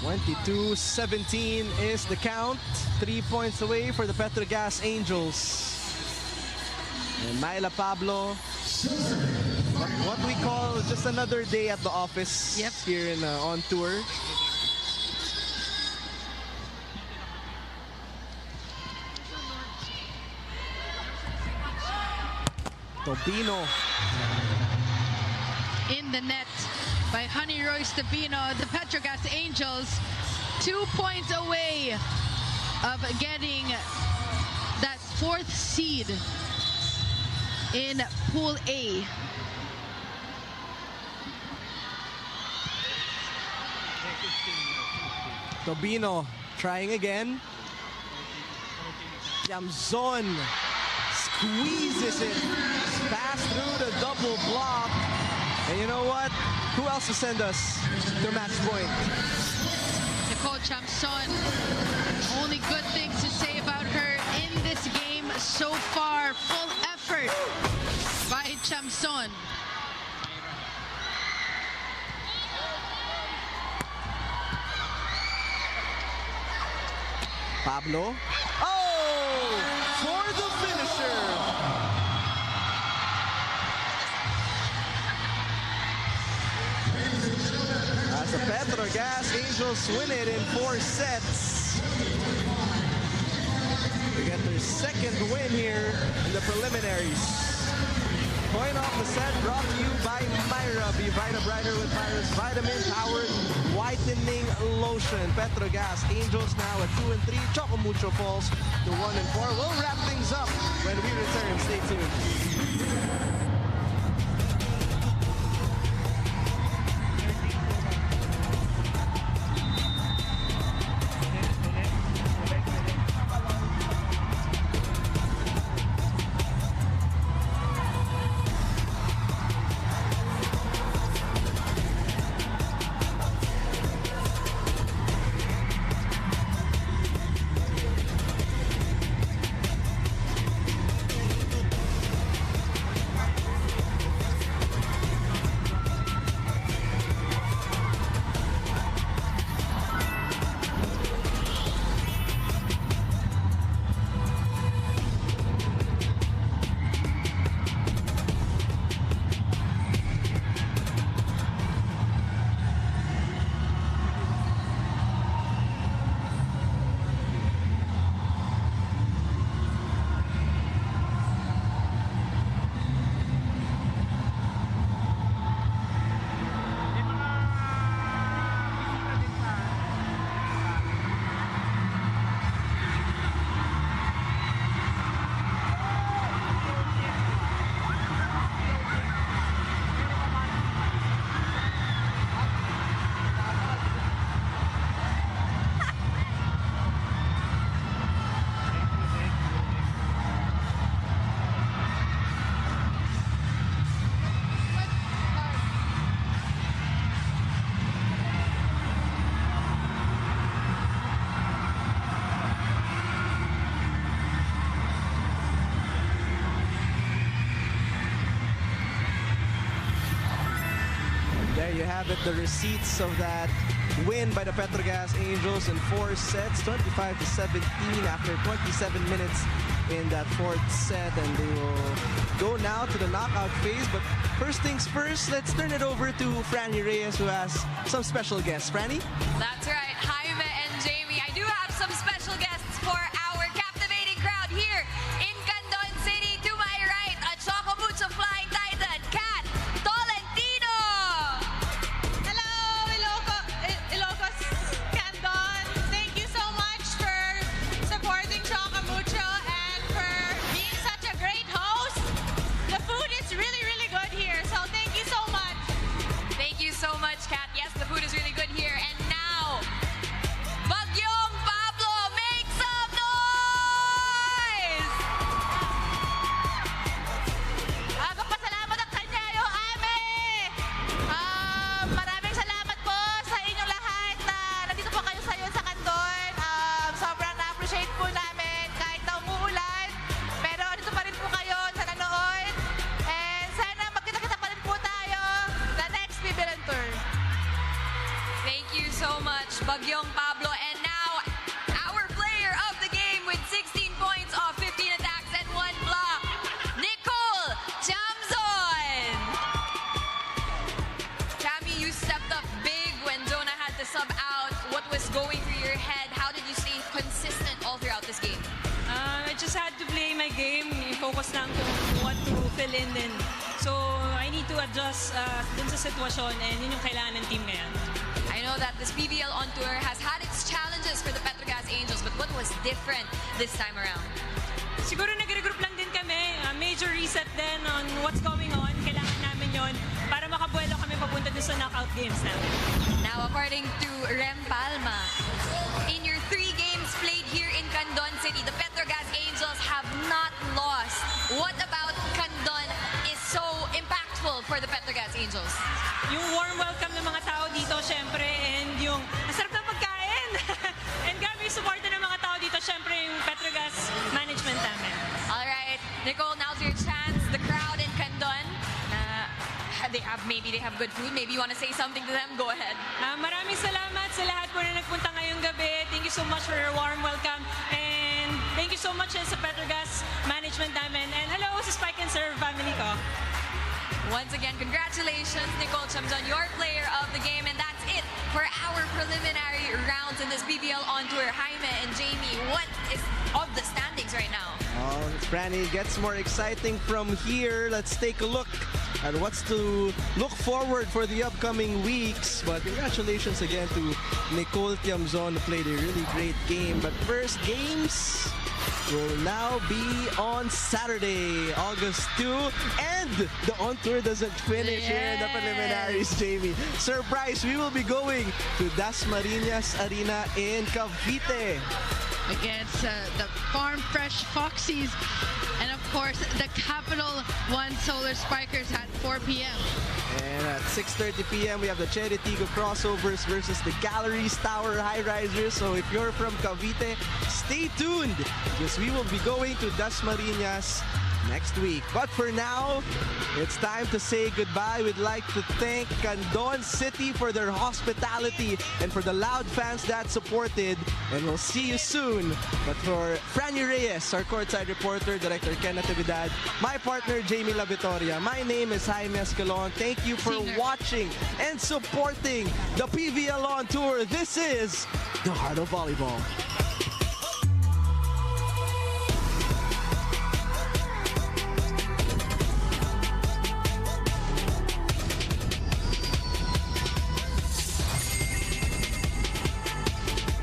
(22-17) is the count. 3 points away for the Petro Gazz Angels. And Myla Pablo What we call just another day at the office here in on tour. Tobino. In the net by Honey Royce Tobino, the Petro Gazz Angels 2 points away of getting that 4th seed in Pool A. Tobino trying again. Jamzon squeezes it. Pass through the double block. And you know what? Who else to send us to match point? Nicole Chamson. Only good things to say about her in this game so far. Full effort by Chamson. Pablo. Oh! For the finisher. As the Petro Gazz Angels win it in 4 sets. They get their 2nd win here in the preliminaries. Point off the set brought to you by Myra. Be Vita Brighter with Myra's vitamin-powered whitening lotion. Petro Gazz Angels now at 2 and 3. Choco Mucho falls to 1 and 4. We'll wrap things up when we return. Stay tuned. There you have it, the receipts of that win by the Petro Gazz Angels in 4 sets, 25-17 after 27 minutes in that 4th set, and they will go now to the knockout phase. But first things first, let's turn it over to Franny Reyes, who has some special guests. Franny? That's right, Jaime and Jamie. I do have some special guests for our captivating crowd here in Candon City. To my right, a Choco Mucho Flying Titan, Kat Tolentino. Hello, Ilocos, Candon. Thank you so much for supporting Choco Mucho and for being such a great host. The food is really, really good here, so thank you so much. Thank you so much, Kat. Yes, the food is really good here. And now, Bagyong Pablo, make some noise! Magpasalamat ang kanya yung ame. Maraming salamat po sa inyong lahat na nandito po kayo sa Candon. Sobrang na-appreciate po namin kahit na umuulan. Pero dito pa rin po kayo sa nanood. And sana magkita-kita pa rin po tayo sa next PVL Tour. Thank you so much, Bagyong Pablo. And now, our player of the game with 16 points off 15 attacks and 1 block, Nicole Chamzon. focus lang kung what to fill in din. So, I need to adjust dun sa sitwasyon and yun yung kailangan ng team ngayon. I know that this PVL on tour has had its challenges for the Petro Gazz Angels, but what was different this time around? Siguro nag-regroup lang din kami. Major reset din on what's going on. Kailangan namin yon para makabuelo kami papunta din sa knockout games namin. Now, according to Rem Palma, in your 3 games played here in Candon City, the Petro Gazz Angels have not lost. What about Candon is so impactful for the Petro Gazz Angels? Yung warm welcome ng mga tao dito, syempre, and yung ang sarap ng pagkain. And grabe yung suporta ng mga tao dito, syempre, yung Petro Gazz management namin. All right, Nicole, now's your chance. The crowd in Candon, maybe they have good food. Maybe you want to say something to them. Go ahead. Maraming salamat sa lahat po na nagpunta ngayong gabi. Thank you so much for your warm welcome. And thank you so much sa Petro Gazz management namin. And hello sa Spike and Serve family ko. Once again, congratulations, Nicole Chamzon, your player of the game. And that's it for our preliminary rounds in this PVL on tour. Jaime and Jamie, what is of the standings right now? Oh, Franny, gets more exciting from here. Let's take a look at what's to look forward for the upcoming weeks. But congratulations again to Nicole Tiamzon, who played a really great game. But first games will now be on Saturday, August 2. And the on-tour doesn't finish here in the preliminaries, Jamie. Surprise, we will be going to Dasmariñas Arena in Cavite. Against the Farm Fresh Foxies. And of course, the Capital One Solar Spikers at 4 p.m. And at 6:30 p.m. we have the Cherry Tigo Crossovers versus the Galleries Tower High Risers. So if you're from Cavite, stay tuned because we will be going to Dasmariñas next week. But for now, it's time to say goodbye. We'd like to thank Candon City for their hospitality and for the loud fans that supported. And we'll see you soon. But for Franny Reyes, our courtside reporter, Director Ken Natividad, my partner Jamie La Victoria, my name is Jaime Escalon. Thank you for watching and supporting the PVL on Tour. This is the Heart of Volleyball.